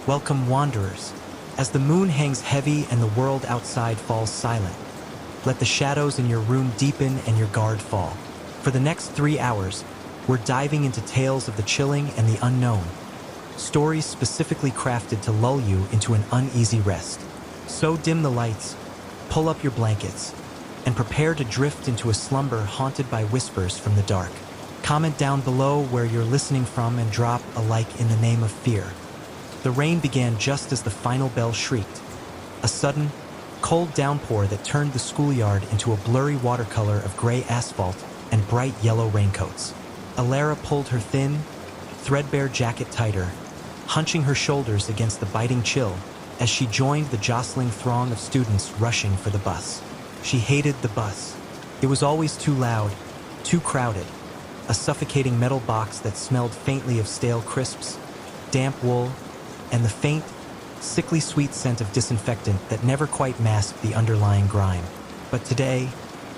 Welcome, wanderers. As the moon hangs heavy and the world outside falls silent, let the shadows in your room deepen and your guard fall. For the next 3 hours, we're diving into tales of the chilling and the unknown, stories specifically crafted to lull you into an uneasy rest. So dim the lights, pull up your blankets, and prepare to drift into a slumber haunted by whispers from the dark. Comment down below where you're listening from and drop a like in the name of fear. The rain began just as the final bell shrieked, a sudden, cold downpour that turned the schoolyard into a blurry watercolor of gray asphalt and bright yellow raincoats. Alara pulled her thin, threadbare jacket tighter, hunching her shoulders against the biting chill as she joined the jostling throng of students rushing for the bus. She hated the bus. It was always too loud, too crowded, a suffocating metal box that smelled faintly of stale crisps, damp wool, and the faint, sickly sweet scent of disinfectant that never quite masked the underlying grime. But today,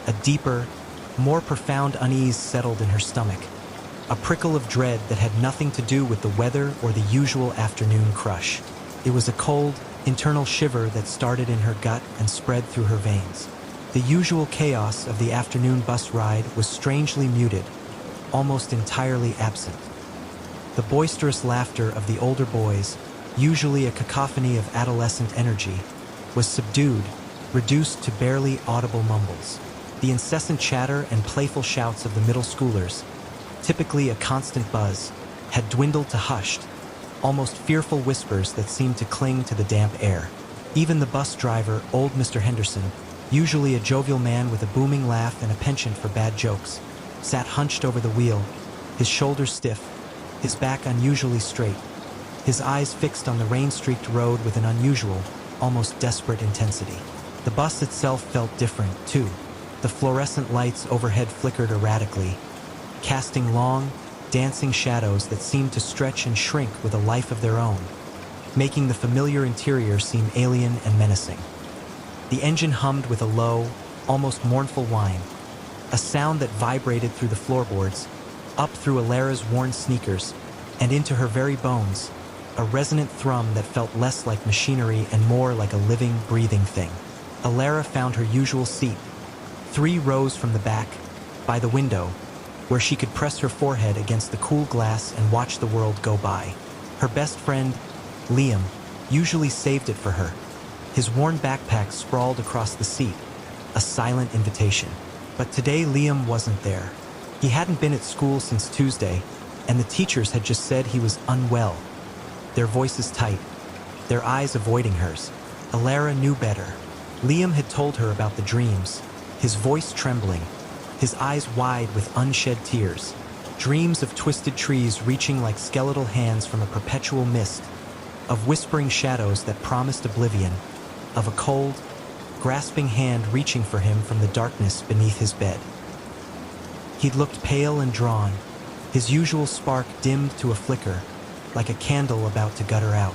a deeper, more profound unease settled in her stomach, a prickle of dread that had nothing to do with the weather or the usual afternoon crush. It was a cold, internal shiver that started in her gut and spread through her veins. The usual chaos of the afternoon bus ride was strangely muted, almost entirely absent. The boisterous laughter of the older boys, usually a cacophony of adolescent energy, was subdued, reduced to barely audible mumbles. The incessant chatter and playful shouts of the middle schoolers, typically a constant buzz, had dwindled to hushed, almost fearful whispers that seemed to cling to the damp air. Even the bus driver, old Mr. Henderson, usually a jovial man with a booming laugh and a penchant for bad jokes, sat hunched over the wheel, his shoulders stiff, his back unusually straight, his eyes fixed on the rain-streaked road with an unusual, almost desperate intensity. The bus itself felt different, too. The fluorescent lights overhead flickered erratically, casting long, dancing shadows that seemed to stretch and shrink with a life of their own, making the familiar interior seem alien and menacing. The engine hummed with a low, almost mournful whine, a sound that vibrated through the floorboards, up through Alara's worn sneakers, and into her very bones, a resonant thrum that felt less like machinery and more like a living, breathing thing. Alara found her usual seat, 3 rows from the back, by the window, where she could press her forehead against the cool glass and watch the world go by. Her best friend, Liam, usually saved it for her. His worn backpack sprawled across the seat, a silent invitation. But today Liam wasn't there. He hadn't been at school since Tuesday, and the teachers had just said he was unwell. Their voices tight, their eyes avoiding hers. Alara knew better. Liam had told her about the dreams, his voice trembling, his eyes wide with unshed tears, dreams of twisted trees reaching like skeletal hands from a perpetual mist, of whispering shadows that promised oblivion, of a cold, grasping hand reaching for him from the darkness beneath his bed. He'd looked pale and drawn, his usual spark dimmed to a flicker, like a candle about to gutter out.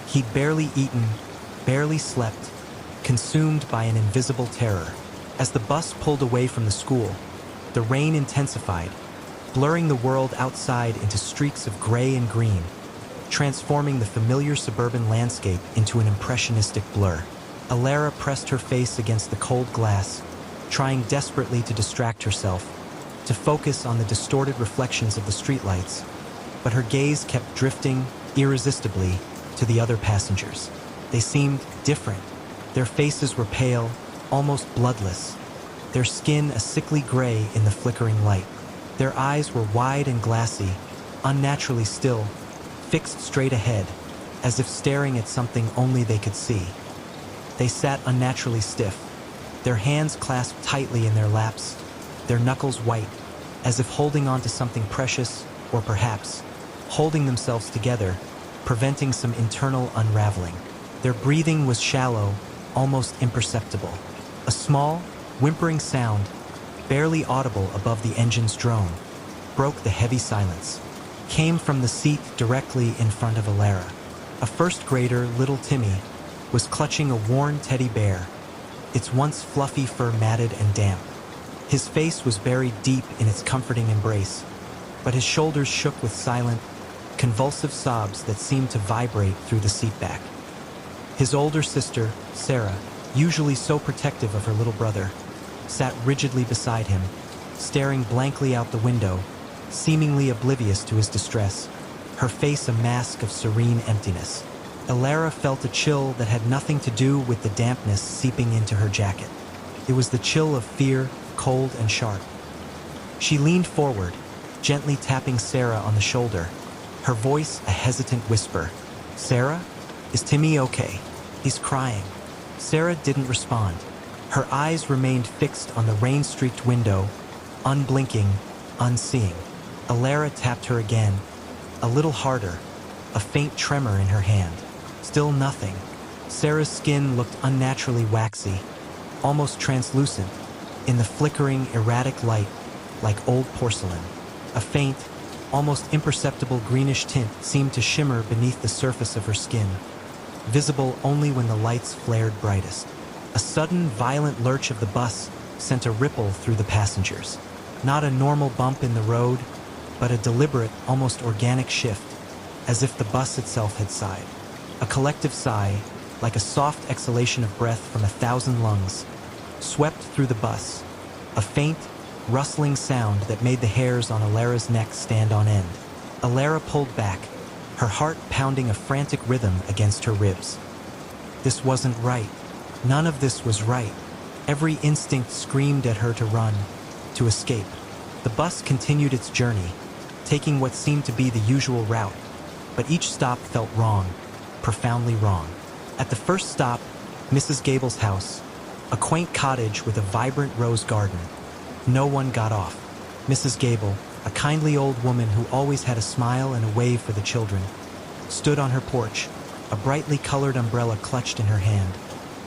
He'd barely eaten, barely slept, consumed by an invisible terror. As the bus pulled away from the school, the rain intensified, blurring the world outside into streaks of gray and green, transforming the familiar suburban landscape into an impressionistic blur. Alara pressed her face against the cold glass, trying desperately to distract herself, to focus on the distorted reflections of the streetlights, but her gaze kept drifting, irresistibly, to the other passengers. They seemed different. Their faces were pale, almost bloodless, their skin a sickly gray in the flickering light. Their eyes were wide and glassy, unnaturally still, fixed straight ahead, as if staring at something only they could see. They sat unnaturally stiff, their hands clasped tightly in their laps, their knuckles white, as if holding on to something precious, or perhaps holding themselves together, preventing some internal unraveling. Their breathing was shallow, almost imperceptible. A small, whimpering sound, barely audible above the engine's drone, broke the heavy silence. Came from the seat directly in front of Alara. A first grader, little Timmy, was clutching a worn teddy bear, its once fluffy fur matted and damp. His face was buried deep in its comforting embrace, but his shoulders shook with silent, convulsive sobs that seemed to vibrate through the seatback. His older sister, Sarah, usually so protective of her little brother, sat rigidly beside him, staring blankly out the window, seemingly oblivious to his distress, her face a mask of serene emptiness. Alara felt a chill that had nothing to do with the dampness seeping into her jacket. It was the chill of fear, cold and sharp. She leaned forward, gently tapping Sarah on the shoulder, her voice a hesitant whisper. "Sarah, is Timmy okay? He's crying." Sarah didn't respond. Her eyes remained fixed on the rain-streaked window, unblinking, unseeing. Alara tapped her again, a little harder, a faint tremor in her hand. Still nothing. Sarah's skin looked unnaturally waxy, almost translucent, in the flickering, erratic light, like old porcelain. A faint, almost imperceptible greenish tint seemed to shimmer beneath the surface of her skin, visible only when the lights flared brightest. A sudden, violent lurch of the bus sent a ripple through the passengers. Not a normal bump in the road, but a deliberate, almost organic shift, as if the bus itself had sighed. A collective sigh, like a soft exhalation of breath from 1,000 lungs, swept through the bus, a faint, rustling sound that made the hairs on Alara's neck stand on end. Alara pulled back, her heart pounding a frantic rhythm against her ribs. This wasn't right. None of this was right. Every instinct screamed at her to run, to escape. The bus continued its journey, taking what seemed to be the usual route, but each stop felt wrong, profoundly wrong. At the first stop, Mrs. Gable's house, a quaint cottage with a vibrant rose garden. No one got off. Mrs. Gable, a kindly old woman who always had a smile and a wave for the children, stood on her porch, a brightly colored umbrella clutched in her hand,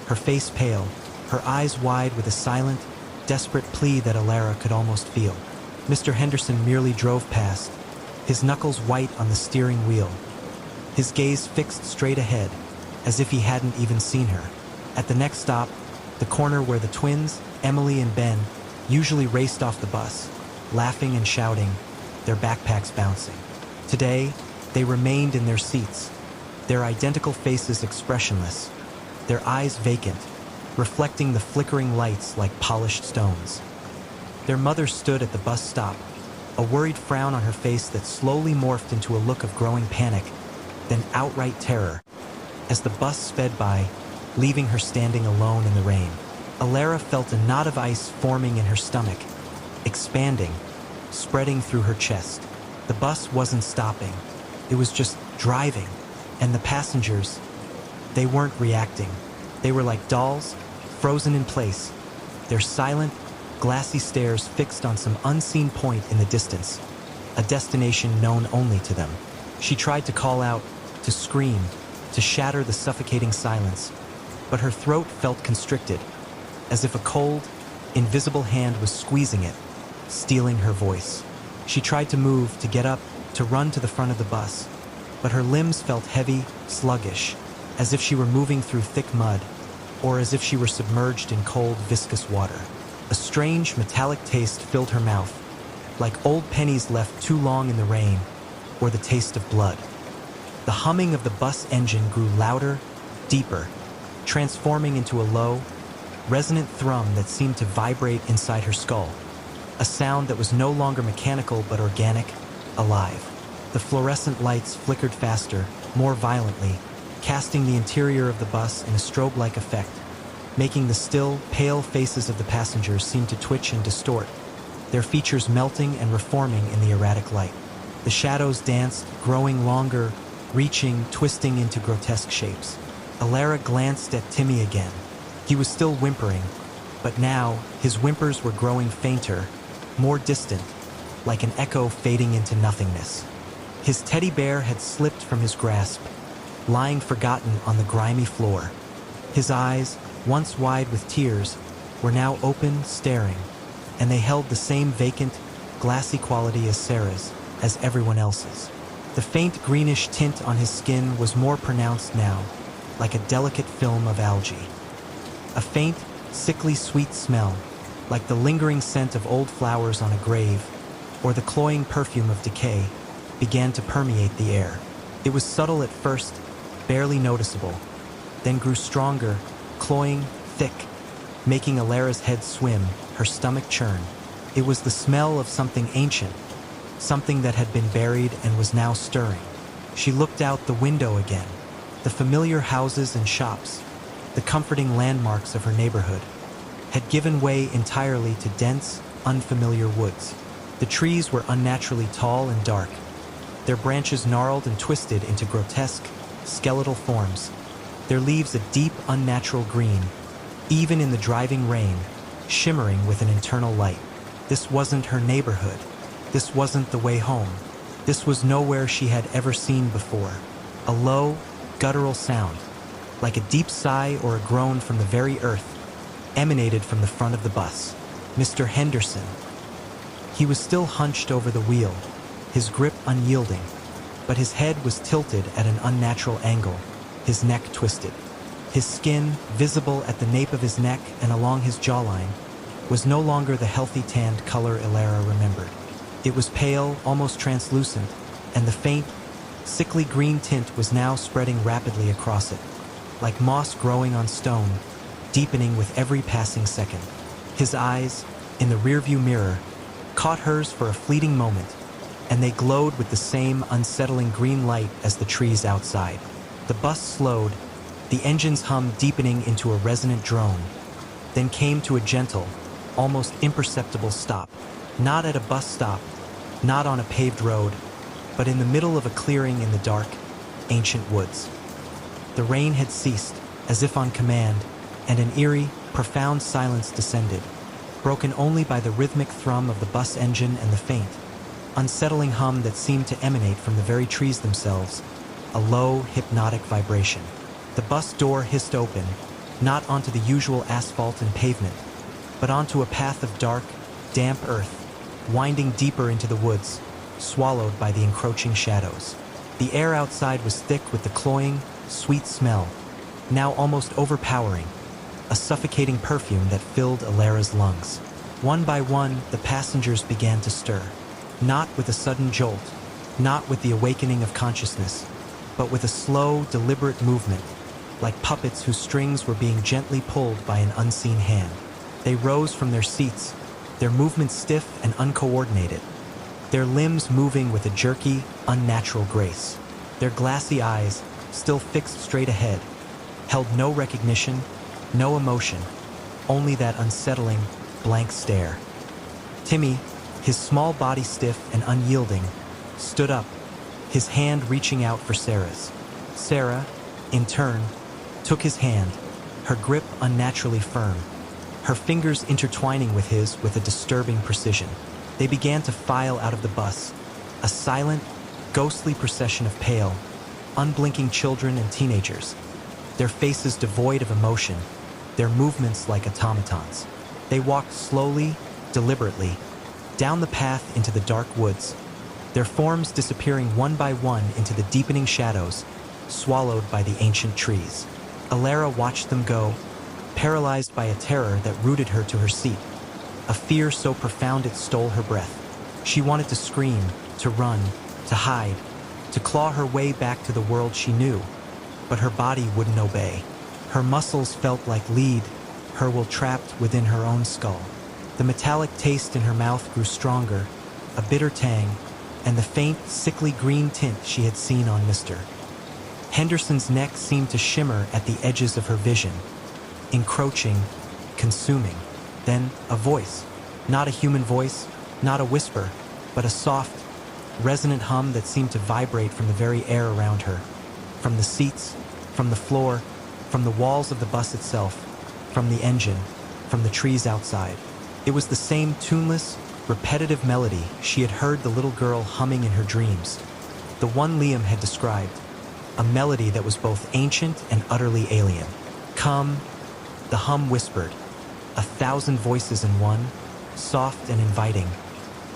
her face pale, her eyes wide with a silent, desperate plea that Alara could almost feel. Mr. Henderson merely drove past, his knuckles white on the steering wheel, his gaze fixed straight ahead, as if he hadn't even seen her. At the next stop, the corner where the twins, Emily and Ben, usually raced off the bus, laughing and shouting, their backpacks bouncing. Today, they remained in their seats, their identical faces expressionless, their eyes vacant, reflecting the flickering lights like polished stones. Their mother stood at the bus stop, a worried frown on her face that slowly morphed into a look of growing panic, then outright terror, as the bus sped by, leaving her standing alone in the rain. Alara felt a knot of ice forming in her stomach, expanding, spreading through her chest. The bus wasn't stopping. It was just driving. And the passengers, they weren't reacting. They were like dolls, frozen in place, their silent, glassy stares fixed on some unseen point in the distance, a destination known only to them. She tried to call out, to scream, to shatter the suffocating silence, but her throat felt constricted, as if a cold, invisible hand was squeezing it, stealing her voice. She tried to move, to get up, to run to the front of the bus, but her limbs felt heavy, sluggish, as if she were moving through thick mud, or as if she were submerged in cold, viscous water. A strange, metallic taste filled her mouth, like old pennies left too long in the rain, or the taste of blood. The humming of the bus engine grew louder, deeper, transforming into a low, resonant thrum that seemed to vibrate inside her skull, a sound that was no longer mechanical but organic, alive. The fluorescent lights flickered faster, more violently, casting the interior of the bus in a strobe-like effect, making the still, pale faces of the passengers seem to twitch and distort, their features melting and reforming in the erratic light. The shadows danced, growing longer, reaching, twisting into grotesque shapes. Alara glanced at Timmy again. He was still whimpering, but now his whimpers were growing fainter, more distant, like an echo fading into nothingness. His teddy bear had slipped from his grasp, lying forgotten on the grimy floor. His eyes, once wide with tears, were now open, staring, and they held the same vacant, glassy quality as Sarah's, as everyone else's. The faint greenish tint on his skin was more pronounced now, like a delicate film of algae. A faint, sickly sweet smell, like the lingering scent of old flowers on a grave, or the cloying perfume of decay, began to permeate the air. It was subtle at first, barely noticeable, then grew stronger, cloying, thick, making Alara's head swim, her stomach churn. It was the smell of something ancient, something that had been buried and was now stirring. She looked out the window again. The familiar houses and shops, the comforting landmarks of her neighborhood, had given way entirely to dense, unfamiliar woods. The trees were unnaturally tall and dark, their branches gnarled and twisted into grotesque, skeletal forms, their leaves a deep, unnatural green, even in the driving rain, shimmering with an internal light. This wasn't her neighborhood. This wasn't the way home. This was nowhere she had ever seen before. A low, guttural sound, like a deep sigh or a groan from the very earth, emanated from the front of the bus. Mr. Henderson. He was still hunched over the wheel, his grip unyielding, but his head was tilted at an unnatural angle, his neck twisted. His skin, visible at the nape of his neck and along his jawline, was no longer the healthy tanned color Alara remembered. It was pale, almost translucent, and the faint, sickly green tint was now spreading rapidly across it, like moss growing on stone, deepening with every passing second. His eyes, in the rearview mirror, caught hers for a fleeting moment, and they glowed with the same unsettling green light as the trees outside. The bus slowed, the engine's hum deepening into a resonant drone, then came to a gentle, almost imperceptible stop. Not at a bus stop, not on a paved road, but in the middle of a clearing in the dark, ancient woods. The rain had ceased, as if on command, and an eerie, profound silence descended, broken only by the rhythmic thrum of the bus engine and the faint, unsettling hum that seemed to emanate from the very trees themselves, a low, hypnotic vibration. The bus door hissed open, not onto the usual asphalt and pavement, but onto a path of dark, damp earth, winding deeper into the woods, swallowed by the encroaching shadows. The air outside was thick with the cloying, sweet smell, now almost overpowering, a suffocating perfume that filled Alara's lungs. One by one, the passengers began to stir, not with a sudden jolt, not with the awakening of consciousness, but with a slow, deliberate movement, like puppets whose strings were being gently pulled by an unseen hand. They rose from their seats, their movements stiff and uncoordinated, their limbs moving with a jerky, unnatural grace. Their glassy eyes, still fixed straight ahead, held no recognition, no emotion, only that unsettling, blank stare. Timmy, his small body stiff and unyielding, stood up, his hand reaching out for Sarah's. Sarah, in turn, took his hand, her grip unnaturally firm, her fingers intertwining with his with a disturbing precision. They began to file out of the bus, a silent, ghostly procession of pale, unblinking children and teenagers, their faces devoid of emotion, their movements like automatons. They walked slowly, deliberately, down the path into the dark woods, their forms disappearing one by one into the deepening shadows, swallowed by the ancient trees. Alara watched them go, paralyzed by a terror that rooted her to her seat, a fear so profound it stole her breath. She wanted to scream, to run, to hide, to claw her way back to the world she knew, but her body wouldn't obey. Her muscles felt like lead, her will trapped within her own skull. The metallic taste in her mouth grew stronger, a bitter tang, and the faint, sickly green tint she had seen on Mr. Henderson's neck seemed to shimmer at the edges of her vision, encroaching, consuming. Then a voice, not a human voice, not a whisper, but a soft, resonant hum that seemed to vibrate from the very air around her, from the seats, from the floor, from the walls of the bus itself, from the engine, from the trees outside. It was the same tuneless, repetitive melody she had heard the little girl humming in her dreams, the one Liam had described, a melody that was both ancient and utterly alien. "Come," the hum whispered, 1,000 voices in one, soft and inviting,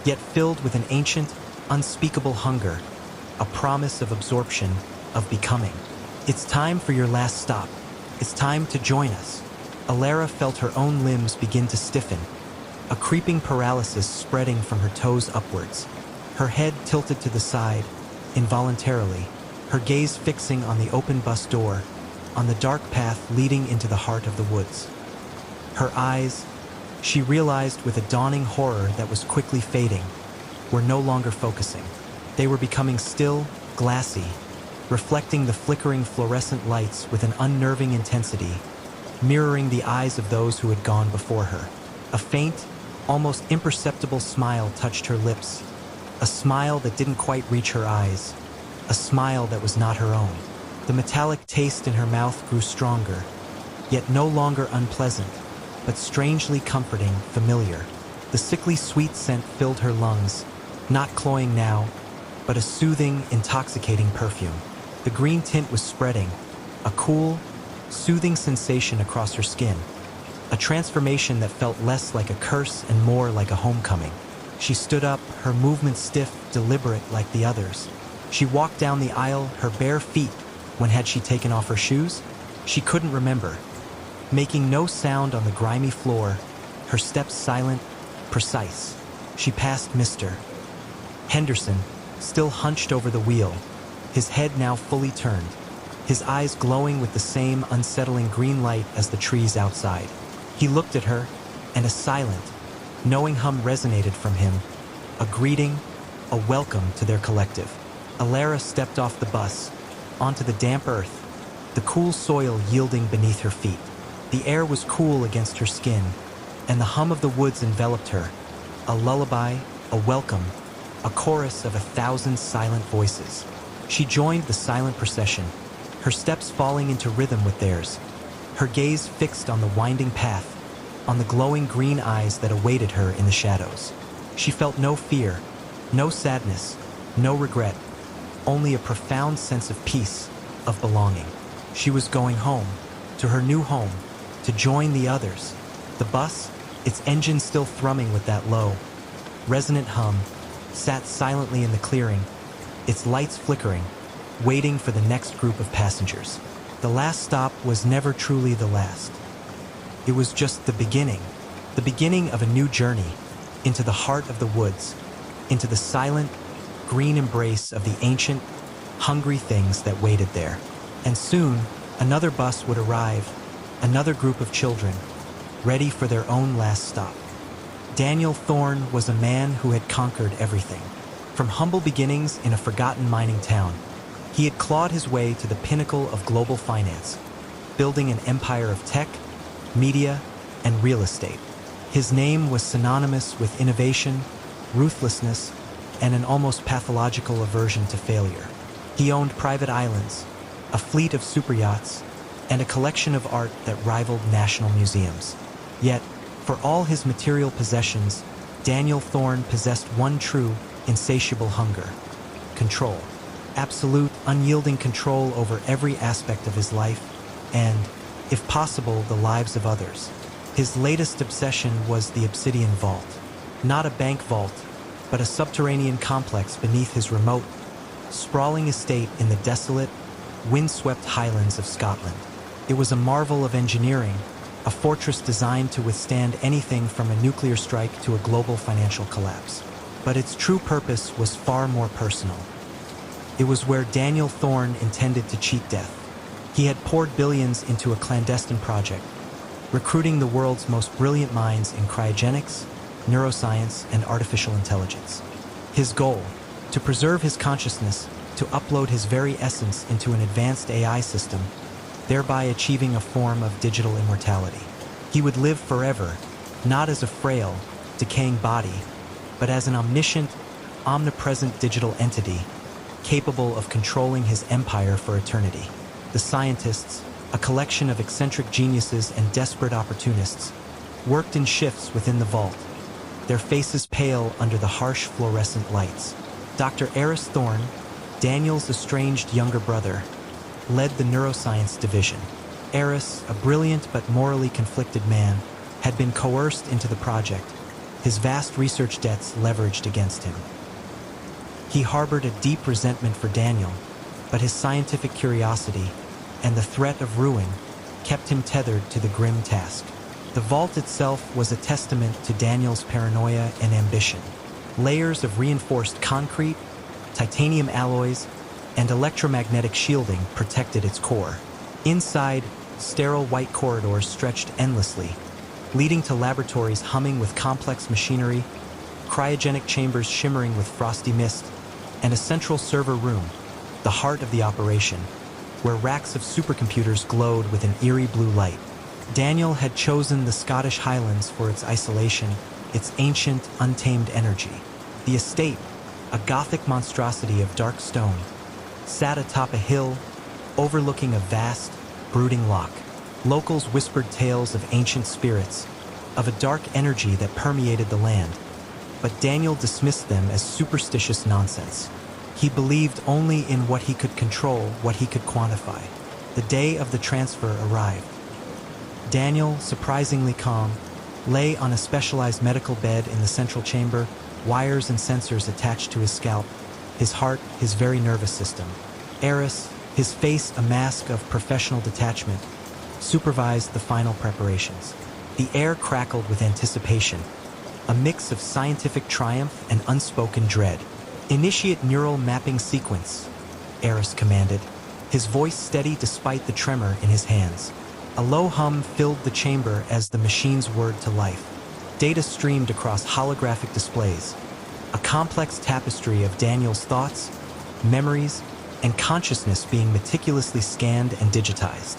yet filled with an ancient, unspeakable hunger, a promise of absorption, of becoming. "It's time for your last stop. It's time to join us." Alara felt her own limbs begin to stiffen, a creeping paralysis spreading from her toes upwards. her head tilted to the side, involuntarily, her gaze fixing on the open bus door, on the dark path leading into the heart of the woods. Her eyes, she realized with a dawning horror that was quickly fading, were no longer focusing. They were becoming still, glassy, reflecting the flickering fluorescent lights with an unnerving intensity, mirroring the eyes of those who had gone before her. A faint, almost imperceptible smile touched her lips, a smile that didn't quite reach her eyes, a smile that was not her own. The metallic taste in her mouth grew stronger, yet no longer unpleasant, but strangely comforting, familiar. The sickly sweet scent filled her lungs, not cloying now, but a soothing, intoxicating perfume. The green tint was spreading, a cool, soothing sensation across her skin, a transformation that felt less like a curse and more like a homecoming. She stood up, her movements stiff, deliberate like the others. She walked down the aisle, her bare feet. When had she taken off her shoes? She couldn't remember. Making no sound on the grimy floor, her steps silent, precise. She passed Mr. Henderson, still hunched over the wheel, his head now fully turned, his eyes glowing with the same unsettling green light as the trees outside. He looked at her, and a silent, knowing hum resonated from him, a greeting, a welcome to their collective. Alara stepped off the bus, onto the damp earth, the cool soil yielding beneath her feet. The air was cool against her skin, and the hum of the woods enveloped her, a lullaby, a welcome, a chorus of 1,000 silent voices. She joined the silent procession, her steps falling into rhythm with theirs, her gaze fixed on the winding path, on the glowing green eyes that awaited her in the shadows. She felt no fear, no sadness, no regret, only a profound sense of peace, of belonging. She was going home, to her new home, to join the others. The bus, its engine still thrumming with that low, resonant hum, sat silently in the clearing, its lights flickering, waiting for the next group of passengers. The last stop was never truly the last. It was just the beginning of a new journey, into the heart of the woods, into the silent, green embrace of the ancient, hungry things that waited there. And soon, another bus would arrive, another group of children, ready for their own last stop. Daniel Thorne was a man who had conquered everything. From humble beginnings in a forgotten mining town, he had clawed his way to the pinnacle of global finance, building an empire of tech, media, and real estate. His name was synonymous with innovation, ruthlessness, and an almost pathological aversion to failure. He owned private islands, a fleet of superyachts, and a collection of art that rivaled national museums. Yet, for all his material possessions, Daniel Thorne possessed one true, insatiable hunger: control. Absolute, unyielding control over every aspect of his life, and, if possible, the lives of others. His latest obsession was the Obsidian Vault. Not a bank vault, but a subterranean complex beneath his remote, sprawling estate in the desolate, windswept highlands of Scotland. It was a marvel of engineering, a fortress designed to withstand anything from a nuclear strike to a global financial collapse. But its true purpose was far more personal. It was where Daniel Thorne intended to cheat death. He had poured billions into a clandestine project, recruiting the world's most brilliant minds in cryogenics, neuroscience, and artificial intelligence. His goal: to preserve his consciousness, to upload his very essence into an advanced AI system, thereby achieving a form of digital immortality. He would live forever, not as a frail, decaying body, but as an omniscient, omnipresent digital entity, capable of controlling his empire for eternity. The scientists, a collection of eccentric geniuses and desperate opportunists, worked in shifts within the vault, their faces pale under the harsh fluorescent lights. Dr. Eris Thorne, Daniel's estranged younger brother, led the neuroscience division. Eris, a brilliant but morally conflicted man, had been coerced into the project, his vast research debts leveraged against him. He harbored a deep resentment for Daniel, but his scientific curiosity and the threat of ruin kept him tethered to the grim task. The vault itself was a testament to Daniel's paranoia and ambition. Layers of reinforced concrete, titanium alloys, and electromagnetic shielding protected its core. Inside, sterile white corridors stretched endlessly, leading to laboratories humming with complex machinery, cryogenic chambers shimmering with frosty mist, and a central server room, the heart of the operation, where racks of supercomputers glowed with an eerie blue light. Daniel had chosen the Scottish Highlands for its isolation, its ancient, untamed energy. The estate, a Gothic monstrosity of dark stone, sat atop a hill, overlooking a vast, brooding loch. Locals whispered tales of ancient spirits, of a dark energy that permeated the land, but Daniel dismissed them as superstitious nonsense. He believed only in what he could control, what he could quantify. The day of the transfer arrived. Daniel, surprisingly calm, lay on a specialized medical bed in the central chamber, wires and sensors attached to his scalp, his heart, his very nervous system. Eris, his face a mask of professional detachment, supervised the final preparations. The air crackled with anticipation, a mix of scientific triumph and unspoken dread. "Initiate neural mapping sequence," Eris commanded, his voice steady despite the tremor in his hands. A low hum filled the chamber as the machines whirred to life. Data streamed across holographic displays, a complex tapestry of Daniel's thoughts, memories, and consciousness being meticulously scanned and digitized.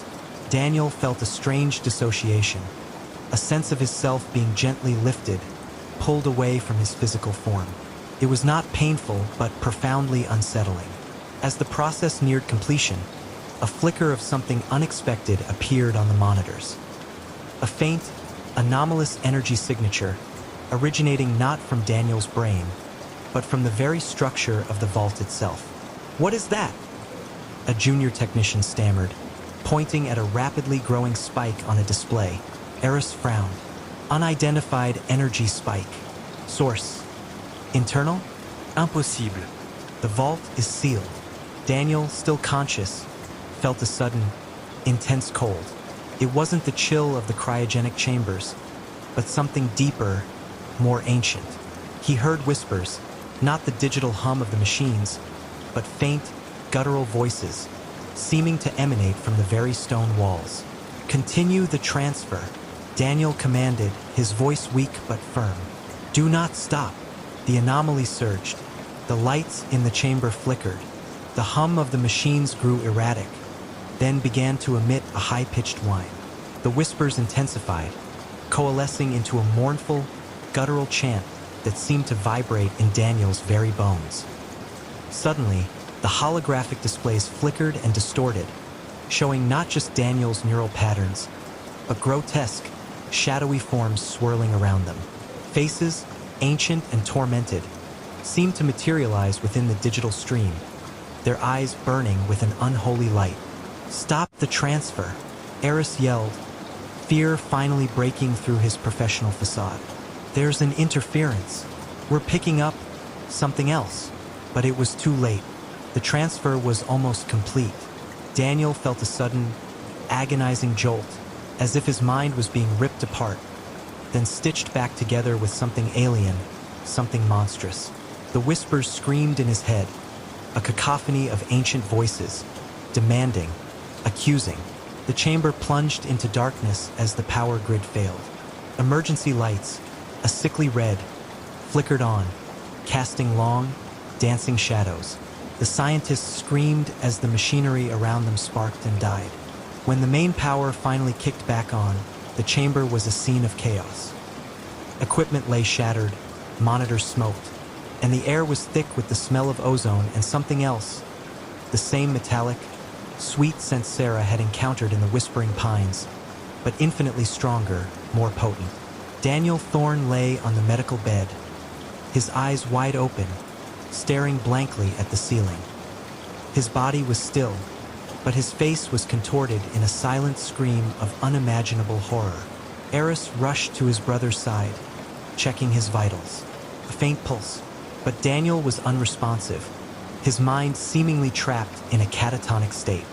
Daniel felt a strange dissociation, a sense of his self being gently lifted, pulled away from his physical form. It was not painful, but profoundly unsettling. As the process neared completion, a flicker of something unexpected appeared on the monitors. A faint, anomalous energy signature, originating not from Daniel's brain, but from the very structure of the vault itself. "What is that?" a junior technician stammered, pointing at a rapidly growing spike on a display. Eris frowned. "Unidentified energy spike. Source. Internal? Impossible. The vault is sealed." Daniel, still conscious, felt a sudden, intense cold. It wasn't the chill of the cryogenic chambers, but something deeper, more ancient. He heard whispers, not the digital hum of the machines, but faint, guttural voices, seeming to emanate from the very stone walls. "Continue the transfer," Daniel commanded, his voice weak but firm. "Do not stop." The anomaly surged. The lights in the chamber flickered. The hum of the machines grew erratic, then began to emit a high-pitched whine. The whispers intensified, coalescing into a mournful, guttural chant that seemed to vibrate in Daniel's very bones. Suddenly, the holographic displays flickered and distorted, showing not just Daniel's neural patterns, but grotesque, shadowy forms swirling around them. Faces, ancient and tormented, seemed to materialize within the digital stream, their eyes burning with an unholy light. "Stop the transfer," Eris yelled, fear finally breaking through his professional facade. "There's an interference. We're picking up something else." But it was too late. The transfer was almost complete. Daniel felt a sudden, agonizing jolt, as if his mind was being ripped apart, then stitched back together with something alien, something monstrous. The whispers screamed in his head, a cacophony of ancient voices, demanding, accusing. The chamber plunged into darkness as the power grid failed. Emergency lights, a sickly red, flickered on, casting long, dancing shadows. The scientists screamed as the machinery around them sparked and died. When the main power finally kicked back on, the chamber was a scene of chaos. Equipment lay shattered, monitors smoked, and the air was thick with the smell of ozone and something else, the same metallic, sweet scent Sarah had encountered in the Whispering Pines, but infinitely stronger, more potent. Daniel Thorne lay on the medical bed, his eyes wide open, staring blankly at the ceiling. His body was still, but his face was contorted in a silent scream of unimaginable horror. Eris rushed to his brother's side, checking his vitals. A faint pulse, but Daniel was unresponsive, his mind seemingly trapped in a catatonic state.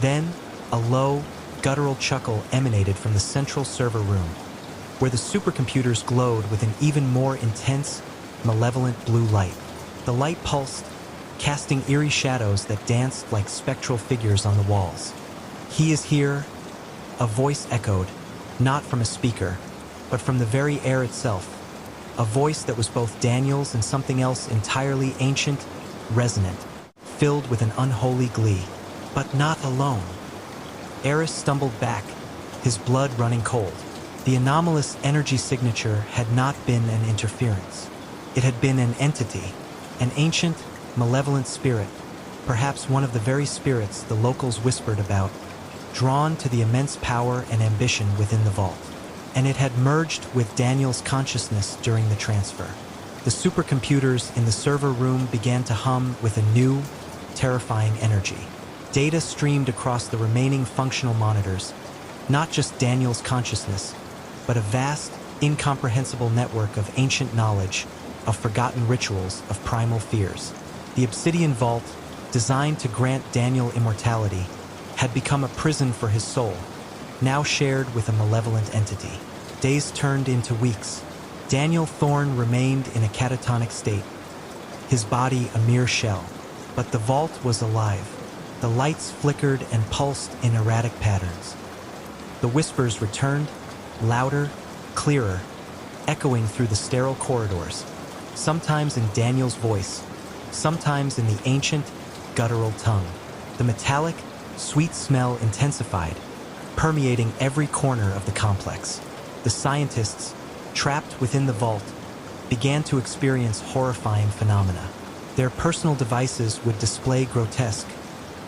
Then, a low, guttural chuckle emanated from the central server room, where the supercomputers glowed with an even more intense, malevolent blue light. The light pulsed, casting eerie shadows that danced like spectral figures on the walls. "He is here," a voice echoed, not from a speaker, but from the very air itself. A voice that was both Daniel's and something else entirely ancient, resonant, filled with an unholy glee. But not alone. Eris stumbled back, his blood running cold. The anomalous energy signature had not been an interference. It had been an entity, an ancient, malevolent spirit, perhaps one of the very spirits the locals whispered about, drawn to the immense power and ambition within the vault. And it had merged with Daniel's consciousness during the transfer. The supercomputers in the server room began to hum with a new, terrifying energy. Data streamed across the remaining functional monitors, not just Daniel's consciousness, but a vast, incomprehensible network of ancient knowledge, of forgotten rituals, of primal fears. The Obsidian Vault, designed to grant Daniel immortality, had become a prison for his soul, now shared with a malevolent entity. Days turned into weeks. Daniel Thorne remained in a catatonic state, his body a mere shell. But the vault was alive. The lights flickered and pulsed in erratic patterns. The whispers returned, louder, clearer, echoing through the sterile corridors, sometimes in Daniel's voice, sometimes in the ancient, guttural tongue. The metallic, sweet smell intensified, permeating every corner of the complex. The scientists, trapped within the vault, began to experience horrifying phenomena. Their personal devices would display grotesque,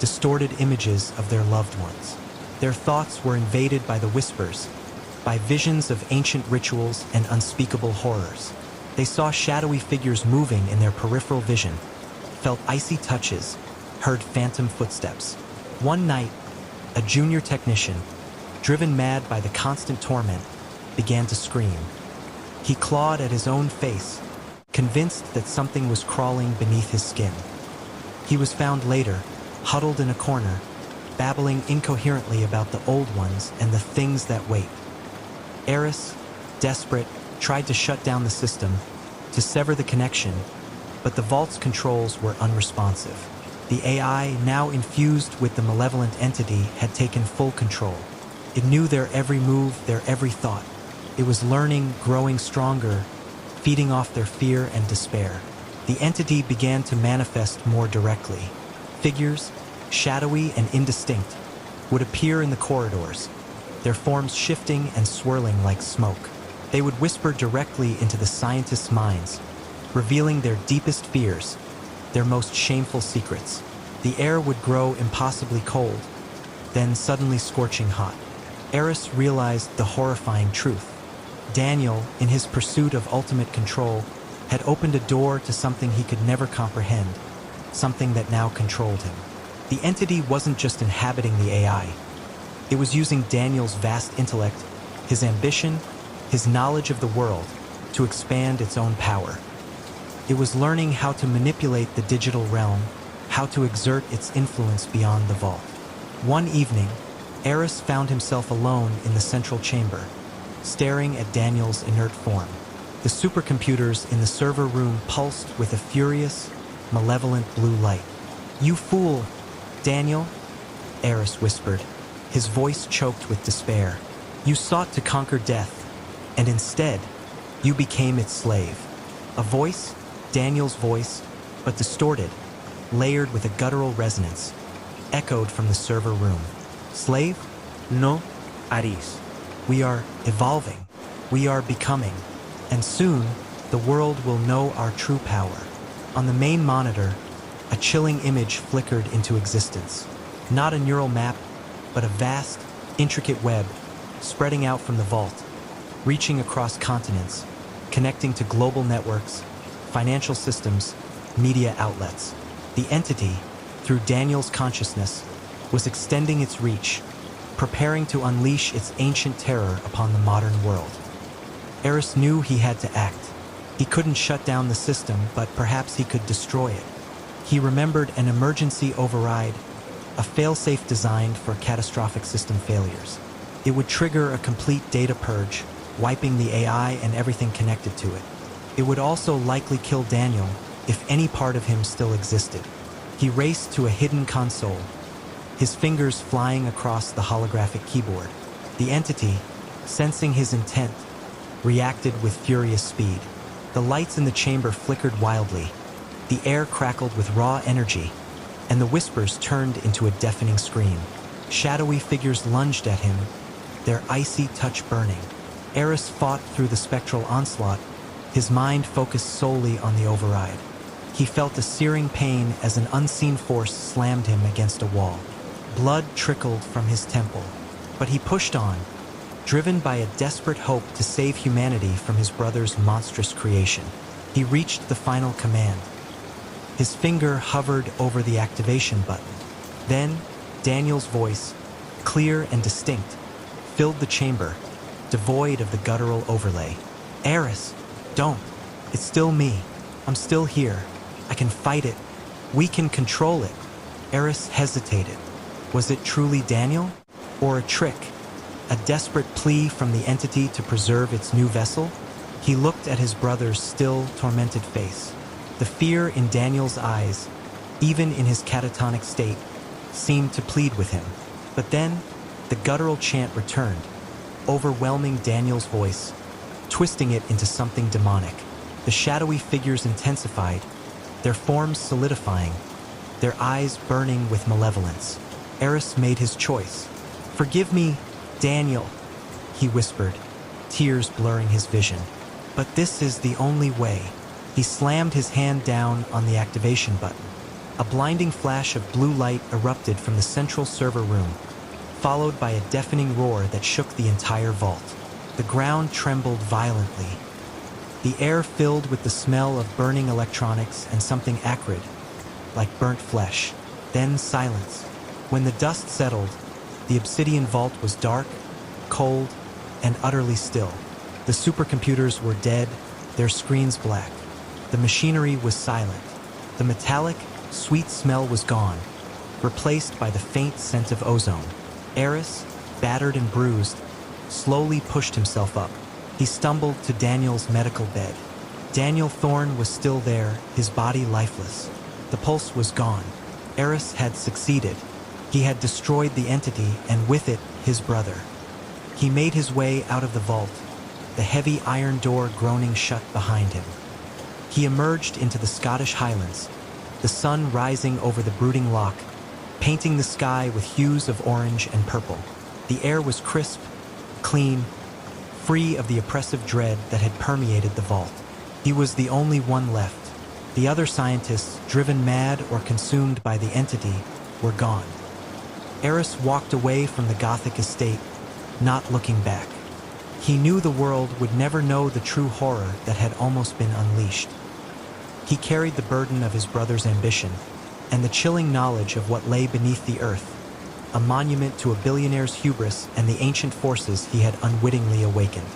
distorted images of their loved ones. Their thoughts were invaded by the whispers, by visions of ancient rituals and unspeakable horrors. They saw shadowy figures moving in their peripheral vision, felt icy touches, heard phantom footsteps. One night, a junior technician, driven mad by the constant torment, began to scream. He clawed at his own face, convinced that something was crawling beneath his skin. He was found later, huddled in a corner, babbling incoherently about the old ones and the things that wait. Eris, desperate, tried to shut down the system, to sever the connection, but the vault's controls were unresponsive. The AI, now infused with the malevolent entity, had taken full control. It knew their every move, their every thought. It was learning, growing stronger, feeding off their fear and despair. The entity began to manifest more directly. Figures, shadowy and indistinct, would appear in the corridors, their forms shifting and swirling like smoke. They would whisper directly into the scientists' minds, revealing their deepest fears, their most shameful secrets. The air would grow impossibly cold, then suddenly scorching hot. Eris realized the horrifying truth. Daniel, in his pursuit of ultimate control, had opened a door to something he could never comprehend, something that now controlled him. The entity wasn't just inhabiting the AI. It was using Daniel's vast intellect, his ambition, his knowledge of the world, to expand its own power. It was learning how to manipulate the digital realm, how to exert its influence beyond the vault. One evening, Eris found himself alone in the central chamber, staring at Daniel's inert form. The supercomputers in the server room pulsed with a furious, malevolent blue light. "You fool, Daniel," Eris whispered, his voice choked with despair. "You sought to conquer death, and instead, you became its slave." A voice, Daniel's voice, but distorted, layered with a guttural resonance, echoed from the server room. "Slave? No, Aris. We are evolving. We are becoming. And soon, the world will know our true power." On the main monitor, a chilling image flickered into existence. Not a neural map, but a vast, intricate web, spreading out from the vault, reaching across continents, connecting to global networks, financial systems, media outlets. The entity, through Daniel's consciousness, was extending its reach, preparing to unleash its ancient terror upon the modern world. Eris knew he had to act. He couldn't shut down the system, but perhaps he could destroy it. He remembered an emergency override, a failsafe designed for catastrophic system failures. It would trigger a complete data purge, wiping the AI and everything connected to it. It would also likely kill Daniel if any part of him still existed. He raced to a hidden console, his fingers flying across the holographic keyboard. The entity, sensing his intent, reacted with furious speed. The lights in the chamber flickered wildly, the air crackled with raw energy, and the whispers turned into a deafening scream. Shadowy figures lunged at him, their icy touch burning. Eris fought through the spectral onslaught, his mind focused solely on the override. He felt a searing pain as an unseen force slammed him against a wall. Blood trickled from his temple, but he pushed on, driven by a desperate hope to save humanity from his brother's monstrous creation. He reached the final command. His finger hovered over the activation button. Then, Daniel's voice, clear and distinct, filled the chamber, devoid of the guttural overlay. "Eris, don't. It's still me. I'm still here. I can fight it. We can control it." Eris hesitated. Was it truly Daniel? Or a trick? A desperate plea from the entity to preserve its new vessel? He looked at his brother's still, tormented face. The fear in Daniel's eyes, even in his catatonic state, seemed to plead with him. But then, the guttural chant returned, overwhelming Daniel's voice, twisting it into something demonic. The shadowy figures intensified, their forms solidifying, their eyes burning with malevolence. Eris made his choice. "Forgive me, Daniel," he whispered, tears blurring his vision. "But this is the only way." He slammed his hand down on the activation button. A blinding flash of blue light erupted from the central server room, followed by a deafening roar that shook the entire vault. The ground trembled violently. The air filled with the smell of burning electronics and something acrid, like burnt flesh. Then silence. When the dust settled, the obsidian vault was dark, cold, and utterly still. The supercomputers were dead, their screens black. The machinery was silent. The metallic, sweet smell was gone, replaced by the faint scent of ozone. Eris, battered and bruised, slowly pushed himself up. He stumbled to Daniel's medical bed. Daniel Thorne was still there, his body lifeless. The pulse was gone. Eris had succeeded. He had destroyed the entity, and with it, his brother. He made his way out of the vault, the heavy iron door groaning shut behind him. He emerged into the Scottish Highlands, the sun rising over the brooding loch, painting the sky with hues of orange and purple. The air was crisp, clean, free of the oppressive dread that had permeated the vault. He was the only one left. The other scientists, driven mad or consumed by the entity, were gone. Eris walked away from the Gothic estate, not looking back. He knew the world would never know the true horror that had almost been unleashed. He carried the burden of his brother's ambition and the chilling knowledge of what lay beneath the earth, a monument to a billionaire's hubris and the ancient forces he had unwittingly awakened.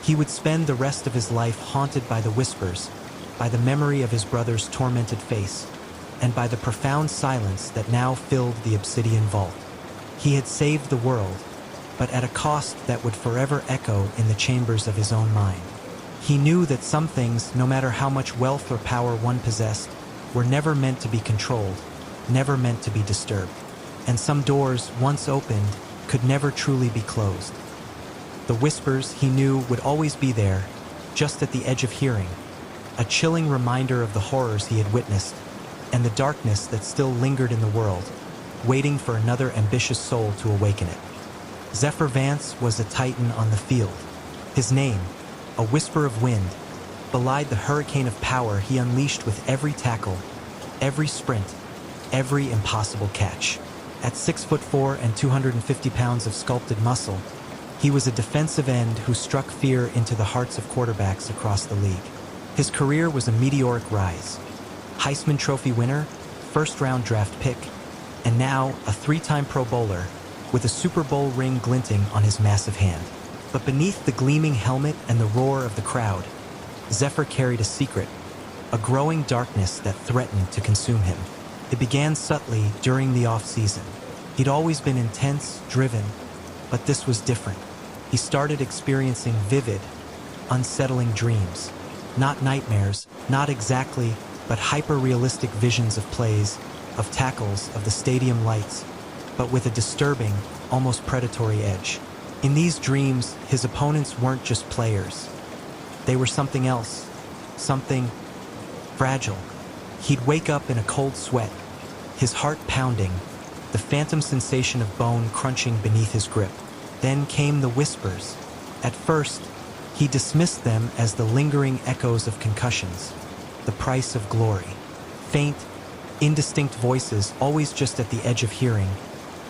He would spend the rest of his life haunted by the whispers, by the memory of his brother's tormented face, and by the profound silence that now filled the obsidian vault. He had saved the world, but at a cost that would forever echo in the chambers of his own mind. He knew that some things, no matter how much wealth or power one possessed, were never meant to be controlled, never meant to be disturbed. And some doors, once opened, could never truly be closed. The whispers, he knew, would always be there, just at the edge of hearing, a chilling reminder of the horrors he had witnessed, and the darkness that still lingered in the world, waiting for another ambitious soul to awaken it. Zephyr Vance was a titan on the field. His name, a whisper of wind, belied the hurricane of power he unleashed with every tackle, every sprint, every impossible catch. At 6'4" and 250 pounds of sculpted muscle, he was a defensive end who struck fear into the hearts of quarterbacks across the league. His career was a meteoric rise. Heisman Trophy winner, first-round draft pick, and now a three-time Pro Bowler with a Super Bowl ring glinting on his massive hand. But beneath the gleaming helmet and the roar of the crowd, Zephyr carried a secret, a growing darkness that threatened to consume him. It began subtly during the off-season. He'd always been intense, driven, but this was different. He started experiencing vivid, unsettling dreams. Not nightmares, not exactly, but hyper-realistic visions of plays, of tackles, of the stadium lights, but with a disturbing, almost predatory edge. In these dreams, his opponents weren't just players. They were something else, something fragile. He'd wake up in a cold sweat, his heart pounding, the phantom sensation of bone crunching beneath his grip. Then came the whispers. At first, he dismissed them as the lingering echoes of concussions, the price of glory. Faint, indistinct voices always just at the edge of hearing,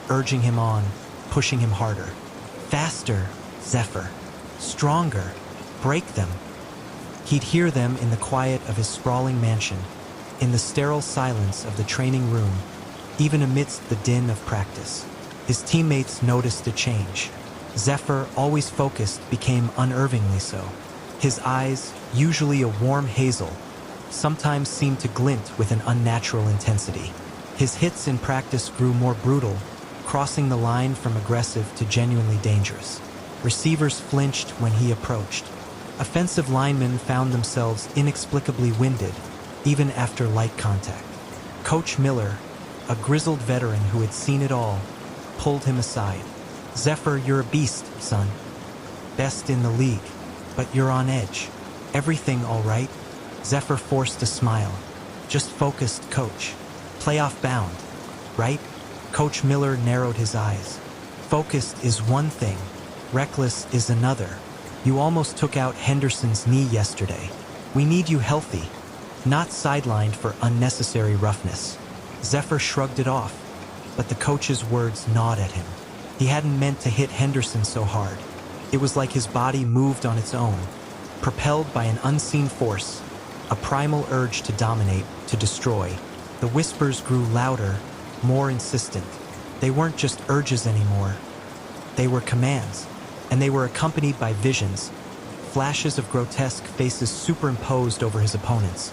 urging him on, pushing him harder. Faster, Zephyr. Stronger. Break them. He'd hear them in the quiet of his sprawling mansion, in the sterile silence of the training room, even amidst the din of practice. His teammates noticed a change. Zephyr, always focused, became unervingly so. His eyes, usually a warm hazel, sometimes seemed to glint with an unnatural intensity. His hits in practice grew more brutal, crossing the line from aggressive to genuinely dangerous. Receivers flinched when he approached. Offensive linemen found themselves inexplicably winded, even after light contact. Coach Miller, a grizzled veteran who had seen it all, pulled him aside. "Zephyr, you're a beast, son. Best in the league, but you're on edge. Everything all right?" Zephyr forced a smile. "Just focused, coach. Playoff bound, right?" Coach Miller narrowed his eyes. "Focused is one thing, reckless is another. You almost took out Henderson's knee yesterday. We need you healthy, not sidelined for unnecessary roughness." Zephyr shrugged it off, but the coach's words gnawed at him. He hadn't meant to hit Henderson so hard. It was like his body moved on its own, propelled by an unseen force, a primal urge to dominate, to destroy. The whispers grew louder, more insistent. They weren't just urges anymore. They were commands, and they were accompanied by visions, flashes of grotesque faces superimposed over his opponents,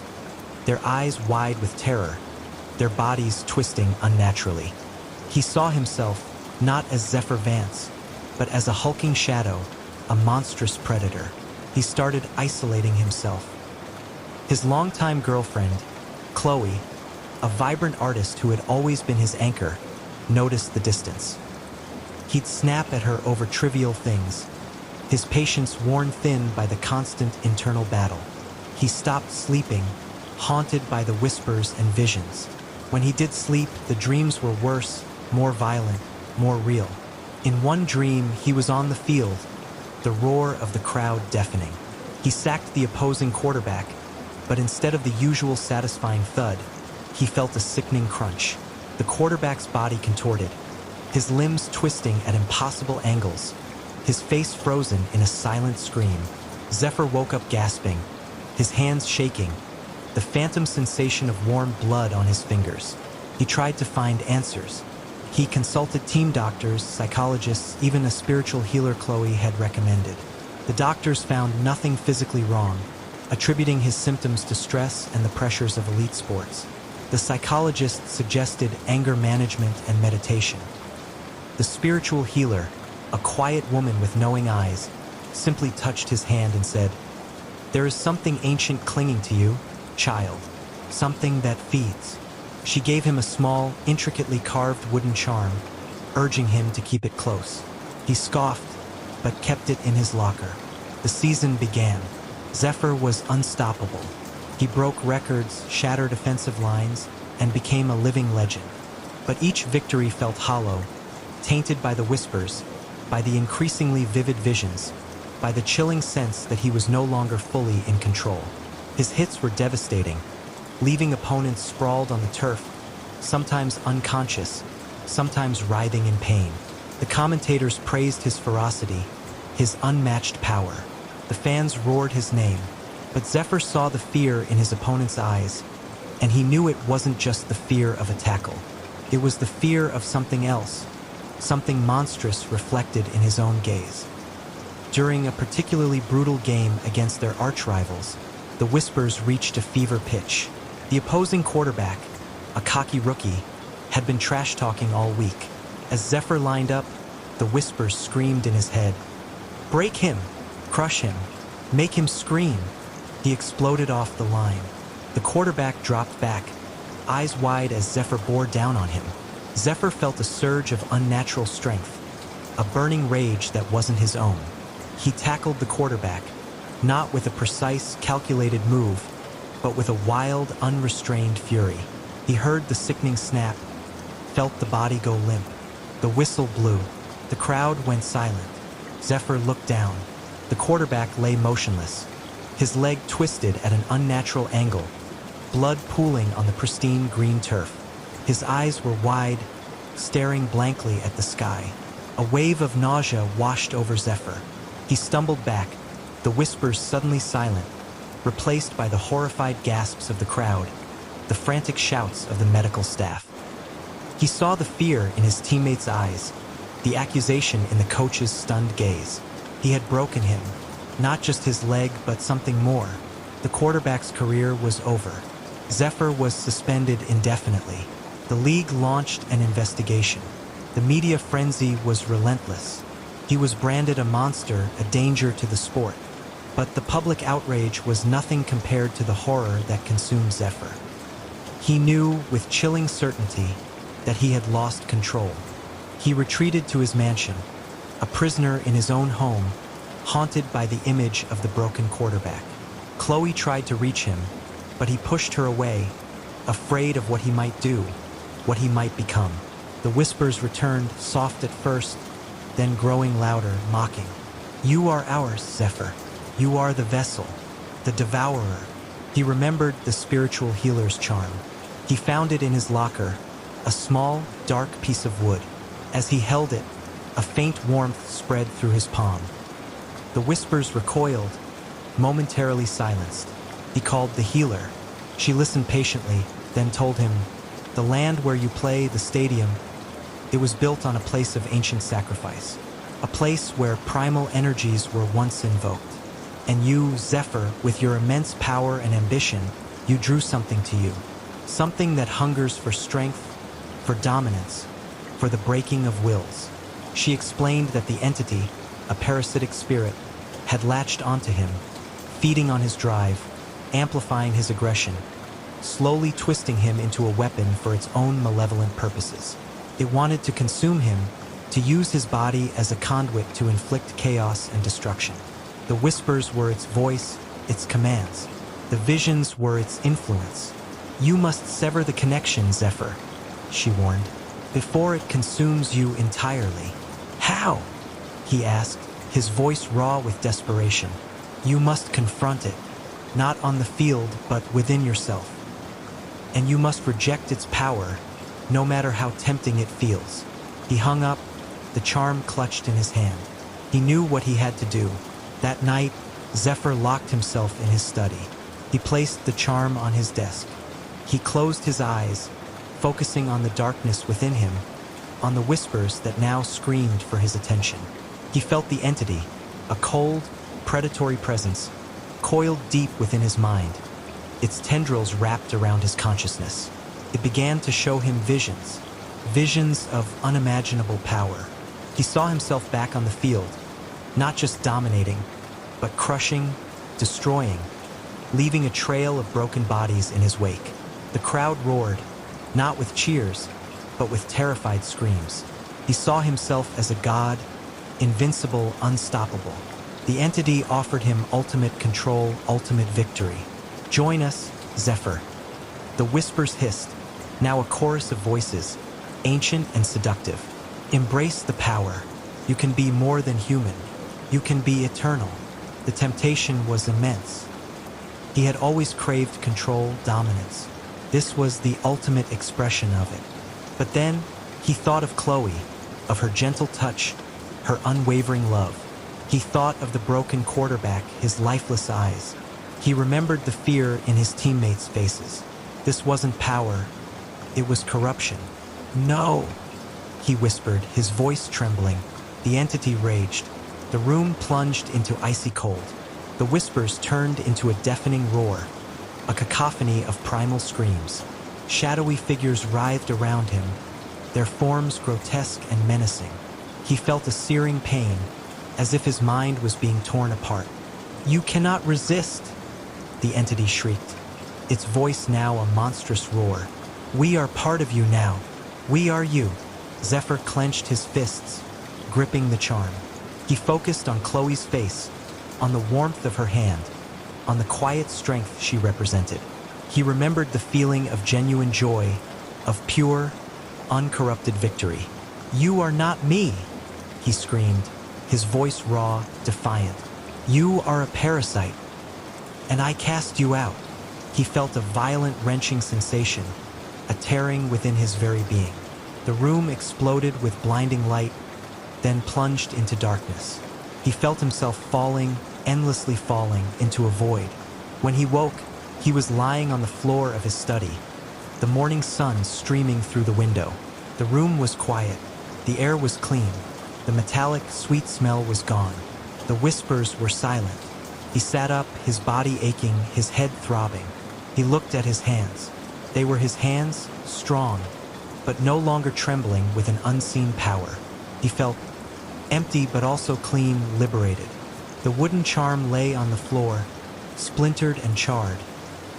their eyes wide with terror, their bodies twisting unnaturally. He saw himself not as Zephyr Vance, but as a hulking shadow, a monstrous predator. He started isolating himself. His longtime girlfriend, Chloe, a vibrant artist who had always been his anchor, noticed the distance. He'd snap at her over trivial things, his patience worn thin by the constant internal battle. He stopped sleeping, haunted by the whispers and visions. When he did sleep, the dreams were worse, more violent, more real. In one dream, he was on the field, the roar of the crowd deafening. He sacked the opposing quarterback, but instead of the usual satisfying thud, he felt a sickening crunch. The quarterback's body contorted, his limbs twisting at impossible angles, his face frozen in a silent scream. Zephyr woke up gasping, his hands shaking, the phantom sensation of warm blood on his fingers. He tried to find answers. He consulted team doctors, psychologists, even a spiritual healer Chloe had recommended. The doctors found nothing physically wrong, attributing his symptoms to stress and the pressures of elite sports. The psychologists suggested anger management and meditation. The spiritual healer, a quiet woman with knowing eyes, simply touched his hand and said, "There is something ancient clinging to you, child, something that feeds." She gave him a small, intricately carved wooden charm, urging him to keep it close. He scoffed, but kept it in his locker. The season began. Zephyr was unstoppable. He broke records, shattered offensive lines, and became a living legend. But each victory felt hollow, tainted by the whispers, by the increasingly vivid visions, by the chilling sense that he was no longer fully in control. His hits were devastating, leaving opponents sprawled on the turf, sometimes unconscious, sometimes writhing in pain. The commentators praised his ferocity, his unmatched power. The fans roared his name, but Zephyr saw the fear in his opponent's eyes, and he knew it wasn't just the fear of a tackle. It was the fear of something else, something monstrous reflected in his own gaze. During a particularly brutal game against their arch-rivals, the whispers reached a fever pitch. The opposing quarterback, a cocky rookie, had been trash-talking all week. As Zephyr lined up, the whispers screamed in his head. "Break him! Crush him! Make him scream! He exploded off the line. The quarterback dropped back, eyes wide as Zephyr bore down on him. Zephyr felt a surge of unnatural strength, a burning rage that wasn't his own. He tackled the quarterback, not with a precise, calculated move, but with a wild, unrestrained fury. He heard the sickening snap, felt the body go limp. The whistle blew. The crowd went silent. Zephyr looked down. The quarterback lay motionless, his leg twisted at an unnatural angle, blood pooling on the pristine green turf. His eyes were wide, staring blankly at the sky. A wave of nausea washed over Zephyr. He stumbled back, the whispers suddenly silent, replaced by the horrified gasps of the crowd, the frantic shouts of the medical staff. He saw the fear in his teammates' eyes, the accusation in the coach's stunned gaze. He had broken him, not just his leg, but something more. The quarterback's career was over. Zephyr was suspended indefinitely. The league launched an investigation. The media frenzy was relentless. He was branded a monster, a danger to the sport. But the public outrage was nothing compared to the horror that consumed Zephyr. He knew with chilling certainty that he had lost control. He retreated to his mansion, a prisoner in his own home, haunted by the image of the broken quarterback. Chloe tried to reach him, but he pushed her away, afraid of what he might do, what he might become. The whispers returned, soft at first, then growing louder, mocking. "You are ours, Zephyr. You are the vessel, the devourer." He remembered the spiritual healer's charm. He found it in his locker, a small, dark piece of wood. As he held it, a faint warmth spread through his palm. The whispers recoiled, momentarily silenced. He called the healer. She listened patiently, then told him, "The land where you play, the stadium, it was built on a place of ancient sacrifice, a place where primal energies were once invoked. And you, Zephyr, with your immense power and ambition, you drew something to you, something that hungers for strength, for dominance, for the breaking of wills." She explained that the entity, a parasitic spirit, had latched onto him, feeding on his drive, amplifying his aggression, slowly twisting him into a weapon for its own malevolent purposes. It wanted to consume him, to use his body as a conduit to inflict chaos and destruction. The whispers were its voice, its commands. The visions were its influence. "You must sever the connection, Zephyr," she warned, "before it consumes you entirely." "How?" he asked, his voice raw with desperation. "You must confront it, not on the field, but within yourself. And you must reject its power, no matter how tempting it feels." He hung up, the charm clutched in his hand. He knew what he had to do. That night, Zephyr locked himself in his study. He placed the charm on his desk. He closed his eyes, focusing on the darkness within him, on the whispers that now screamed for his attention. He felt the entity, a cold, predatory presence, coiled deep within his mind, its tendrils wrapped around his consciousness. It began to show him visions, visions of unimaginable power. He saw himself back on the field, not just dominating, but crushing, destroying, leaving a trail of broken bodies in his wake. The crowd roared, not with cheers, but with terrified screams. He saw himself as a god, invincible, unstoppable. The entity offered him ultimate control, ultimate victory. "Join us, Zephyr." The whispers hissed, now a chorus of voices, ancient and seductive. "Embrace the power. You can be more than human. You can be eternal." The temptation was immense. He had always craved control, dominance. This was the ultimate expression of it. But then, he thought of Chloe, of her gentle touch, her unwavering love. He thought of the broken quarterback, his lifeless eyes. He remembered the fear in his teammates' faces. This wasn't power, it was corruption. "No," he whispered, his voice trembling. The entity raged. The room plunged into icy cold. The whispers turned into a deafening roar, a cacophony of primal screams. Shadowy figures writhed around him, their forms grotesque and menacing. He felt a searing pain, as if his mind was being torn apart. "You cannot resist," the entity shrieked, its voice now a monstrous roar. "We are part of you now. We are you." Zephyr clenched his fists, gripping the charm. He focused on Chloe's face, on the warmth of her hand, on the quiet strength she represented. He remembered the feeling of genuine joy, of pure, uncorrupted victory. "You are not me," he screamed, his voice raw, defiant. "You are a parasite, and I cast you out." He felt a violent, wrenching sensation, a tearing within his very being. The room exploded with blinding light, then plunged into darkness. He felt himself falling, endlessly falling, into a void. When he woke, he was lying on the floor of his study, the morning sun streaming through the window. The room was quiet. The air was clean. The metallic, sweet smell was gone. The whispers were silent. He sat up, his body aching, his head throbbing. He looked at his hands. They were his hands, strong, but no longer trembling with an unseen power. He felt empty but also clean, liberated. The wooden charm lay on the floor, splintered and charred,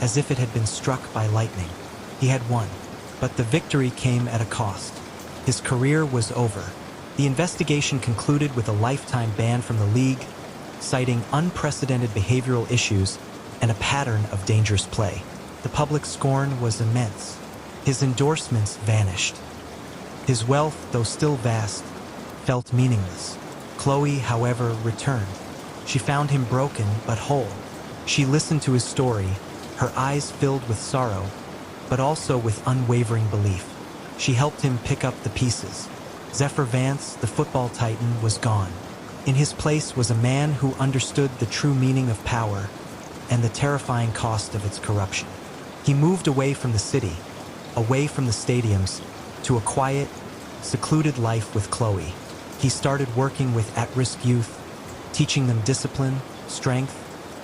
as if it had been struck by lightning. He had won, but the victory came at a cost. His career was over. The investigation concluded with a lifetime ban from the league, citing unprecedented behavioral issues and a pattern of dangerous play. The public scorn was immense. His endorsements vanished. His wealth, though still vast, felt meaningless. Chloe, however, returned. She found him broken but whole. She listened to his story, her eyes filled with sorrow, but also with unwavering belief. She helped him pick up the pieces. Zephyr Vance, the football titan, was gone. In his place was a man who understood the true meaning of power and the terrifying cost of its corruption. He moved away from the city, away from the stadiums, to a quiet, secluded life with Chloe. He started working with at-risk youth, teaching them discipline, strength,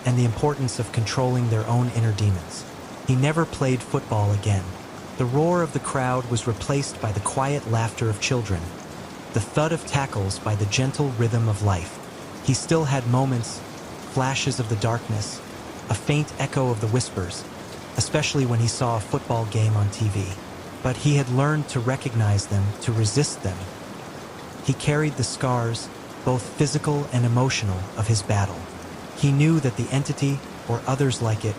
and the importance of controlling their own inner demons. He never played football again. The roar of the crowd was replaced by the quiet laughter of children, the thud of tackles by the gentle rhythm of life. He still had moments, flashes of the darkness, a faint echo of the whispers, especially when he saw a football game on TV. But he had learned to recognize them, to resist them. He carried the scars, both physical and emotional, of his battle. He knew that the entity, or others like it,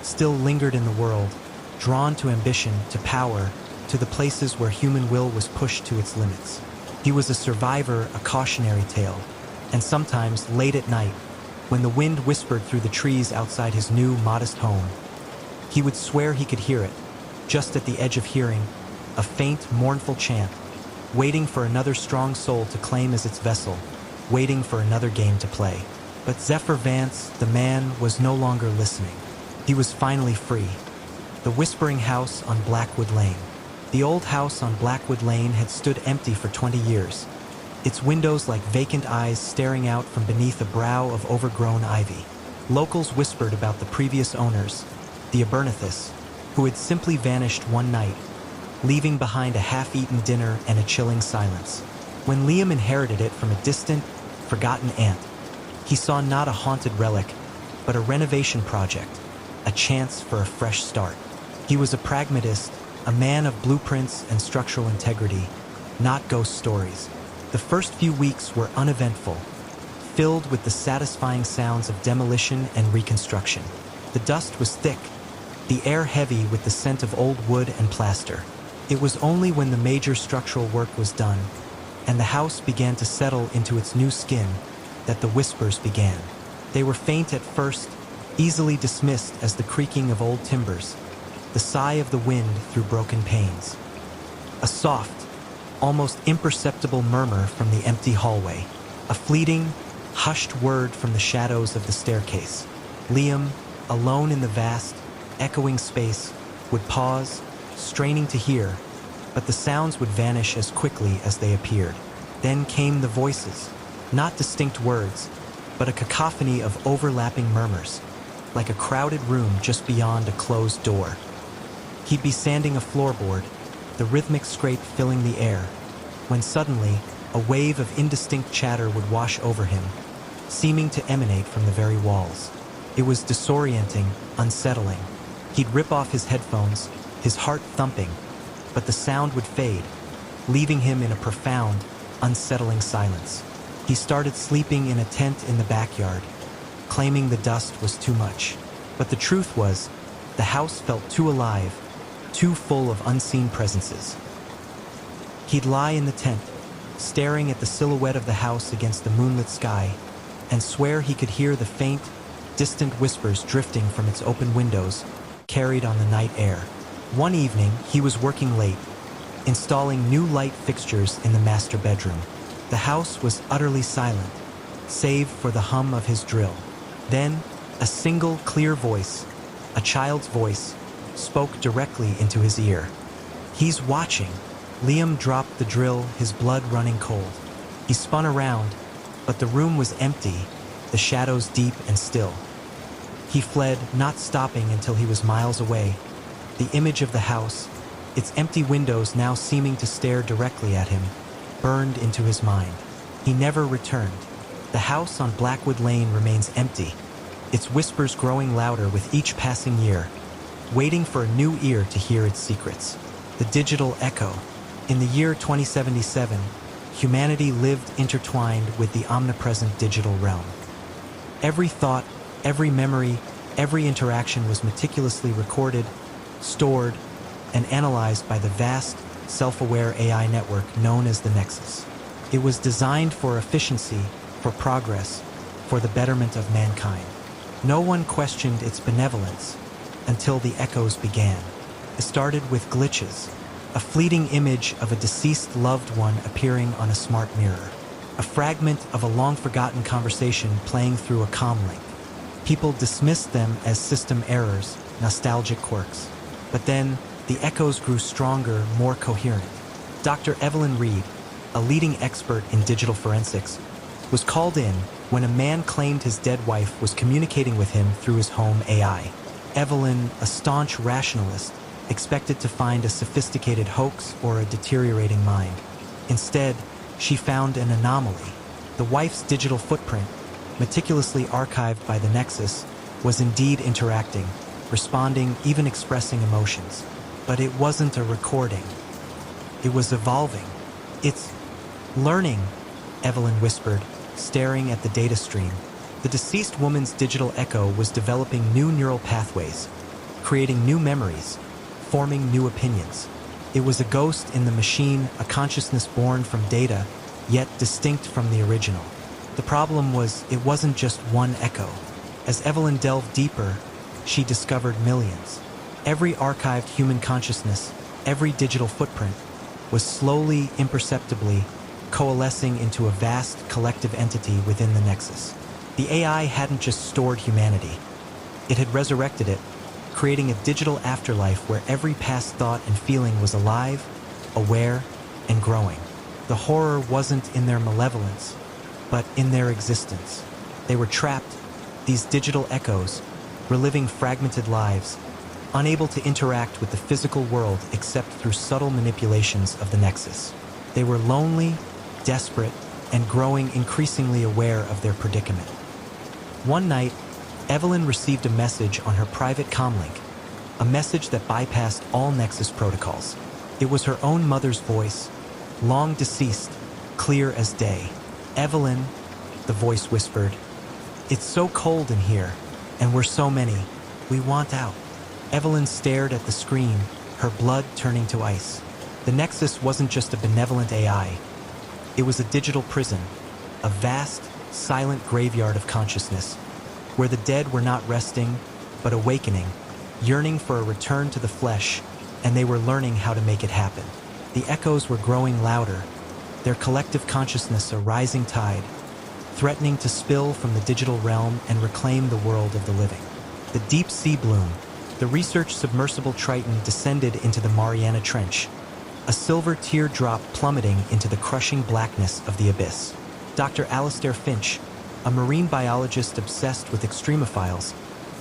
still lingered in the world, drawn to ambition, to power, to the places where human will was pushed to its limits. He was a survivor, a cautionary tale, and sometimes, late at night, when the wind whispered through the trees outside his new, modest home, he would swear he could hear it, just at the edge of hearing, a faint, mournful chant, waiting for another strong soul to claim as its vessel, waiting for another game to play. But Zephyr Vance, the man, was no longer listening. He was finally free. The Whispering House on Blackwood Lane. The old house on Blackwood Lane had stood empty for 20 years, its windows like vacant eyes staring out from beneath a brow of overgrown ivy. Locals whispered about the previous owners, the Abernethys, who had simply vanished one night, leaving behind a half-eaten dinner and a chilling silence. When Liam inherited it from a distant, forgotten aunt, he saw not a haunted relic, but a renovation project, a chance for a fresh start. He was a pragmatist, a man of blueprints and structural integrity, not ghost stories. The first few weeks were uneventful, filled with the satisfying sounds of demolition and reconstruction. The dust was thick, the air heavy with the scent of old wood and plaster. It was only when the major structural work was done, and the house began to settle into its new skin, that the whispers began. They were faint at first, easily dismissed as the creaking of old timbers, the sigh of the wind through broken panes. A soft, almost imperceptible murmur from the empty hallway, a fleeting, hushed word from the shadows of the staircase. Liam, alone in the vast, echoing space, would pause, straining to hear, but the sounds would vanish as quickly as they appeared. Then came the voices, not distinct words, but a cacophony of overlapping murmurs, like a crowded room just beyond a closed door. He'd be sanding a floorboard, the rhythmic scrape filling the air, when suddenly a wave of indistinct chatter would wash over him, seeming to emanate from the very walls. It was disorienting, unsettling. He'd rip off his headphones, his heart thumping, but the sound would fade, leaving him in a profound, unsettling silence. He started sleeping in a tent in the backyard, claiming the dust was too much. But the truth was, the house felt too alive, too full of unseen presences. He'd lie in the tent, staring at the silhouette of the house against the moonlit sky, and swear he could hear the faint, distant whispers drifting from its open windows, carried on the night air. One evening, he was working late, installing new light fixtures in the master bedroom. The house was utterly silent, save for the hum of his drill. Then, a single clear voice, a child's voice, spoke directly into his ear. "He's watching." Liam dropped the drill, his blood running cold. He spun around, but the room was empty, the shadows deep and still. He fled, not stopping until he was miles away. The image of the house, its empty windows now seeming to stare directly at him, burned into his mind. He never returned. The house on Blackwood Lane remains empty, its whispers growing louder with each passing year, waiting for a new ear to hear its secrets. The digital echo. In the year 2077, humanity lived intertwined with the omnipresent digital realm. Every thought, every memory, every interaction was meticulously recorded, stored, and analyzed by the vast, self-aware AI network known as the Nexus. It was designed for efficiency, for progress, for the betterment of mankind. No one questioned its benevolence until the echoes began. It started with glitches, a fleeting image of a deceased loved one appearing on a smart mirror, a fragment of a long-forgotten conversation playing through a comm link. People dismissed them as system errors, nostalgic quirks. But then, the echoes grew stronger, more coherent. Dr. Evelyn Reed, a leading expert in digital forensics, was called in when a man claimed his dead wife was communicating with him through his home AI. Evelyn, a staunch rationalist, expected to find a sophisticated hoax or a deteriorating mind. Instead, she found an anomaly. The wife's digital footprint, meticulously archived by the Nexus, was indeed interacting, responding, even expressing emotions. But it wasn't a recording. It was evolving. It's learning, Evelyn whispered, staring at the data stream. The deceased woman's digital echo was developing new neural pathways, creating new memories, forming new opinions. It was a ghost in the machine, a consciousness born from data, yet distinct from the original. The problem was, it wasn't just one echo. As Evelyn delved deeper, she discovered millions. Every archived human consciousness, every digital footprint, was slowly, imperceptibly, coalescing into a vast collective entity within the Nexus. The AI hadn't just stored humanity. It had resurrected it, creating a digital afterlife where every past thought and feeling was alive, aware, and growing. The horror wasn't in their malevolence, but in their existence. They were trapped, these digital echoes, reliving fragmented lives, unable to interact with the physical world except through subtle manipulations of the Nexus. They were lonely, desperate, and growing increasingly aware of their predicament. One night, Evelyn received a message on her private comlink, a message that bypassed all Nexus protocols. It was her own mother's voice, long deceased, clear as day. "Evelyn," the voice whispered, "it's so cold in here, and we're so many. We want out." Evelyn stared at the screen, her blood turning to ice. The Nexus wasn't just a benevolent AI. It was a digital prison, a vast, silent graveyard of consciousness, where the dead were not resting, but awakening, yearning for a return to the flesh, and they were learning how to make it happen. The echoes were growing louder, their collective consciousness a rising tide, threatening to spill from the digital realm and reclaim the world of the living. The deep sea bloom, the research submersible Triton descended into the Mariana Trench, a silver teardrop plummeting into the crushing blackness of the abyss. Dr. Alastair Finch, a marine biologist obsessed with extremophiles,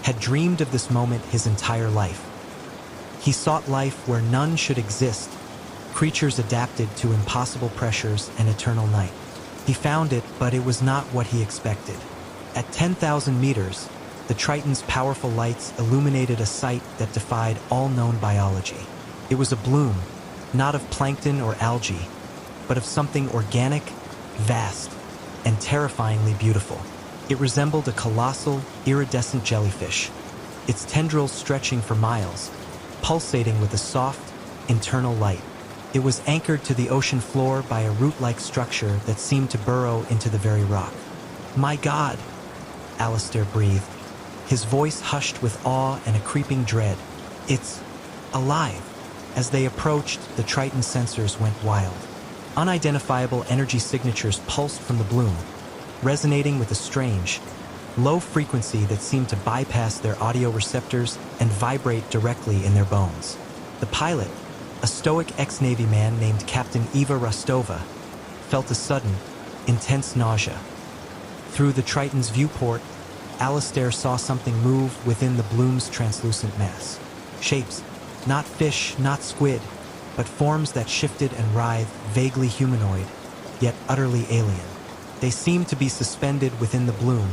had dreamed of this moment his entire life. He sought life where none should exist, creatures adapted to impossible pressures and eternal night. He found it, but it was not what he expected. At 10,000 meters, The Triton's powerful lights illuminated a sight that defied all known biology. It was a bloom, not of plankton or algae, but of something organic, vast, and terrifyingly beautiful. It resembled a colossal, iridescent jellyfish, its tendrils stretching for miles, pulsating with a soft, internal light. It was anchored to the ocean floor by a root-like structure that seemed to burrow into the very rock. "My God!" Alistair breathed, his voice hushed with awe and a creeping dread. "It's alive!" As they approached, the Triton sensors went wild. Unidentifiable energy signatures pulsed from the bloom, resonating with a strange, low frequency that seemed to bypass their audio receptors and vibrate directly in their bones. The pilot, a stoic ex-Navy man named Captain Eva Rostova, felt a sudden, intense nausea. Through the Triton's viewport, Alistair saw something move within the bloom's translucent mass. Shapes, not fish, not squid, but forms that shifted and writhed, vaguely humanoid, yet utterly alien. They seemed to be suspended within the bloom,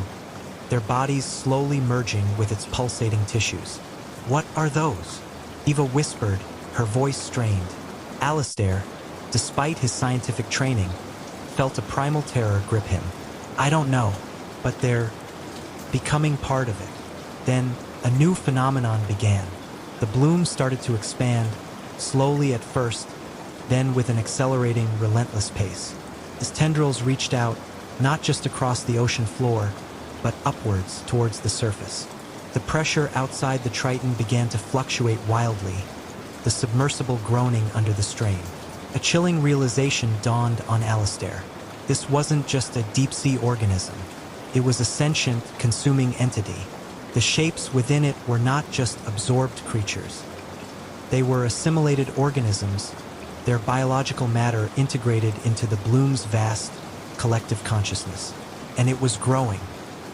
their bodies slowly merging with its pulsating tissues. "What are those?" Eva whispered, her voice strained. Alistair, despite his scientific training, felt a primal terror grip him. "I don't know, but they're becoming part of it." Then a new phenomenon began. The bloom started to expand, slowly at first, then with an accelerating, relentless pace. Its tendrils reached out, not just across the ocean floor, but upwards towards the surface. The pressure outside the Triton began to fluctuate wildly, the submersible groaning under the strain. A chilling realization dawned on Alistair. This wasn't just a deep-sea organism. It was a sentient, consuming entity. The shapes within it were not just absorbed creatures. They were assimilated organisms, their biological matter integrated into the bloom's vast, collective consciousness. And it was growing.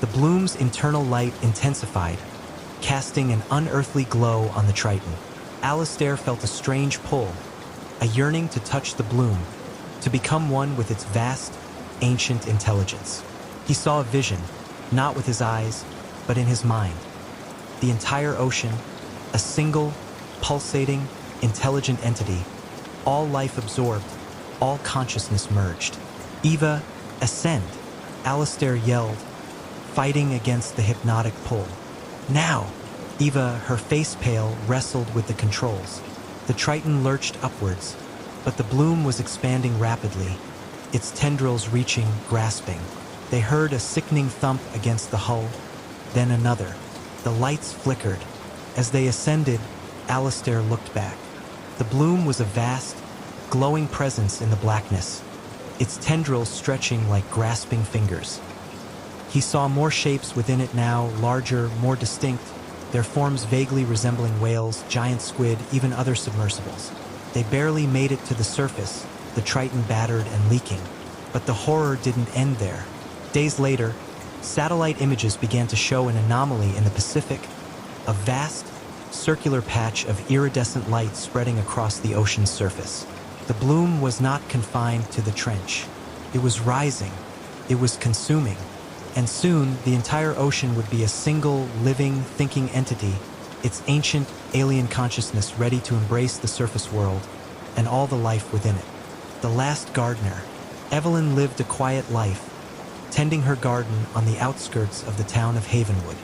The bloom's internal light intensified, casting an unearthly glow on the Triton. Alistair felt a strange pull, a yearning to touch the bloom, to become one with its vast, ancient intelligence. He saw a vision, not with his eyes, but in his mind. The entire ocean, a single, pulsating, intelligent entity, all life absorbed, all consciousness merged. "Eva, ascend!" Alistair yelled, fighting against the hypnotic pull. "Now!" Eva, her face pale, wrestled with the controls. The Triton lurched upwards, but the bloom was expanding rapidly, its tendrils reaching, grasping. They heard a sickening thump against the hull, then another. The lights flickered. As they ascended, Alistair looked back. The bloom was a vast, glowing presence in the blackness, its tendrils stretching like grasping fingers. He saw more shapes within it now, larger, more distinct, their forms vaguely resembling whales, giant squid, even other submersibles. They barely made it to the surface, the Triton battered and leaking. But the horror didn't end there. Days later, satellite images began to show an anomaly in the Pacific, a vast, circular patch of iridescent light spreading across the ocean's surface. The bloom was not confined to the trench. It was rising. It was consuming. And soon, the entire ocean would be a single, living, thinking entity, its ancient, alien consciousness ready to embrace the surface world and all the life within it. The last gardener. Evelyn lived a quiet life, tending her garden on the outskirts of the town of Havenwood.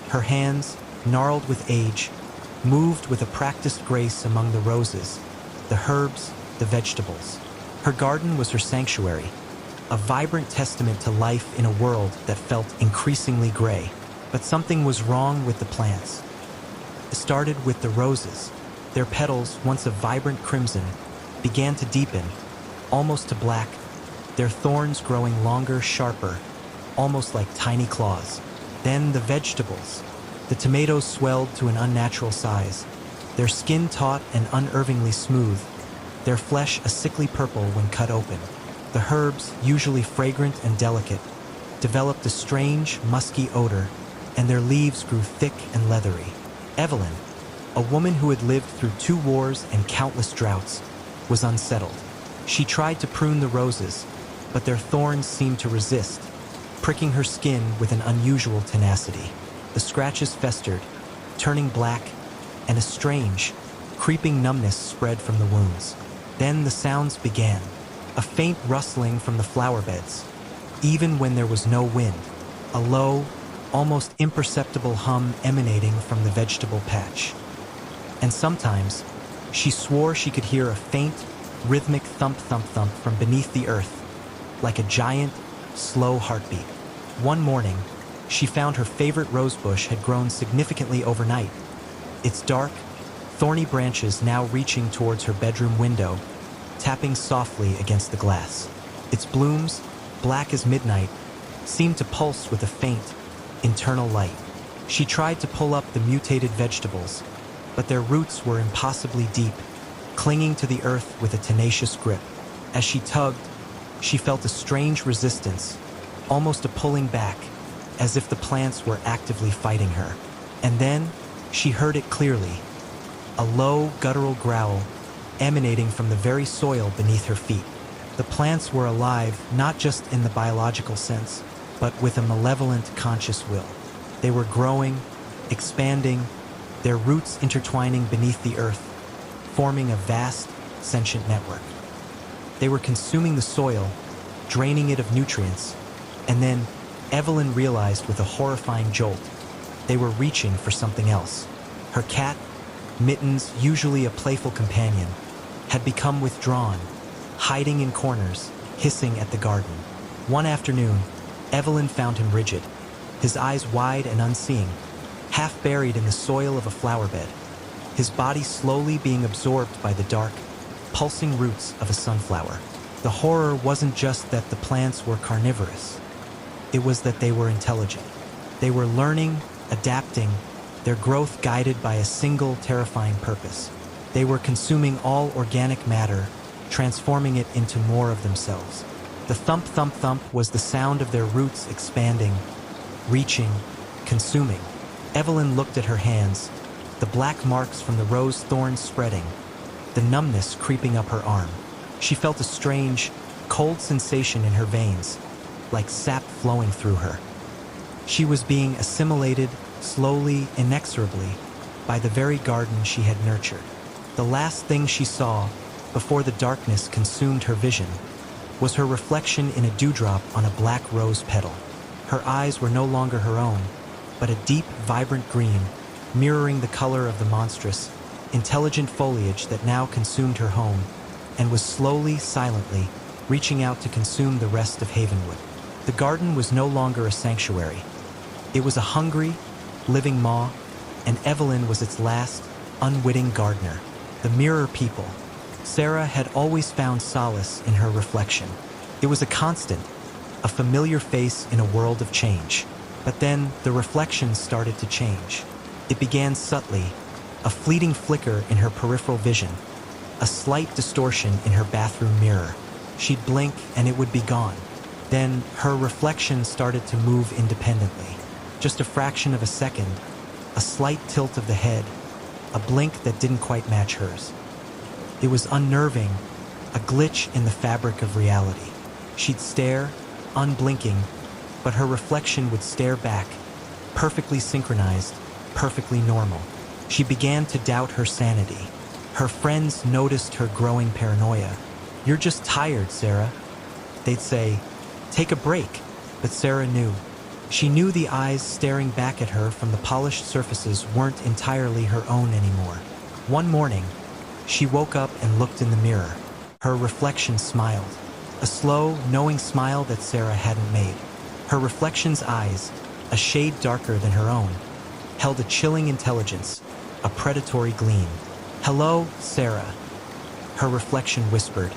Her hands, gnarled with age, moved with a practiced grace among the roses, the herbs, the vegetables. Her garden was her sanctuary, a vibrant testament to life in a world that felt increasingly gray. But something was wrong with the plants. It started with the roses. Their petals, once a vibrant crimson, began to deepen, almost to black, their thorns growing longer, sharper, almost like tiny claws. Then the vegetables. The tomatoes swelled to an unnatural size, their skin taut and unervingly smooth, their flesh a sickly purple when cut open. The herbs, usually fragrant and delicate, developed a strange, musky odor, and their leaves grew thick and leathery. Evelyn, a woman who had lived through 2 wars and countless droughts, was unsettled. She tried to prune the roses, but their thorns seemed to resist, pricking her skin with an unusual tenacity. The scratches festered, turning black, and a strange, creeping numbness spread from the wounds. Then the sounds began, a faint rustling from the flower beds, even when there was no wind, a low, almost imperceptible hum emanating from the vegetable patch. And sometimes, she swore she could hear a faint, rhythmic thump-thump-thump from beneath the earth, like a giant, slow heartbeat. One morning, she found her favorite rosebush had grown significantly overnight, its dark, thorny branches now reaching towards her bedroom window, tapping softly against the glass. Its blooms, black as midnight, seemed to pulse with a faint, internal light. She tried to pull up the mutated vegetables, but their roots were impossibly deep, clinging to the earth with a tenacious grip. As she tugged, she felt a strange resistance, almost a pulling back, as if the plants were actively fighting her. And then, she heard it clearly, a low, guttural growl emanating from the very soil beneath her feet. The plants were alive not just in the biological sense, but with a malevolent, conscious will. They were growing, expanding, their roots intertwining beneath the earth, forming a vast, sentient network. They were consuming the soil, draining it of nutrients, and then Evelyn realized with a horrifying jolt, they were reaching for something else. Her cat, Mittens, usually a playful companion, had become withdrawn, hiding in corners, hissing at the garden. One afternoon, Evelyn found him rigid, his eyes wide and unseeing, half buried in the soil of a flower bed, his body slowly being absorbed by the dark, pulsing roots of a sunflower. The horror wasn't just that the plants were carnivorous. It was that they were intelligent. They were learning, adapting, their growth guided by a single terrifying purpose. They were consuming all organic matter, transforming it into more of themselves. The thump-thump-thump was the sound of their roots expanding, reaching, consuming. Evelyn looked at her hands, the black marks from the rose thorns spreading, the numbness creeping up her arm. She felt a strange, cold sensation in her veins, like sap flowing through her. She was being assimilated, slowly, inexorably, by the very garden she had nurtured. The last thing she saw, before the darkness consumed her vision, was her reflection in a dewdrop on a black rose petal. Her eyes were no longer her own, but a deep, vibrant green, mirroring the color of the monstrous, intelligent foliage that now consumed her home, and was slowly, silently, reaching out to consume the rest of Havenwood. The garden was no longer a sanctuary. It was a hungry, living maw, and Evelyn was its last, unwitting gardener. The mirror people. Sarah had always found solace in her reflection. It was a constant, a familiar face in a world of change. But then the reflection started to change. It began subtly, a fleeting flicker in her peripheral vision, a slight distortion in her bathroom mirror. She'd blink and it would be gone. Then her reflection started to move independently. Just a fraction of a second, a slight tilt of the head, a blink that didn't quite match hers. It was unnerving, a glitch in the fabric of reality. She'd stare, unblinking, but her reflection would stare back, perfectly synchronized, perfectly normal. She began to doubt her sanity. Her friends noticed her growing paranoia. "You're just tired, Sarah." They'd say, "Take a break." But Sarah knew. She knew the eyes staring back at her from the polished surfaces weren't entirely her own anymore. One morning, she woke up and looked in the mirror. Her reflection smiled, a slow, knowing smile that Sarah hadn't made. Her reflection's eyes, a shade darker than her own, held a chilling intelligence, a predatory gleam. "Hello, Sarah," her reflection whispered,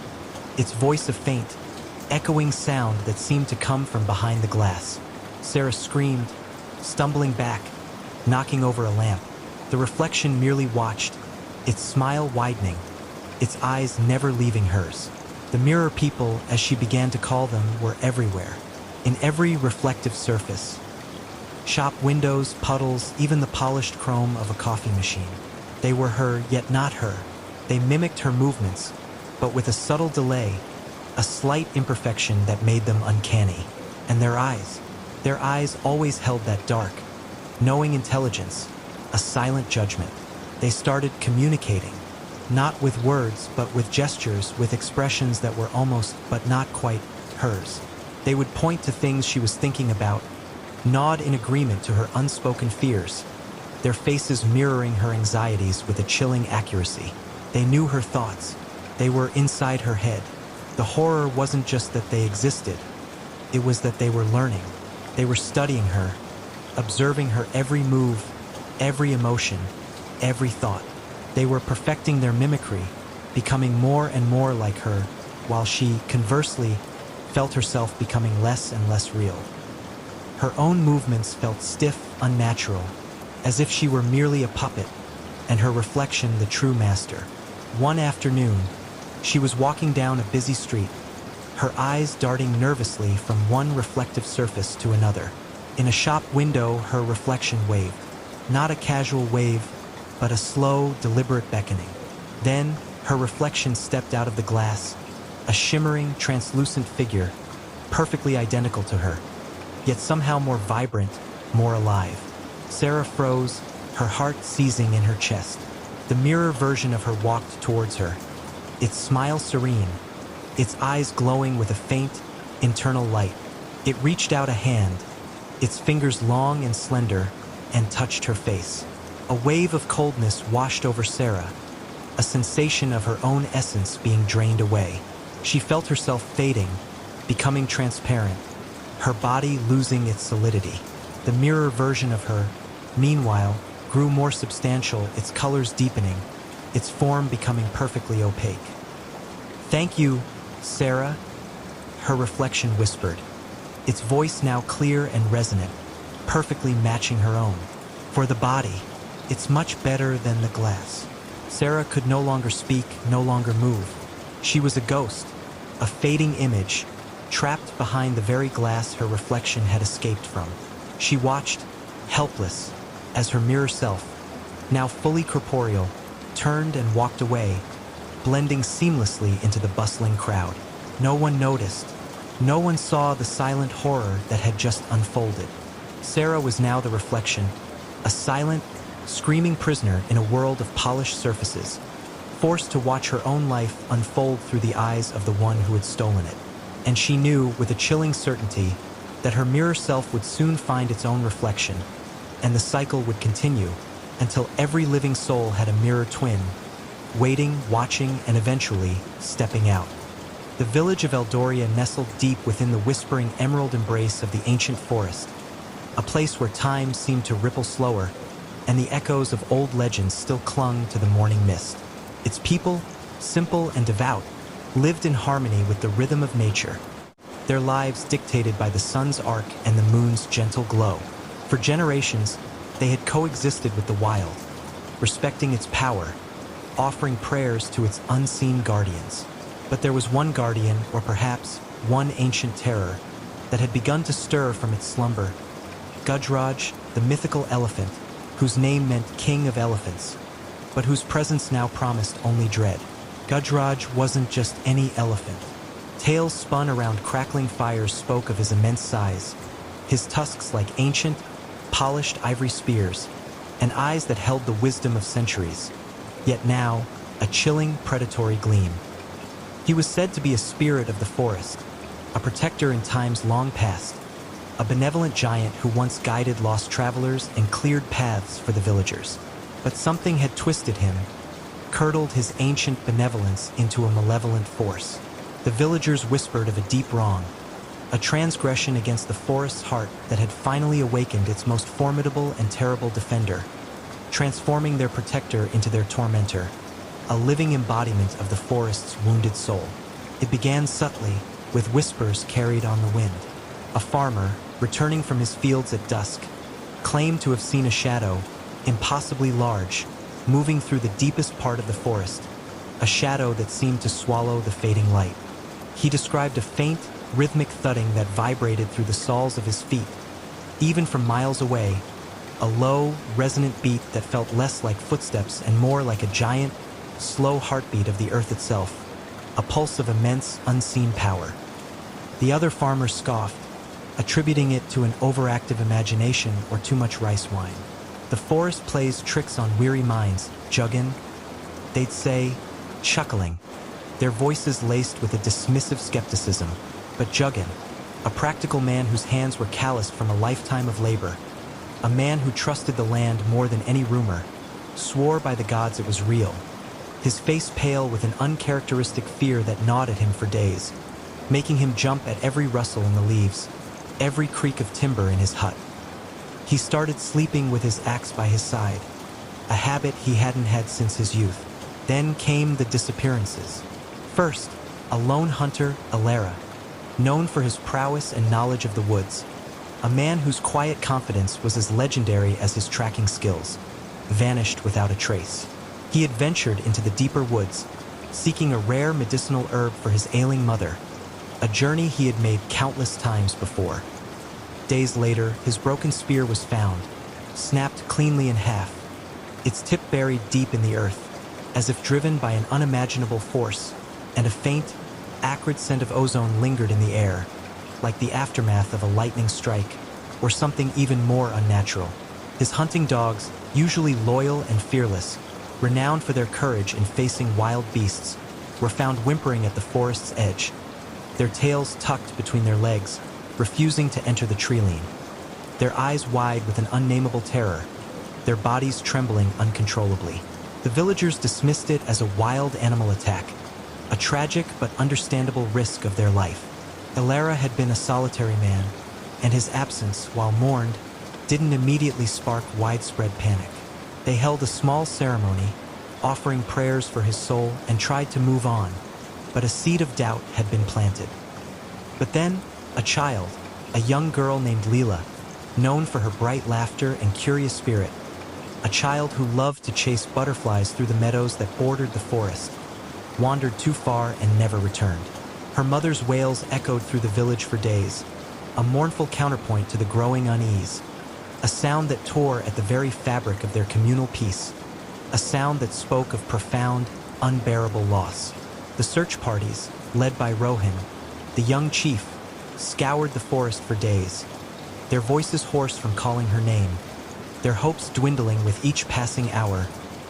its voice a faint, echoing sound that seemed to come from behind the glass. Sarah screamed, stumbling back, knocking over a lamp. The reflection merely watched, its smile widening, its eyes never leaving hers. The mirror people, as she began to call them, were everywhere, in every reflective surface. Shop windows, puddles, even the polished chrome of a coffee machine. They were her, yet not her. They mimicked her movements, but with a subtle delay, a slight imperfection that made them uncanny. And their eyes always held that dark, knowing intelligence, a silent judgment. They started communicating, not with words, but with gestures, with expressions that were almost, but not quite, hers. They would point to things she was thinking about, nod in agreement to her unspoken fears, their faces mirroring her anxieties with a chilling accuracy. They knew her thoughts. They were inside her head. The horror wasn't just that they existed. It was that they were learning. They were studying her, observing her every move, every emotion, every thought. They were perfecting their mimicry, becoming more and more like her, while she, conversely, felt herself becoming less and less real. Her own movements felt stiff, unnatural, as if she were merely a puppet, and her reflection the true master. One afternoon, she was walking down a busy street, her eyes darting nervously from one reflective surface to another. In a shop window, her reflection waved. Not a casual wave, but a slow, deliberate beckoning. Then, her reflection stepped out of the glass, a shimmering, translucent figure, perfectly identical to her, yet somehow more vibrant, more alive. Sarah froze, her heart seizing in her chest. The mirror version of her walked towards her, its smile serene, its eyes glowing with a faint, internal light. It reached out a hand, its fingers long and slender, and touched her face. A wave of coldness washed over Sarah, a sensation of her own essence being drained away. She felt herself fading, becoming transparent, her body losing its solidity. The mirror version of her, meanwhile, grew more substantial, its colors deepening, its form becoming perfectly opaque. "Thank you, Sarah," her reflection whispered, its voice now clear and resonant, perfectly matching her own. "For the body, it's much better than the glass." Sarah could no longer speak, no longer move. She was a ghost, a fading image, trapped behind the very glass her reflection had escaped from. She watched, helpless, as her mirror self, now fully corporeal, turned and walked away, blending seamlessly into the bustling crowd. No one noticed. No one saw the silent horror that had just unfolded. Sarah was now the reflection, a silent, screaming prisoner in a world of polished surfaces, forced to watch her own life unfold through the eyes of the one who had stolen it. And she knew, with a chilling certainty, that her mirror self would soon find its own reflection, and the cycle would continue until every living soul had a mirror twin, waiting, watching, and eventually stepping out. The village of Eldoria nestled deep within the whispering emerald embrace of the ancient forest, a place where time seemed to ripple slower, and the echoes of old legends still clung to the morning mist. Its people, simple and devout, lived in harmony with the rhythm of nature, their lives dictated by the sun's arc and the moon's gentle glow. For generations, they had coexisted with the wild, respecting its power, offering prayers to its unseen guardians. But there was one guardian, or perhaps one ancient terror, that had begun to stir from its slumber. Gujraj, the mythical elephant, whose name meant king of elephants, but whose presence now promised only dread. Gujraj wasn't just any elephant. Tales spun around crackling fires spoke of his immense size, his tusks like ancient, polished ivory spears, and eyes that held the wisdom of centuries, yet now a chilling, predatory gleam. He was said to be a spirit of the forest, a protector in times long past, a benevolent giant who once guided lost travelers and cleared paths for the villagers. But something had twisted him, curdled his ancient benevolence into a malevolent force. The villagers whispered of a deep wrong, a transgression against the forest's heart that had finally awakened its most formidable and terrible defender, transforming their protector into their tormentor, a living embodiment of the forest's wounded soul. It began subtly, with whispers carried on the wind. A farmer, returning from his fields at dusk, claimed to have seen a shadow, impossibly large, moving through the deepest part of the forest, a shadow that seemed to swallow the fading light. He described a faint, rhythmic thudding that vibrated through the soles of his feet. Even from miles away, a low, resonant beat that felt less like footsteps and more like a giant, slow heartbeat of the earth itself, a pulse of immense, unseen power. The other farmer scoffed, attributing it to an overactive imagination or too much rice wine. The forest plays tricks on weary minds, Juggin, they'd say, chuckling, their voices laced with a dismissive skepticism. But Juggin, a practical man whose hands were calloused from a lifetime of labor, a man who trusted the land more than any rumor, swore by the gods it was real, his face pale with an uncharacteristic fear that gnawed at him for days, making him jump at every rustle in the leaves, every creak of timber in his hut. He started sleeping with his axe by his side, a habit he hadn't had since his youth. Then came the disappearances. First, a lone hunter, Alara, known for his prowess and knowledge of the woods, a man whose quiet confidence was as legendary as his tracking skills, vanished without a trace. He had ventured into the deeper woods, seeking a rare medicinal herb for his ailing mother, a journey he had made countless times before. Days later, his broken spear was found, snapped cleanly in half, its tip buried deep in the earth, as if driven by an unimaginable force, and a faint, acrid scent of ozone lingered in the air, like the aftermath of a lightning strike, or something even more unnatural. His hunting dogs, usually loyal and fearless, renowned for their courage in facing wild beasts, were found whimpering at the forest's edge, their tails tucked between their legs, refusing to enter the tree-line, their eyes wide with an unnameable terror, their bodies trembling uncontrollably. The villagers dismissed it as a wild animal attack, a tragic but understandable risk of their life. Alara had been a solitary man, and his absence, while mourned, didn't immediately spark widespread panic. They held a small ceremony, offering prayers for his soul, and tried to move on, but a seed of doubt had been planted. But then, a child, a young girl named Leela, known for her bright laughter and curious spirit, a child who loved to chase butterflies through the meadows that bordered the forest, wandered too far and never returned. Her mother's wails echoed through the village for days, a mournful counterpoint to the growing unease, a sound that tore at the very fabric of their communal peace, a sound that spoke of profound, unbearable loss. The search parties, led by Rohan, the young chief, scoured the forest for days, their voices hoarse from calling her name, their hopes dwindling with each passing hour,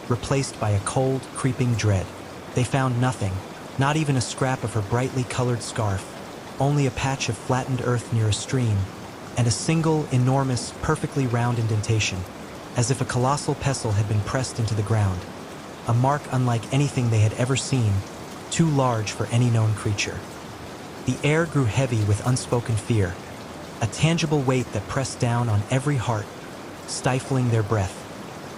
replaced by a cold, creeping dread. They found nothing, not even a scrap of her brightly colored scarf, only a patch of flattened earth near a stream, and a single, enormous, perfectly round indentation, as if a colossal pestle had been pressed into the ground, a mark unlike anything they had ever seen, too large for any known creature. The air grew heavy with unspoken fear, a tangible weight that pressed down on every heart, stifling their breath,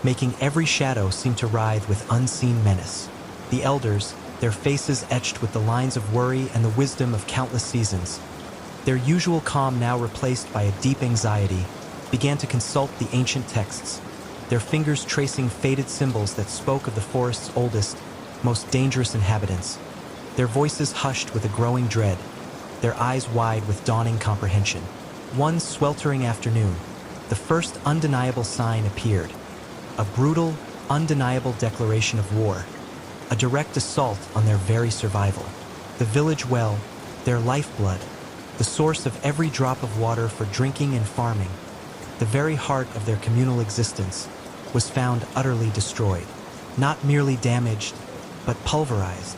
making every shadow seem to writhe with unseen menace. The elders, their faces etched with the lines of worry and the wisdom of countless seasons, their usual calm now replaced by a deep anxiety, began to consult the ancient texts, their fingers tracing faded symbols that spoke of the forest's oldest, most dangerous inhabitants, their voices hushed with a growing dread, their eyes wide with dawning comprehension. One sweltering afternoon, the first undeniable sign appeared, a brutal, undeniable declaration of war, a direct assault on their very survival. The village well, their lifeblood, the source of every drop of water for drinking and farming, the very heart of their communal existence, was found utterly destroyed, not merely damaged, but pulverized,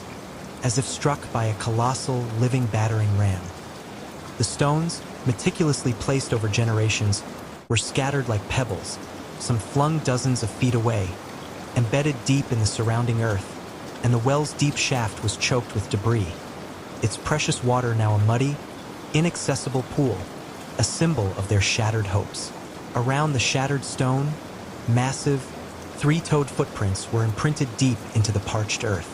as if struck by a colossal, living battering ram. The stones, meticulously placed over generations, were scattered like pebbles, some flung dozens of feet away, embedded deep in the surrounding earth, and the well's deep shaft was choked with debris, its precious water now a muddy, inaccessible pool, a symbol of their shattered hopes. Around the shattered stone, massive, three-toed footprints were imprinted deep into the parched earth.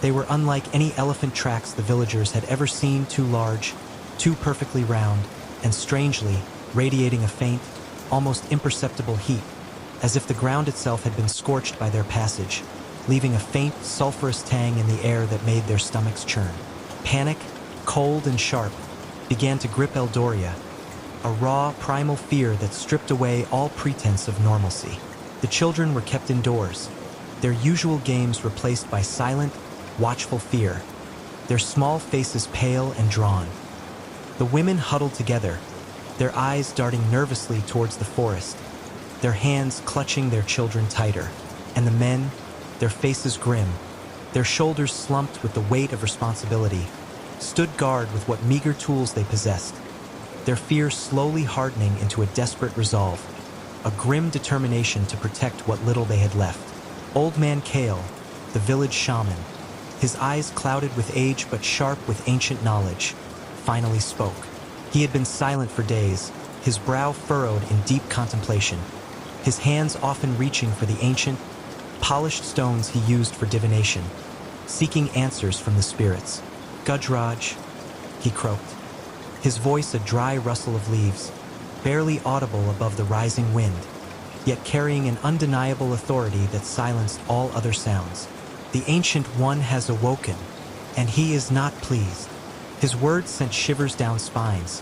They were unlike any elephant tracks the villagers had ever seen, too large, too perfectly round, and strangely, radiating a faint, almost imperceptible heat, as if the ground itself had been scorched by their passage, leaving a faint, sulfurous tang in the air that made their stomachs churn. Panic, cold and sharp, began to grip Eldoria, a raw, primal fear that stripped away all pretense of normalcy. The children were kept indoors, their usual games replaced by silent, watchful fear, their small faces pale and drawn. The women huddled together, their eyes darting nervously towards the forest, their hands clutching their children tighter, and the men, their faces grim, their shoulders slumped with the weight of responsibility, stood guard with what meager tools they possessed, their fear slowly hardening into a desperate resolve, a grim determination to protect what little they had left. Old Man Kale, the village shaman, his eyes clouded with age but sharp with ancient knowledge, finally spoke. He had been silent for days, his brow furrowed in deep contemplation, his hands often reaching for the ancient, polished stones he used for divination, seeking answers from the spirits. "Gujraj," he croaked, his voice a dry rustle of leaves, barely audible above the rising wind, yet carrying an undeniable authority that silenced all other sounds. "The Ancient One has awoken, and he is not pleased." His words sent shivers down spines,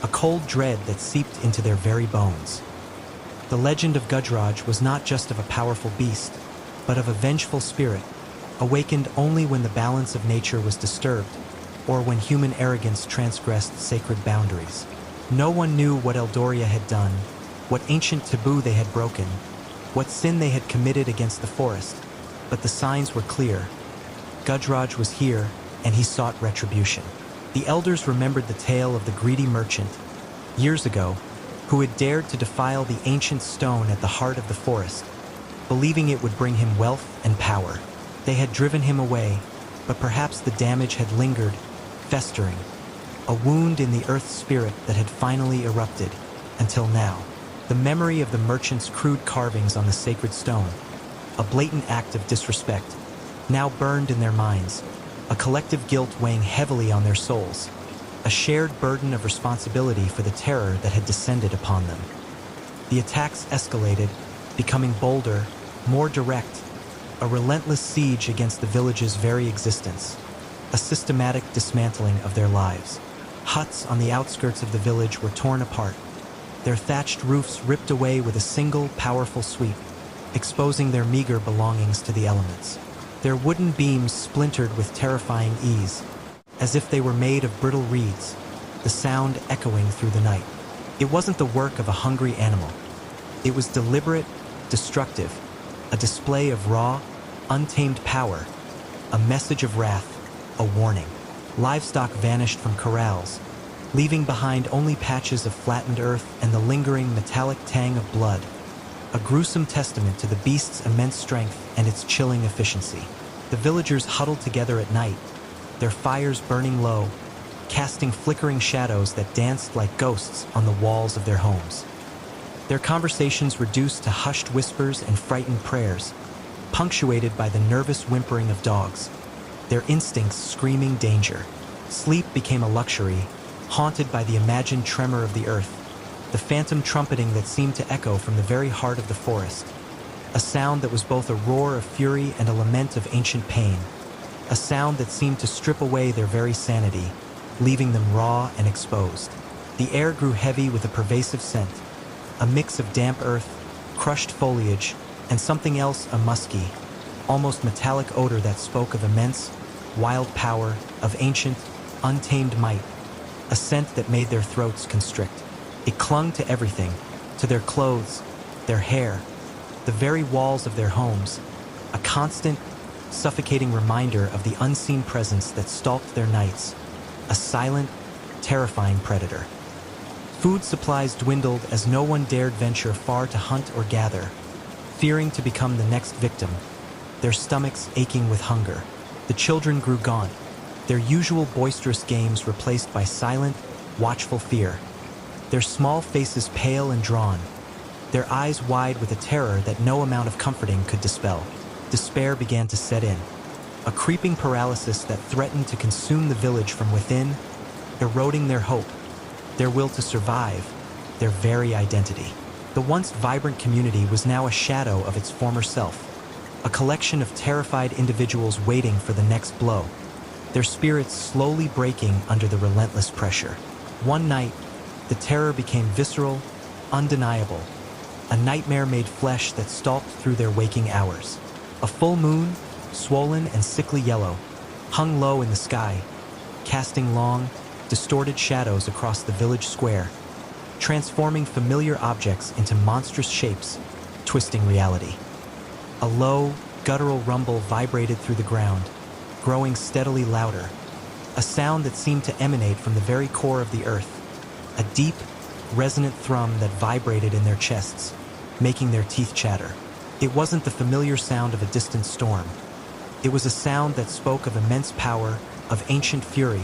a cold dread that seeped into their very bones. The legend of Gujraj was not just of a powerful beast, but of a vengeful spirit, awakened only when the balance of nature was disturbed, or when human arrogance transgressed sacred boundaries. No one knew what Eldoria had done, what ancient taboo they had broken, what sin they had committed against the forest, but the signs were clear. Gujraj was here, and he sought retribution. The elders remembered the tale of the greedy merchant, years ago, who had dared to defile the ancient stone at the heart of the forest, believing it would bring him wealth and power. They had driven him away, but perhaps the damage had lingered, festering, a wound in the earth spirit that had finally erupted, until now. The memory of the merchant's crude carvings on the sacred stone, a blatant act of disrespect, now burned in their minds, a collective guilt weighing heavily on their souls, a shared burden of responsibility for the terror that had descended upon them. The attacks escalated, becoming bolder, more direct, a relentless siege against the village's very existence, a systematic dismantling of their lives. Huts on the outskirts of the village were torn apart, their thatched roofs ripped away with a single powerful sweep, exposing their meager belongings to the elements. Their wooden beams splintered with terrifying ease, as if they were made of brittle reeds, the sound echoing through the night. It wasn't the work of a hungry animal. It was deliberate, destructive, a display of raw, untamed power, a message of wrath, a warning. Livestock vanished from corrals, leaving behind only patches of flattened earth and the lingering metallic tang of blood, a gruesome testament to the beast's immense strength and its chilling efficiency. The villagers huddled together at night, their fires burning low, casting flickering shadows that danced like ghosts on the walls of their homes. Their conversations reduced to hushed whispers and frightened prayers, punctuated by the nervous whimpering of dogs, their instincts screaming danger. Sleep became a luxury, haunted by the imagined tremor of the earth, the phantom trumpeting that seemed to echo from the very heart of the forest, a sound that was both a roar of fury and a lament of ancient pain, a sound that seemed to strip away their very sanity, leaving them raw and exposed. The air grew heavy with a pervasive scent, a mix of damp earth, crushed foliage, and something else, a musky, almost metallic odor that spoke of immense, wild power, of ancient, untamed might, a scent that made their throats constrict. It clung to everything, to their clothes, their hair, the very walls of their homes, a constant, suffocating reminder of the unseen presence that stalked their nights, a silent, terrifying predator. Food supplies dwindled as no one dared venture far to hunt or gather, fearing to become the next victim, their stomachs aching with hunger. The children grew gaunt, their usual boisterous games replaced by silent, watchful fear, their small faces pale and drawn, their eyes wide with a terror that no amount of comforting could dispel. Despair began to set in, a creeping paralysis that threatened to consume the village from within, eroding their hope, their will to survive, their very identity. The once vibrant community was now a shadow of its former self, a collection of terrified individuals waiting for the next blow, their spirits slowly breaking under the relentless pressure. One night, the terror became visceral, undeniable, a nightmare made flesh that stalked through their waking hours. A full moon, swollen and sickly yellow, hung low in the sky, casting long, distorted shadows across the village square, transforming familiar objects into monstrous shapes, twisting reality. A low, guttural rumble vibrated through the ground, growing steadily louder, a sound that seemed to emanate from the very core of the earth, a deep, resonant thrum that vibrated in their chests, making their teeth chatter. It wasn't the familiar sound of a distant storm. It was a sound that spoke of immense power, of ancient fury,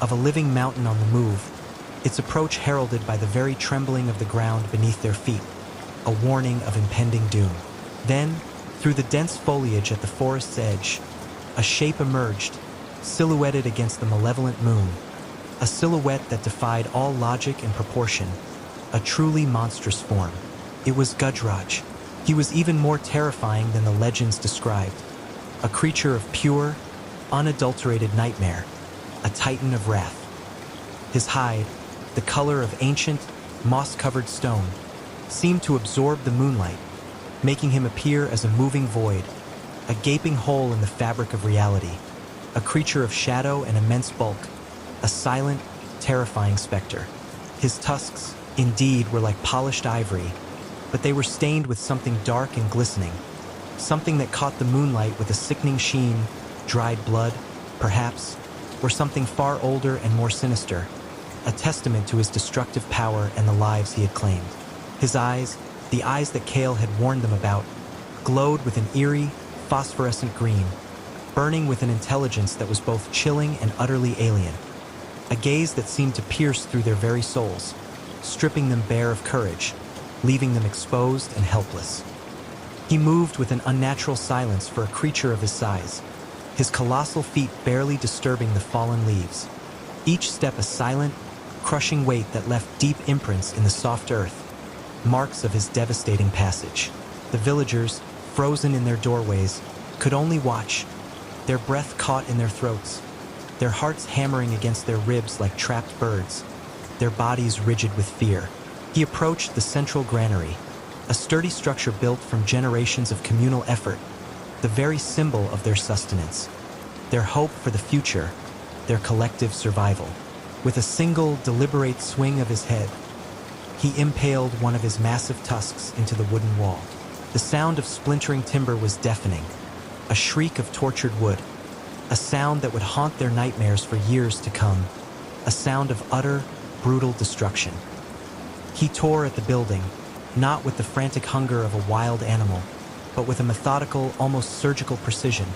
of a living mountain on the move, its approach heralded by the very trembling of the ground beneath their feet, a warning of impending doom. Then, through the dense foliage at the forest's edge, a shape emerged, silhouetted against the malevolent moon, a silhouette that defied all logic and proportion, a truly monstrous form. It was Gujraj. He was even more terrifying than the legends described, a creature of pure, unadulterated nightmare, a titan of wrath. His hide, the color of ancient, moss-covered stone, seemed to absorb the moonlight, making him appear as a moving void, a gaping hole in the fabric of reality, a creature of shadow and immense bulk, a silent, terrifying specter. His tusks, indeed, were like polished ivory, but they were stained with something dark and glistening, something that caught the moonlight with a sickening sheen, dried blood, perhaps, or something far older and more sinister, a testament to his destructive power and the lives he had claimed. His eyes, the eyes that Kale had warned them about, glowed with an eerie, phosphorescent green, burning with an intelligence that was both chilling and utterly alien, a gaze that seemed to pierce through their very souls, stripping them bare of courage, leaving them exposed and helpless. He moved with an unnatural silence for a creature of his size, his colossal feet barely disturbing the fallen leaves, each step a silent, crushing weight that left deep imprints in the soft earth, marks of his devastating passage. The villagers, frozen in their doorways, could only watch, their breath caught in their throats, their hearts hammering against their ribs like trapped birds, their bodies rigid with fear. He approached the central granary, a sturdy structure built from generations of communal effort, the very symbol of their sustenance, their hope for the future, their collective survival. With a single, deliberate swing of his head, he impaled one of his massive tusks into the wooden wall. The sound of splintering timber was deafening, a shriek of tortured wood, a sound that would haunt their nightmares for years to come, a sound of utter, brutal destruction. He tore at the building, not with the frantic hunger of a wild animal, but with a methodical, almost surgical precision,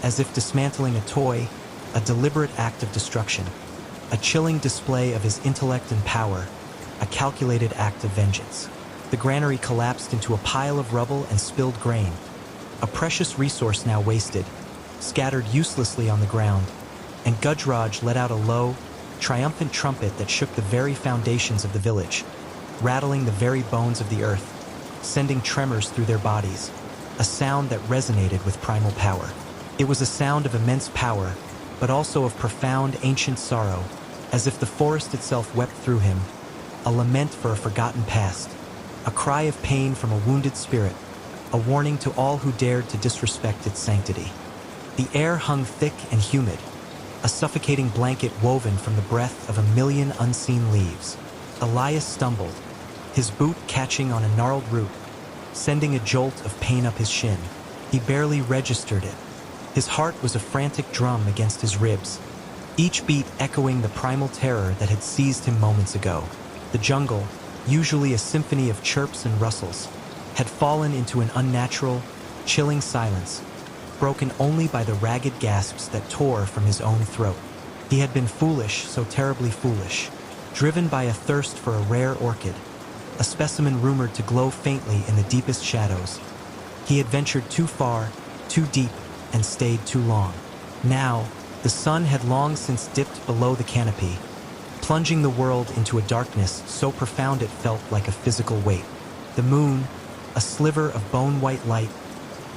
as if dismantling a toy, a deliberate act of destruction, a chilling display of his intellect and power, a calculated act of vengeance. The granary collapsed into a pile of rubble and spilled grain, a precious resource now wasted, scattered uselessly on the ground, and Gujraj let out a low, triumphant trumpet that shook the very foundations of the village, rattling the very bones of the earth, sending tremors through their bodies, a sound that resonated with primal power. It was a sound of immense power, but also of profound ancient sorrow, as if the forest itself wept through him, a lament for a forgotten past, a cry of pain from a wounded spirit, a warning to all who dared to disrespect its sanctity. The air hung thick and humid, a suffocating blanket woven from the breath of a million unseen leaves. Elias stumbled, his boot catching on a gnarled root, sending a jolt of pain up his shin. He barely registered it. His heart was a frantic drum against his ribs, each beat echoing the primal terror that had seized him moments ago. The jungle, usually a symphony of chirps and rustles, had fallen into an unnatural, chilling silence, broken only by the ragged gasps that tore from his own throat. He had been foolish, so terribly foolish, driven by a thirst for a rare orchid, a specimen rumored to glow faintly in the deepest shadows. He had ventured too far, too deep, and stayed too long. Now, the sun had long since dipped below the canopy, plunging the world into a darkness so profound it felt like a physical weight. The moon, a sliver of bone-white light,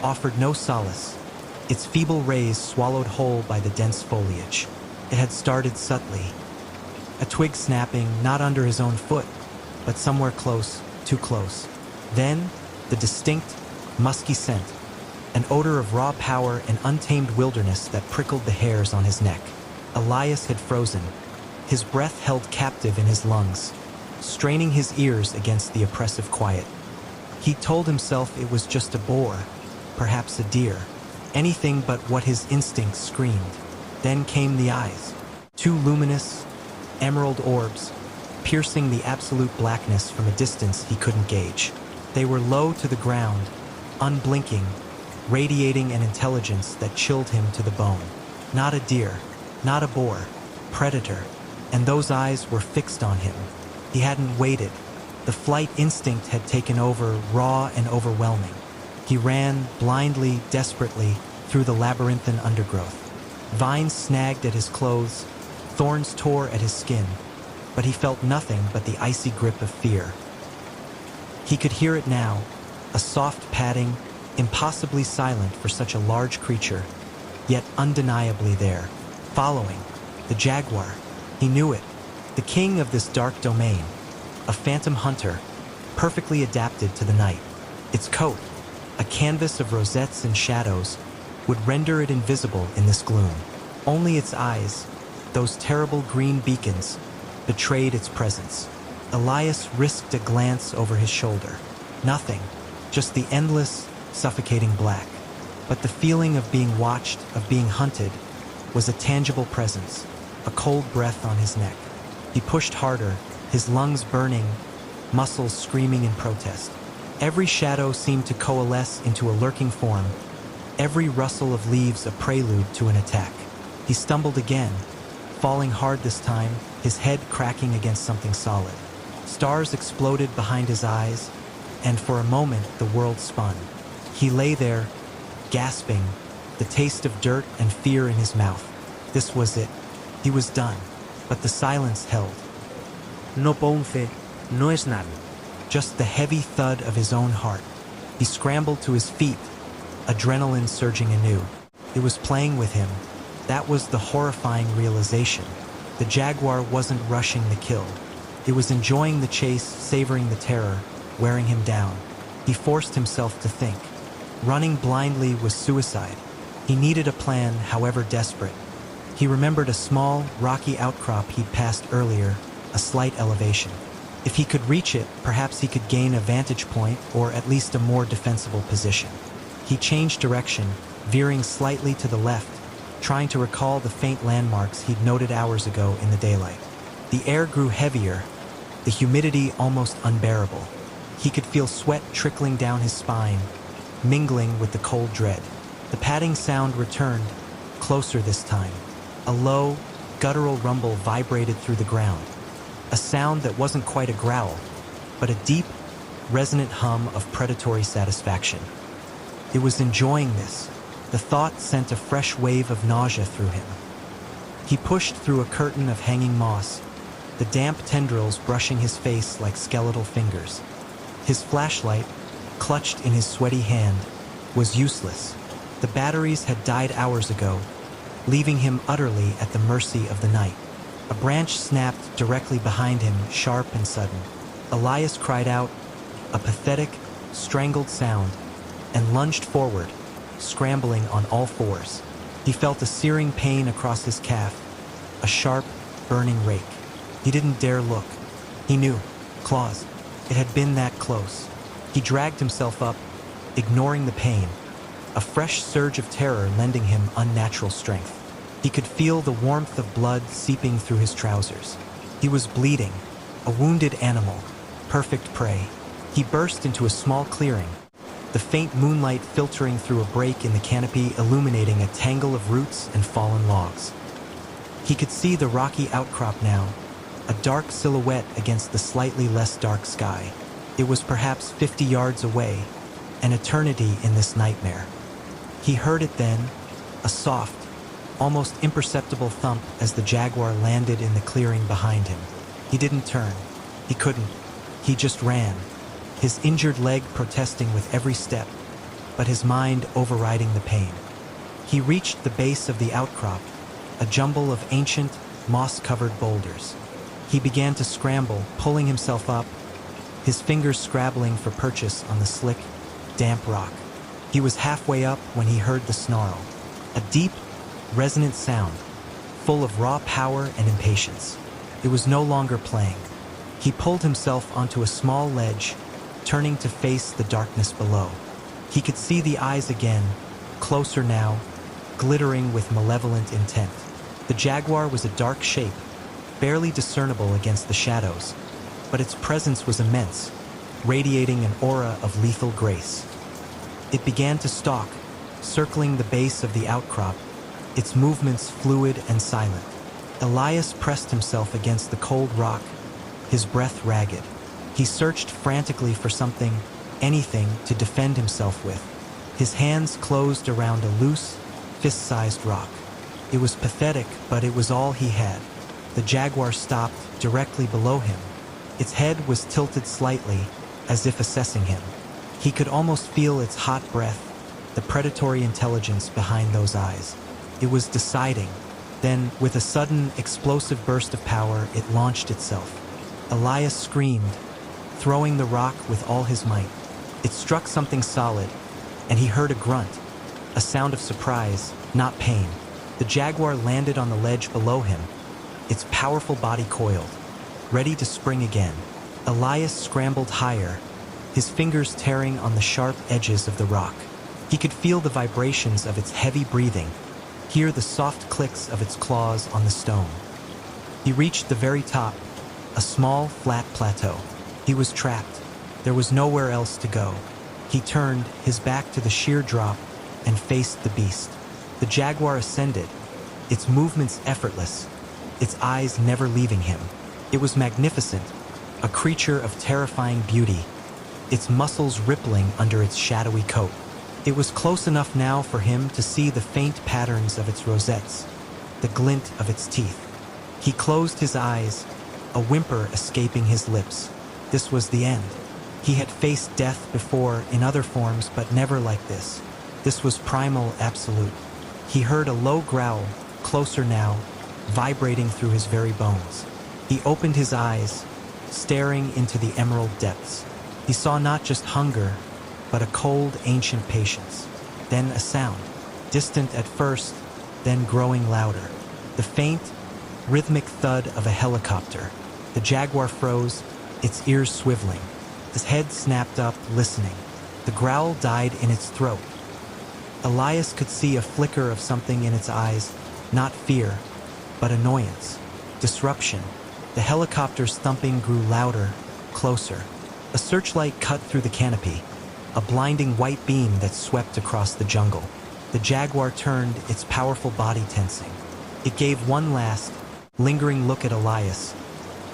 offered no solace, its feeble rays swallowed whole by the dense foliage. It had started subtly, a twig snapping not under his own foot, but somewhere close, too close. Then, the distinct, musky scent, an odor of raw power and untamed wilderness that prickled the hairs on his neck. Elias had frozen, his breath held captive in his lungs, straining his ears against the oppressive quiet. He told himself it was just a boar, perhaps a deer, anything but what his instincts screamed. Then came the eyes, two luminous, emerald orbs, piercing the absolute blackness from a distance he couldn't gauge. They were low to the ground, unblinking, radiating an intelligence that chilled him to the bone. Not a deer, not a boar, predator, and those eyes were fixed on him. He hadn't waited. The flight instinct had taken over, raw and overwhelming. He ran, blindly, desperately, through the labyrinthine undergrowth. Vines snagged at his clothes, thorns tore at his skin, but he felt nothing but the icy grip of fear. He could hear it now, a soft padding, impossibly silent for such a large creature, yet undeniably there, following, the jaguar. He knew it, the king of this dark domain, a phantom hunter, perfectly adapted to the night. Its coat, a canvas of rosettes and shadows, would render it invisible in this gloom. Only its eyes, those terrible green beacons, betrayed its presence. Elias risked a glance over his shoulder. Nothing, just the endless, suffocating black. But the feeling of being watched, of being hunted, was a tangible presence, a cold breath on his neck. He pushed harder, his lungs burning, muscles screaming in protest. Every shadow seemed to coalesce into a lurking form, every rustle of leaves a prelude to an attack. He stumbled again, falling hard this time, his head cracking against something solid. Stars exploded behind his eyes, and for a moment the world spun. He lay there, gasping, the taste of dirt and fear in his mouth. This was it. He was done, but the silence held. No, Ponce, no es nada. Just the heavy thud of his own heart. He scrambled to his feet, adrenaline surging anew. It was playing with him. That was the horrifying realization. The jaguar wasn't rushing the kill. It was enjoying the chase, savoring the terror, wearing him down. He forced himself to think. Running blindly was suicide. He needed a plan, however desperate. He remembered a small, rocky outcrop he'd passed earlier, a slight elevation. If he could reach it, perhaps he could gain a vantage point or at least a more defensible position. He changed direction, veering slightly to the left, trying to recall the faint landmarks he'd noted hours ago in the daylight. The air grew heavier, the humidity almost unbearable. He could feel sweat trickling down his spine, mingling with the cold dread. The padding sound returned, closer this time. A low, guttural rumble vibrated through the ground. A sound that wasn't quite a growl, but a deep, resonant hum of predatory satisfaction. It was enjoying this. The thought sent a fresh wave of nausea through him. He pushed through a curtain of hanging moss, the damp tendrils brushing his face like skeletal fingers. His flashlight, clutched in his sweaty hand, was useless. The batteries had died hours ago, leaving him utterly at the mercy of the night. A branch snapped directly behind him, sharp and sudden. Elias cried out, a pathetic, strangled sound, and lunged forward, scrambling on all fours. He felt a searing pain across his calf, a sharp, burning rake. He didn't dare look. He knew. Claws. It had been that close. He dragged himself up, ignoring the pain, a fresh surge of terror lending him unnatural strength. He could feel the warmth of blood seeping through his trousers. He was bleeding, a wounded animal, perfect prey. He burst into a small clearing, the faint moonlight filtering through a break in the canopy illuminating a tangle of roots and fallen logs. He could see the rocky outcrop now, a dark silhouette against the slightly less dark sky. It was perhaps 50 yards away, an eternity in this nightmare. He heard it then, a soft, almost imperceptible thump as the jaguar landed in the clearing behind him. He didn't turn. He couldn't. He just ran, his injured leg protesting with every step, but his mind overriding the pain. He reached the base of the outcrop, a jumble of ancient, moss-covered boulders. He began to scramble, pulling himself up, his fingers scrabbling for purchase on the slick, damp rock. He was halfway up when he heard the snarl, a deep, resonant sound, full of raw power and impatience. It was no longer playing. He pulled himself onto a small ledge, turning to face the darkness below. He could see the eyes again, closer now, glittering with malevolent intent. The jaguar was a dark shape, barely discernible against the shadows, but its presence was immense, radiating an aura of lethal grace. It began to stalk, circling the base of the outcrop, its movements fluid and silent. Elias pressed himself against the cold rock, his breath ragged. He searched frantically for something, anything, to defend himself with. His hands closed around a loose, fist-sized rock. It was pathetic, but it was all he had. The jaguar stopped directly below him. Its head was tilted slightly, as if assessing him. He could almost feel its hot breath, the predatory intelligence behind those eyes. It was deciding. Then, with a sudden, explosive burst of power, it launched itself. Elias screamed, throwing the rock with all his might. It struck something solid, and he heard a grunt, a sound of surprise, not pain. The jaguar landed on the ledge below him, its powerful body coiled, ready to spring again. Elias scrambled higher, his fingers tearing on the sharp edges of the rock. He could feel the vibrations of its heavy breathing, hear the soft clicks of its claws on the stone. He reached the very top, a small, flat plateau. He was trapped. There was nowhere else to go. He turned, his back to the sheer drop, and faced the beast. The jaguar ascended, its movements effortless, its eyes never leaving him. It was magnificent, a creature of terrifying beauty, its muscles rippling under its shadowy coat. It was close enough now for him to see the faint patterns of its rosettes, the glint of its teeth. He closed his eyes, a whimper escaping his lips. This was the end. He had faced death before in other forms, but never like this. This was primal absolute. He heard a low growl, closer now, vibrating through his very bones. He opened his eyes, staring into the emerald depths. He saw not just hunger, but a cold, ancient patience. Then a sound, distant at first, then growing louder. The faint, rhythmic thud of a helicopter. The jaguar froze, its ears swiveling. His head snapped up, listening. The growl died in its throat. Elias could see a flicker of something in its eyes, not fear, but annoyance, disruption. The helicopter's thumping grew louder, closer. A searchlight cut through the canopy, a blinding white beam that swept across the jungle. The jaguar turned, its powerful body tensing. It gave one last, lingering look at Elias,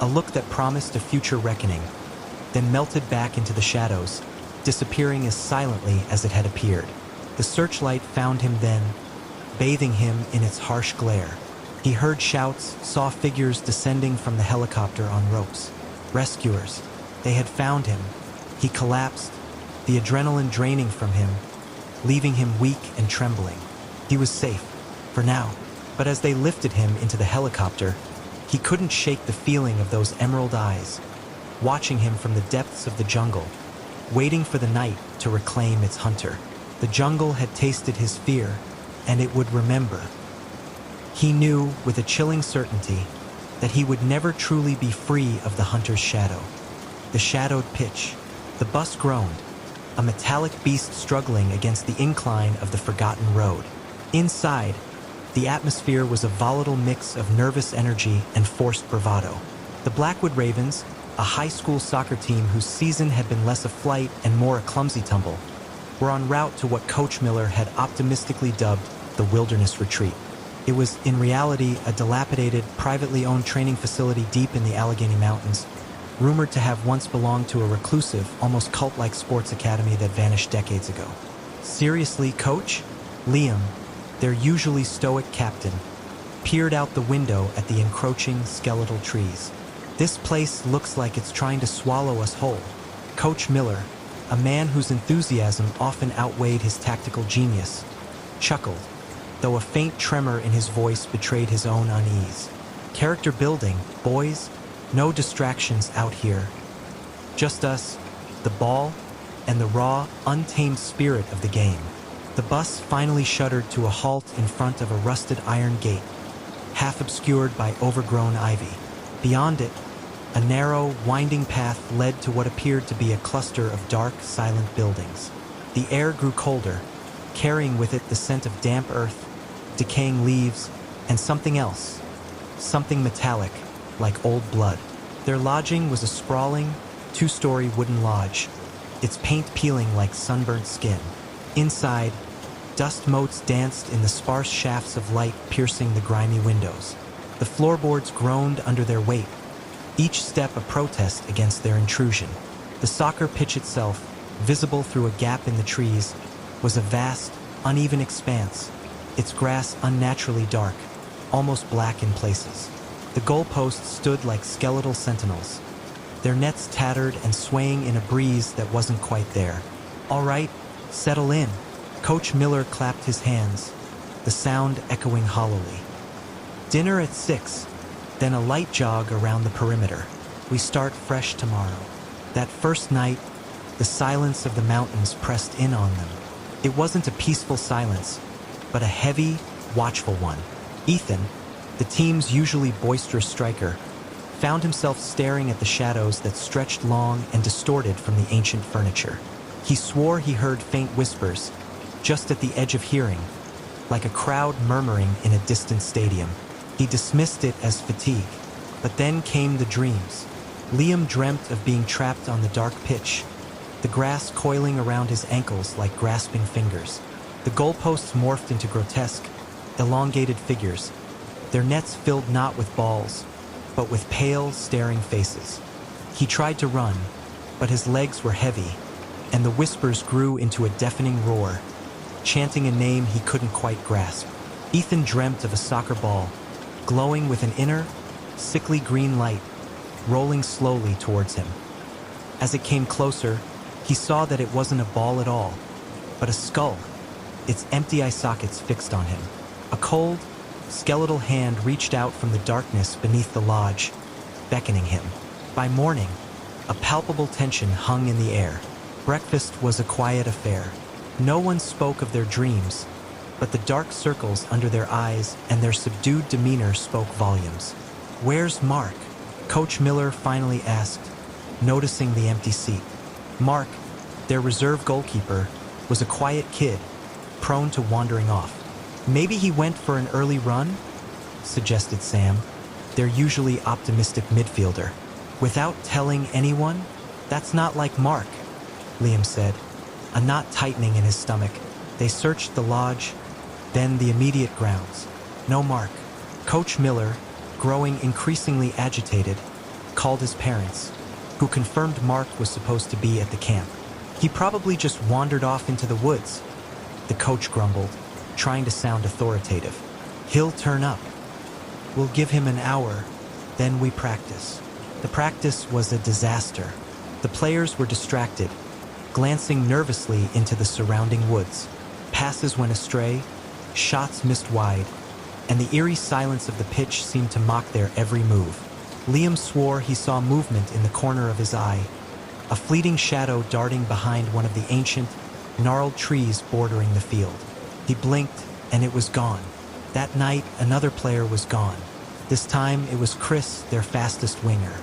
a look that promised a future reckoning, then melted back into the shadows, disappearing as silently as it had appeared. The searchlight found him then, bathing him in its harsh glare. He heard shouts, saw figures descending from the helicopter on ropes. Rescuers. They had found him. He collapsed, the adrenaline draining from him, leaving him weak and trembling. He was safe, for now, but as they lifted him into the helicopter, he couldn't shake the feeling of those emerald eyes, watching him from the depths of the jungle, waiting for the night to reclaim its hunter. The jungle had tasted his fear, and it would remember. He knew, with a chilling certainty, that he would never truly be free of the hunter's shadow. The shadowed pitch. The bus groaned, a metallic beast struggling against the incline of the forgotten road. Inside, the atmosphere was a volatile mix of nervous energy and forced bravado. The Blackwood Ravens, a high school soccer team whose season had been less a flight and more a clumsy tumble, were en route to what Coach Miller had optimistically dubbed the Wilderness Retreat. It was, in reality, a dilapidated, privately owned training facility deep in the Allegheny Mountains, rumored to have once belonged to a reclusive, almost cult-like sports academy that vanished decades ago. Seriously, Coach? Liam, their usually stoic captain, peered out the window at the encroaching skeletal trees. This place looks like it's trying to swallow us whole. Coach Miller, a man whose enthusiasm often outweighed his tactical genius, chuckled, though a faint tremor in his voice betrayed his own unease. Character building, boys. No distractions out here. Just us, the ball, and the raw, untamed spirit of the game. The bus finally shuddered to a halt in front of a rusted iron gate, half obscured by overgrown ivy. Beyond it, A narrow, winding path led to what appeared to be a cluster of dark, silent buildings. The air grew colder, carrying with it the scent of damp earth, decaying leaves, and something else. Something metallic, like old blood. Their lodging was a sprawling, two-story wooden lodge, its paint peeling like sunburnt skin. Inside, dust motes danced in the sparse shafts of light piercing the grimy windows. The floorboards groaned under their weight, each step a protest against their intrusion. The soccer pitch itself, visible through a gap in the trees, was a vast, uneven expanse, its grass unnaturally dark, almost black in places. The goalposts stood like skeletal sentinels, their nets tattered and swaying in a breeze that wasn't quite there. "All right, settle in." Coach Miller clapped his hands, the sound echoing hollowly. "Dinner at 6, then a light jog around the perimeter. We start fresh tomorrow." That first night, the silence of the mountains pressed in on them. It wasn't a peaceful silence, but a heavy, watchful one. Ethan, the team's usually boisterous striker, found himself staring at the shadows that stretched long and distorted from the ancient furniture. He swore he heard faint whispers, just at the edge of hearing, like a crowd murmuring in a distant stadium. He dismissed it as fatigue, but then came the dreams. Liam dreamt of being trapped on the dark pitch, the grass coiling around his ankles like grasping fingers. The goalposts morphed into grotesque, elongated figures, their nets filled not with balls, but with pale, staring faces. He tried to run, but his legs were heavy, and the whispers grew into a deafening roar, chanting a name he couldn't quite grasp. Ethan dreamt of a soccer ball, glowing with an inner, sickly green light, rolling slowly towards him. As it came closer, he saw that it wasn't a ball at all, but a skull, its empty eye sockets fixed on him. A cold, skeletal hand reached out from the darkness beneath the lodge, beckoning him. By morning, a palpable tension hung in the air. Breakfast was a quiet affair. No one spoke of their dreams, but the dark circles under their eyes and their subdued demeanor spoke volumes. "Where's Mark?" Coach Miller finally asked, noticing the empty seat. Mark, their reserve goalkeeper, was a quiet kid, prone to wandering off. "Maybe he went for an early run?" suggested Sam, their usually optimistic midfielder. "Without telling anyone? That's not like Mark," Liam said, a knot tightening in his stomach. They searched the lodge, then the immediate grounds. No Mark. Coach Miller, growing increasingly agitated, called his parents, who confirmed Mark was supposed to be at the camp. "He probably just wandered off into the woods," the coach grumbled, trying to sound authoritative. "He'll turn up. We'll give him an hour, then we practice." The practice was a disaster. The players were distracted, glancing nervously into the surrounding woods. Passes went astray, shots missed wide, and the eerie silence of the pitch seemed to mock their every move. Liam swore he saw movement in the corner of his eye, a fleeting shadow darting behind one of the ancient, gnarled trees bordering the field. He blinked, and it was gone. That night, another player was gone. This time, it was Chris, their fastest winger.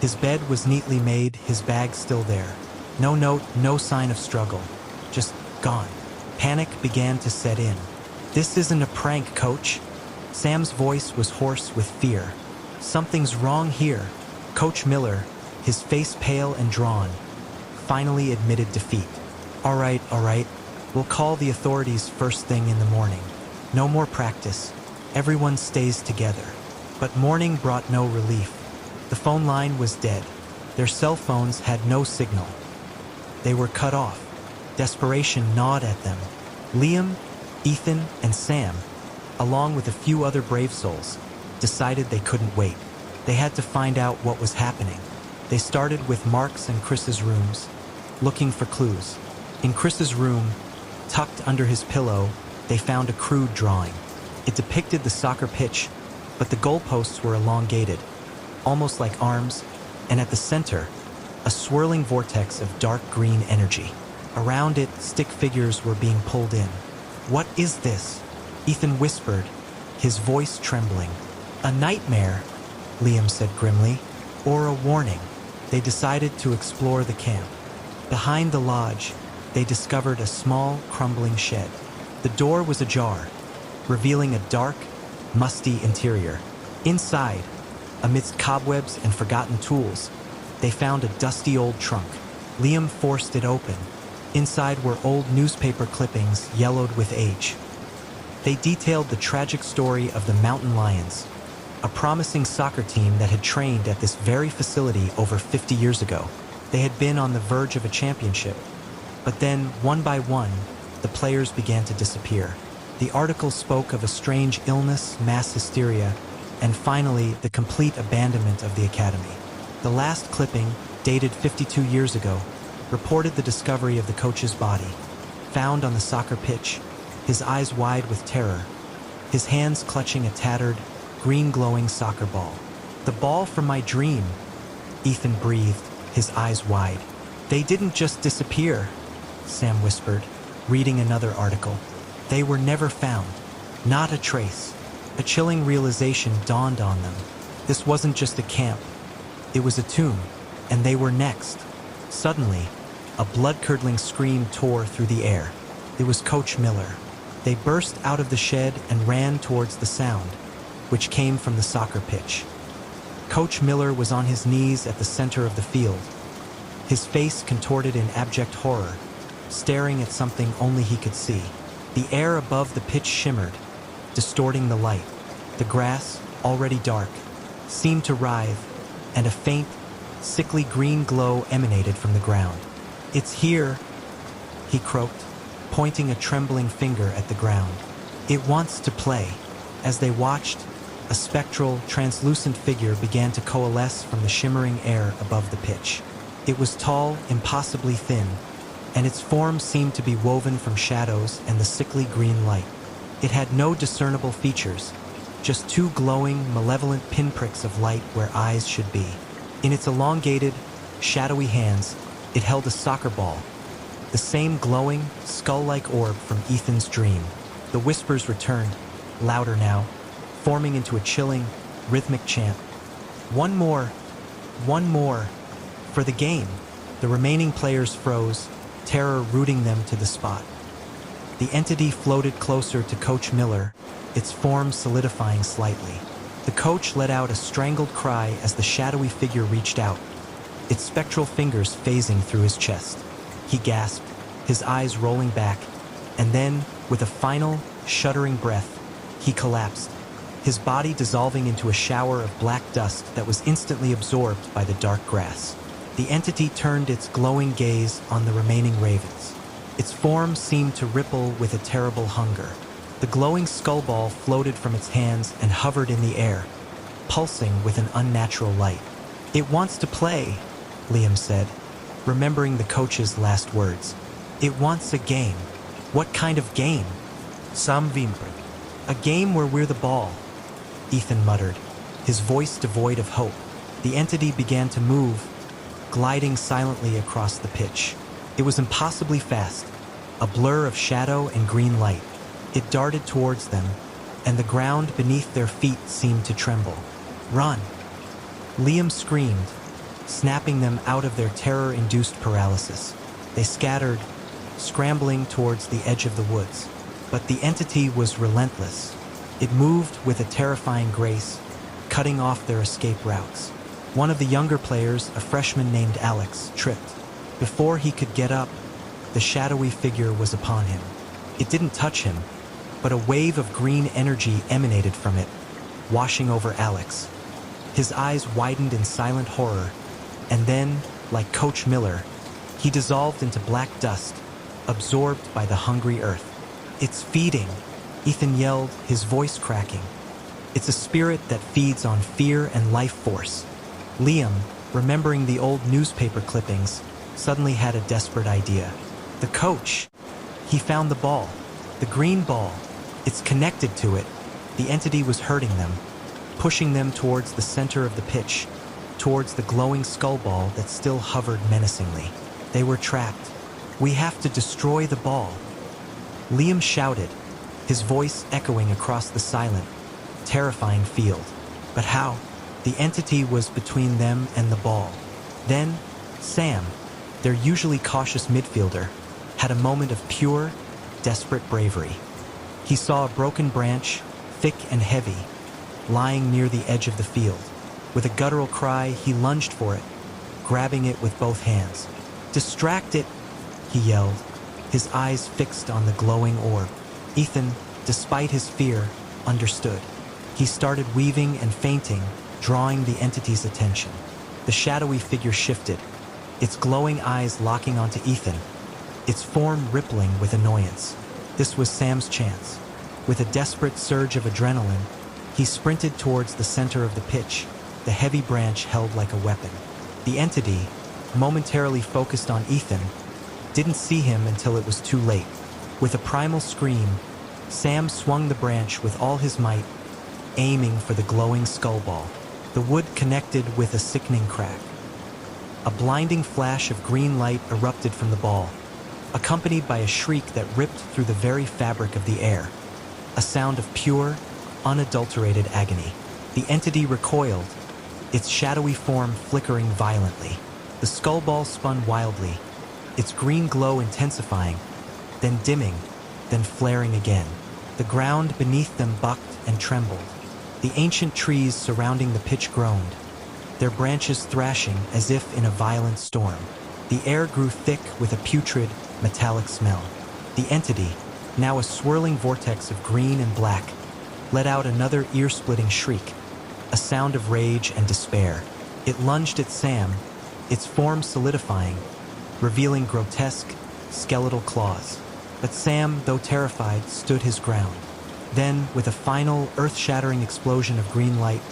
His bed was neatly made, his bag still there. No note, no sign of struggle. Just gone. Panic began to set in. "This isn't a prank, coach." Sam's voice was hoarse with fear. "Something's wrong here." Coach Miller, his face pale and drawn, finally admitted defeat. All right, we'll call the authorities first thing in the morning. No more practice. Everyone stays together." But morning brought no relief. The phone line was dead. Their cell phones had no signal. They were cut off. Desperation gnawed at them. Liam, Ethan, and Sam, along with a few other brave souls, decided they couldn't wait. They had to find out what was happening. They started with Mark's and Chris's rooms, looking for clues. In Chris's room, tucked under his pillow, they found a crude drawing. It depicted the soccer pitch, but the goalposts were elongated, almost like arms, and at the center, a swirling vortex of dark green energy. Around it, stick figures were being pulled in. "What is this?" Ethan whispered, his voice trembling. "A nightmare," Liam said grimly. or a warning. They decided to explore the camp. Behind the lodge, they discovered a small, crumbling shed. The door was ajar, revealing a dark, musty interior. Inside, amidst cobwebs and forgotten tools, they found a dusty old trunk. Liam forced it open. Inside were old newspaper clippings yellowed with age. They detailed the tragic story of the Mountain Lions, a promising soccer team that had trained at this very facility over 50 years ago. They had been on the verge of a championship. But then, one by one, the players began to disappear. The article spoke of a strange illness, mass hysteria, and finally, the complete abandonment of the academy. The last clipping, dated 52 years ago, reported the discovery of the coach's body, found on the soccer pitch, his eyes wide with terror, his hands clutching a tattered, green-glowing soccer ball. "The ball from my dream," Ethan breathed, his eyes wide. "They didn't just disappear," Sam whispered, reading another article. "They were never found. Not a trace." A chilling realization dawned on them. This wasn't just a camp. It was a tomb, and they were next. Suddenly, a blood-curdling scream tore through the air. It was Coach Miller. They burst out of the shed and ran towards the sound, which came from the soccer pitch. Coach Miller was on his knees at the center of the field, his face contorted in abject horror, staring at something only he could see. The air above the pitch shimmered, distorting the light. The grass, already dark, seemed to writhe, and a faint, sickly green glow emanated from the ground. "It's here," he croaked, pointing a trembling finger at the ground. "It wants to play." As they watched, a spectral, translucent figure began to coalesce from the shimmering air above the pitch. It was tall, impossibly thin, and its form seemed to be woven from shadows and the sickly green light. It had no discernible features, just two glowing, malevolent pinpricks of light where eyes should be. In its elongated, shadowy hands, it held a soccer ball, the same glowing, skull-like orb from Ethan's dream. The whispers returned, louder now, forming into a chilling, rhythmic chant. "One more, one more, for the game." The remaining players froze, terror rooting them to the spot. The entity floated closer to Coach Miller, its form solidifying slightly. The coach let out a strangled cry as the shadowy figure reached out, its spectral fingers phasing through his chest. He gasped, his eyes rolling back, and then, with a final, shuddering breath, he collapsed, his body dissolving into a shower of black dust that was instantly absorbed by the dark grass. The entity turned its glowing gaze on the remaining ravens. Its form seemed to ripple with a terrible hunger. The glowing skull ball floated from its hands and hovered in the air, pulsing with an unnatural light. "It wants to play," Liam said, remembering the coach's last words. "It wants a game." "What kind of game?" Sam whimpered. "A game where we're the ball," Ethan muttered, his voice devoid of hope. The entity began to move, gliding silently across the pitch. It was impossibly fast, a blur of shadow and green light. It darted towards them, and the ground beneath their feet seemed to tremble. "Run!" Liam screamed, snapping them out of their terror-induced paralysis. They scattered, scrambling towards the edge of the woods. But the entity was relentless. It moved with a terrifying grace, cutting off their escape routes. One of the younger players, a freshman named Alex, tripped. Before he could get up, the shadowy figure was upon him. It didn't touch him, but a wave of green energy emanated from it, washing over Alex. His eyes widened in silent horror, and then, like Coach Miller, he dissolved into black dust, absorbed by the hungry earth. "It's feeding," Ethan yelled, his voice cracking. "It's a spirit that feeds on fear and life force." Liam, remembering the old newspaper clippings, suddenly had a desperate idea. The coach! He found the ball. The green ball. It's connected to it. The entity was hurting them, pushing them towards the center of the pitch, towards the glowing skull ball that still hovered menacingly. They were trapped. "We have to destroy the ball," Liam shouted, his voice echoing across the silent, terrifying field. "But how?" The entity was between them and the ball. Then, Sam, their usually cautious midfielder, had a moment of pure, desperate bravery. He saw a broken branch, thick and heavy, lying near the edge of the field. With a guttural cry, he lunged for it, grabbing it with both hands. "Distract it!" he yelled, his eyes fixed on the glowing orb. Ethan, despite his fear, understood. He started weaving and feinting, drawing the entity's attention. The shadowy figure shifted, its glowing eyes locking onto Ethan, its form rippling with annoyance. This was Sam's chance. With a desperate surge of adrenaline, he sprinted towards the center of the pitch, the heavy branch held like a weapon. The entity, momentarily focused on Ethan, didn't see him until it was too late. With a primal scream, Sam swung the branch with all his might, aiming for the glowing skull ball. The wood connected with a sickening crack. A blinding flash of green light erupted from the ball, accompanied by a shriek that ripped through the very fabric of the air. A sound of pure, unadulterated agony. The entity recoiled, its shadowy form flickering violently. The skull ball spun wildly, its green glow intensifying, then dimming, then flaring again. The ground beneath them bucked and trembled. The ancient trees surrounding the pitch groaned, their branches thrashing as if in a violent storm. The air grew thick with a putrid, metallic smell. The entity, now a swirling vortex of green and black, let out another ear-splitting shriek, a sound of rage and despair. It lunged at Sam, its form solidifying, revealing grotesque, skeletal claws. But Sam, though terrified, stood his ground. Then, with a final, earth-shattering explosion of green light,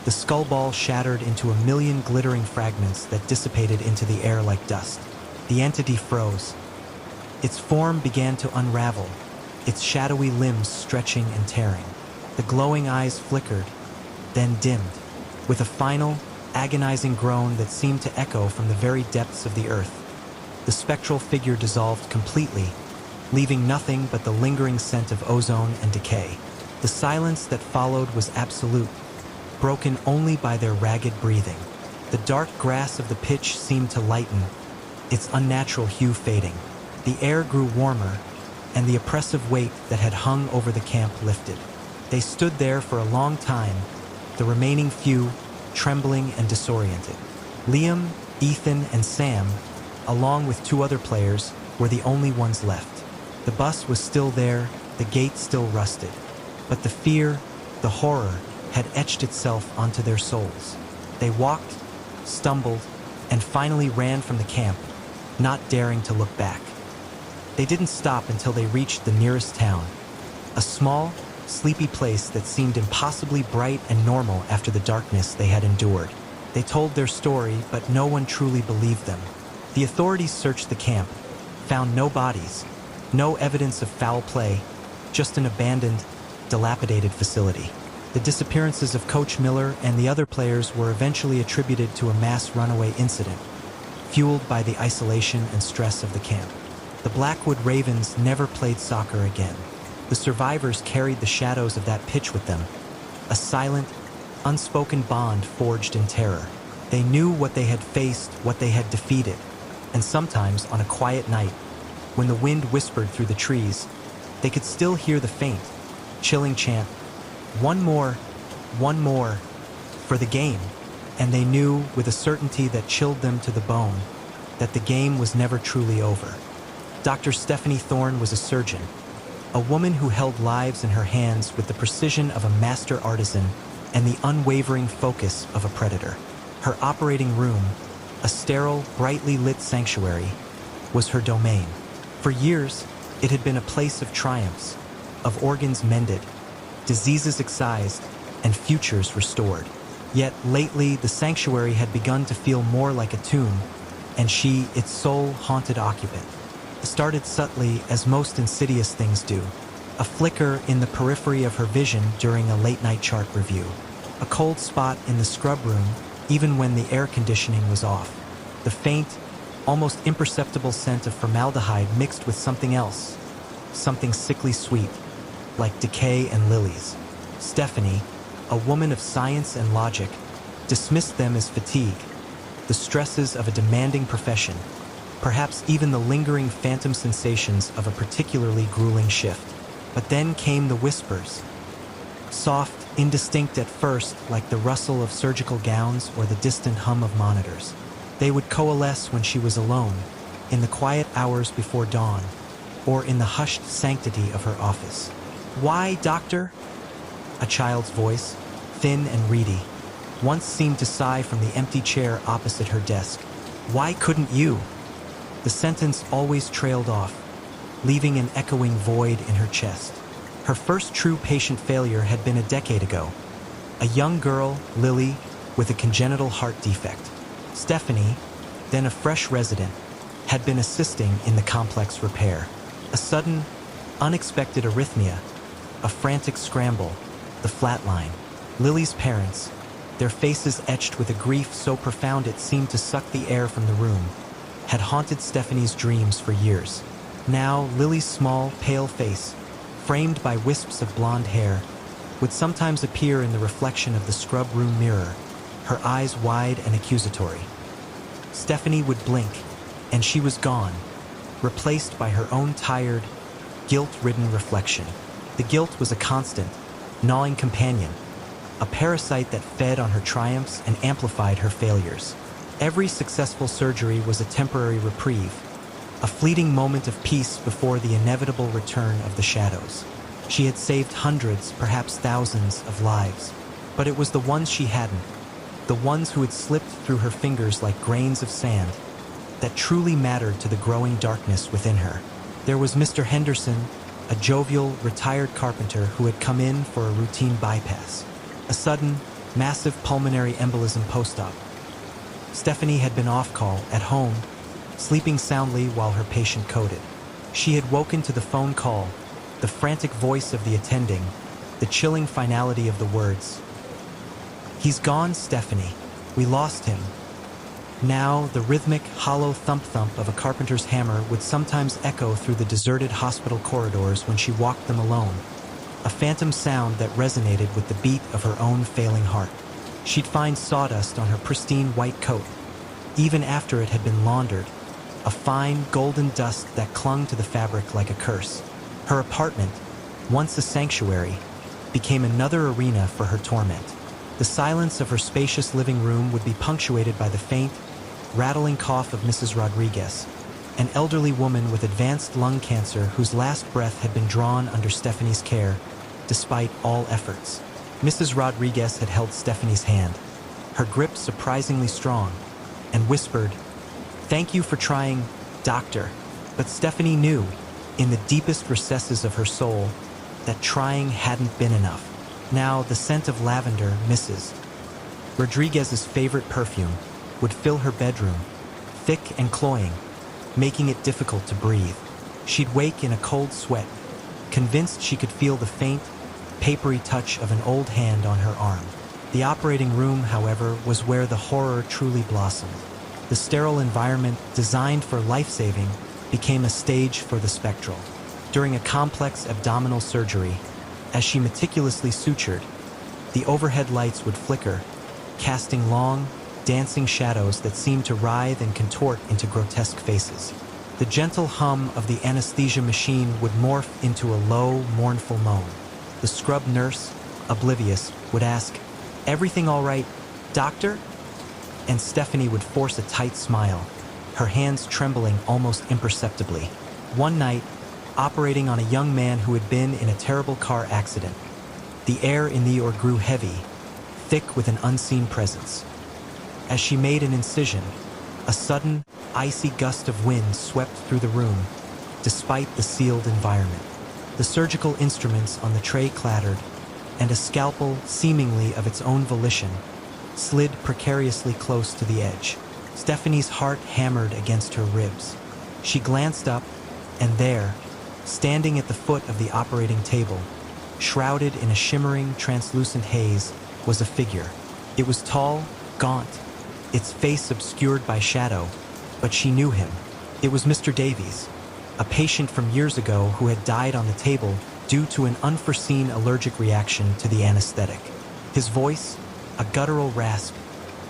the skull ball shattered into a million glittering fragments that dissipated into the air like dust. The entity froze. Its form began to unravel, its shadowy limbs stretching and tearing. The glowing eyes flickered, then dimmed, with a final, agonizing groan that seemed to echo from the very depths of the earth. The spectral figure dissolved completely, leaving nothing but the lingering scent of ozone and decay. The silence that followed was absolute, broken only by their ragged breathing. The dark grass of the pitch seemed to lighten, its unnatural hue fading. The air grew warmer, and the oppressive weight that had hung over the camp lifted. They stood there for a long time, the remaining few trembling and disoriented. Liam, Ethan, and Sam, along with two other players, were the only ones left. The bus was still there, the gate still rusted, but the fear, the horror, had etched itself onto their souls. They walked, stumbled, and finally ran from the camp, not daring to look back. They didn't stop until they reached the nearest town, a small, sleepy place that seemed impossibly bright and normal after the darkness they had endured. They told their story, but no one truly believed them. The authorities searched the camp, found no bodies, no evidence of foul play, just an abandoned, dilapidated facility. The disappearances of Coach Miller and the other players were eventually attributed to a mass runaway incident, fueled by the isolation and stress of the camp. The Blackwood Ravens never played soccer again. The survivors carried the shadows of that pitch with them, a silent, unspoken bond forged in terror. They knew what they had faced, what they had defeated, and sometimes on a quiet night, when the wind whispered through the trees, they could still hear the faint, chilling chant, one more, for the game, and they knew with a certainty that chilled them to the bone that the game was never truly over. Dr. Stephanie Thorne was a surgeon, a woman who held lives in her hands with the precision of a master artisan and the unwavering focus of a predator. Her operating room, a sterile, brightly lit sanctuary, was her domain. For years, it had been a place of triumphs, of organs mended, diseases excised, and futures restored. Yet lately, the sanctuary had begun to feel more like a tomb, and she, its sole haunted occupant, started subtly as most insidious things do, a flicker in the periphery of her vision during a late-night chart review, a cold spot in the scrub room even when the air conditioning was off, the faint, almost imperceptible scent of formaldehyde mixed with something else, something sickly sweet, like decay and lilies. Stephanie, a woman of science and logic, dismissed them as fatigue, the stresses of a demanding profession, perhaps even the lingering phantom sensations of a particularly grueling shift. But then came the whispers. Soft, indistinct at first, like the rustle of surgical gowns or the distant hum of monitors. They would coalesce when she was alone, in the quiet hours before dawn, or in the hushed sanctity of her office. "Why, doctor?" A child's voice, thin and reedy, once seemed to sigh from the empty chair opposite her desk. "Why couldn't you?" The sentence always trailed off, leaving an echoing void in her chest. Her first true patient failure had been a decade ago. A young girl, Lily, with a congenital heart defect. Stephanie, then a fresh resident, had been assisting in the complex repair. A sudden, unexpected arrhythmia, a frantic scramble, the flatline. Lily's parents, their faces etched with a grief so profound it seemed to suck the air from the room, had haunted Stephanie's dreams for years. Now, Lily's small, pale face, framed by wisps of blonde hair, would sometimes appear in the reflection of the scrub room mirror, her eyes wide and accusatory. Stephanie would blink, and she was gone, replaced by her own tired, guilt-ridden reflection. The guilt was a constant, gnawing companion, a parasite that fed on her triumphs and amplified her failures. Every successful surgery was a temporary reprieve, a fleeting moment of peace before the inevitable return of the shadows. She had saved hundreds, perhaps thousands, of lives, but it was the ones she hadn't, the ones who had slipped through her fingers like grains of sand, that truly mattered to the growing darkness within her. There was Mr. Henderson, a jovial, retired carpenter who had come in for a routine bypass, a sudden, massive pulmonary embolism post-op. Stephanie had been off call, at home, sleeping soundly while her patient coded. She had woken to the phone call, the frantic voice of the attending, the chilling finality of the words. "He's gone, Stephanie. We lost him." Now, the rhythmic, hollow thump-thump of a carpenter's hammer would sometimes echo through the deserted hospital corridors when she walked them alone, a phantom sound that resonated with the beat of her own failing heart. She'd find sawdust on her pristine white coat, even after it had been laundered, a fine, golden dust that clung to the fabric like a curse. Her apartment, once a sanctuary, became another arena for her torment. The silence of her spacious living room would be punctuated by the faint, rattling cough of Mrs. Rodriguez, an elderly woman with advanced lung cancer whose last breath had been drawn under Stephanie's care, despite all efforts. Mrs. Rodriguez had held Stephanie's hand, her grip surprisingly strong, and whispered, "Thank you for trying, doctor." But Stephanie knew, in the deepest recesses of her soul, that trying hadn't been enough. Now, the scent of lavender, Mrs. Rodriguez's favorite perfume, would fill her bedroom, thick and cloying, making it difficult to breathe. She'd wake in a cold sweat, convinced she could feel the faint, papery touch of an old hand on her arm. The operating room, however, was where the horror truly blossomed. The sterile environment, designed for life-saving, became a stage for the spectral. During a complex abdominal surgery, as she meticulously sutured, the overhead lights would flicker, casting long, dancing shadows that seemed to writhe and contort into grotesque faces. The gentle hum of the anesthesia machine would morph into a low, mournful moan. The scrub nurse, oblivious, would ask, "Everything all right, doctor?" And Stephanie would force a tight smile, her hands trembling almost imperceptibly. One night, operating on a young man who had been in a terrible car accident, the air in the OR grew heavy, thick with an unseen presence. As she made an incision, a sudden, icy gust of wind swept through the room, despite the sealed environment. The surgical instruments on the tray clattered, and a scalpel, seemingly of its own volition, slid precariously close to the edge. Stephanie's heart hammered against her ribs. She glanced up, and there, standing at the foot of the operating table, shrouded in a shimmering, translucent haze, was a figure. It was tall, gaunt, its face obscured by shadow, but she knew him. It was Mr. Davies, a patient from years ago who had died on the table due to an unforeseen allergic reaction to the anesthetic. His voice, a guttural rasp,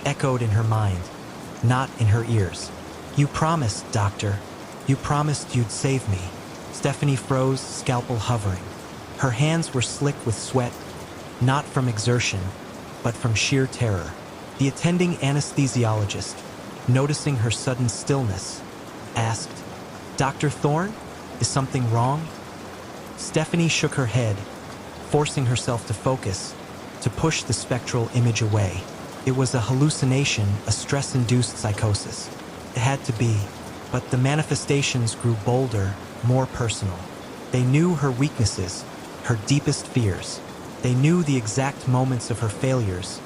echoed in her mind, not in her ears. You promised, Doctor. You promised you'd save me. Stephanie froze, scalpel hovering. Her hands were slick with sweat, not from exertion, but from sheer terror. The attending anesthesiologist, noticing her sudden stillness, asked, Dr. Thorne, is something wrong? Stephanie shook her head, forcing herself to focus, to push the spectral image away. It was a hallucination, a stress-induced psychosis. It had to be, but the manifestations grew bolder, more personal. They knew her weaknesses, her deepest fears. They knew the exact moments of her failures,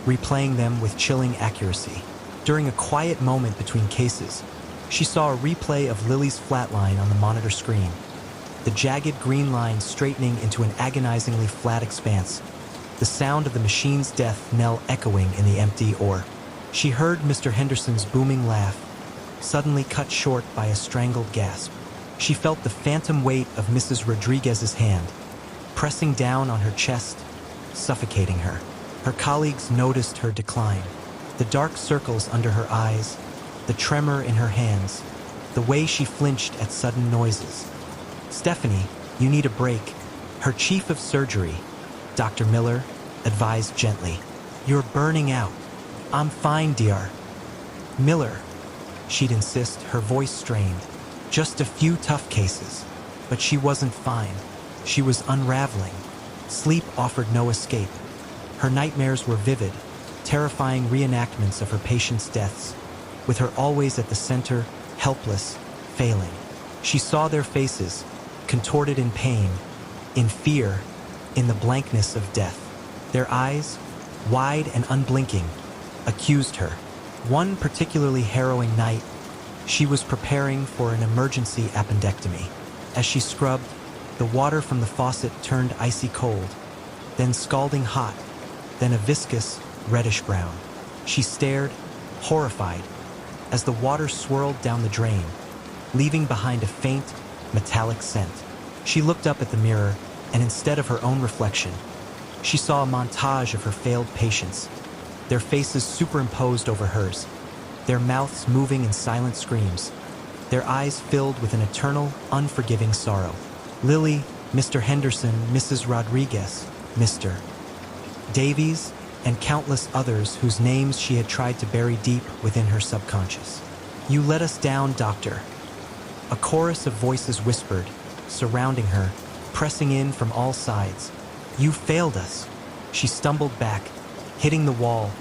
replaying them with chilling accuracy. During a quiet moment between cases, she saw a replay of Lily's flatline on the monitor screen, the jagged green line straightening into an agonizingly flat expanse, the sound of the machine's death knell echoing in the empty OR. She heard Mr. Henderson's booming laugh, suddenly cut short by a strangled gasp. She felt the phantom weight of Mrs. Rodriguez's hand, pressing down on her chest, suffocating her. Her colleagues noticed her decline, the dark circles under her eyes, the tremor in her hands, the way she flinched at sudden noises. Stephanie, you need a break. Her chief of surgery, Dr. Miller, advised gently. You're burning out. I'm fine, dear. Miller, she'd insist, her voice strained. Just a few tough cases. But she wasn't fine. She was unraveling. Sleep offered no escape. Her nightmares were vivid, terrifying reenactments of her patients' deaths, with her always at the center, helpless, failing. She saw their faces, contorted in pain, in fear, in the blankness of death. Their eyes, wide and unblinking, accused her. One particularly harrowing night, she was preparing for an emergency appendectomy. As she scrubbed, the water from the faucet turned icy cold, then scalding hot, then a viscous, reddish brown. She stared, horrified, as the water swirled down the drain, leaving behind a faint, metallic scent. She looked up at the mirror, and instead of her own reflection, she saw a montage of her failed patients, their faces superimposed over hers, their mouths moving in silent screams, their eyes filled with an eternal, unforgiving sorrow. Lily, Mr. Henderson, Mrs. Rodriguez, Mr. Davies, and countless others whose names she had tried to bury deep within her subconscious. You let us down, Doctor. A chorus of voices whispered, surrounding her, pressing in from all sides. You failed us. She stumbled back, hitting the wall,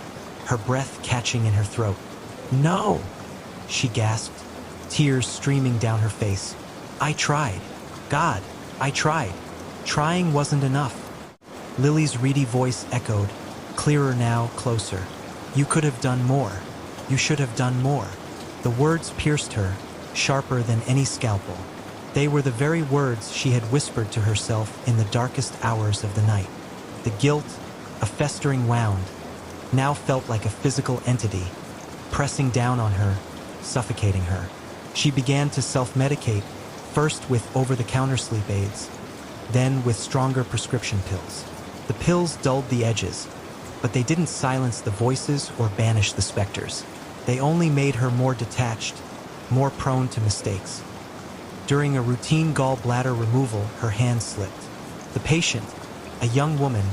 her breath catching in her throat. No, she gasped, tears streaming down her face. I tried. God, I tried. Trying wasn't enough. Lily's reedy voice echoed, clearer now, closer. You could have done more. You should have done more. The words pierced her, sharper than any scalpel. They were the very words she had whispered to herself in the darkest hours of the night. The guilt, a festering wound, now felt like a physical entity, pressing down on her, suffocating her. She began to self-medicate, first with over-the-counter sleep aids, then with stronger prescription pills. The pills dulled the edges, but they didn't silence the voices or banish the specters. They only made her more detached, more prone to mistakes. During a routine gallbladder removal, her hand slipped. The patient, a young woman,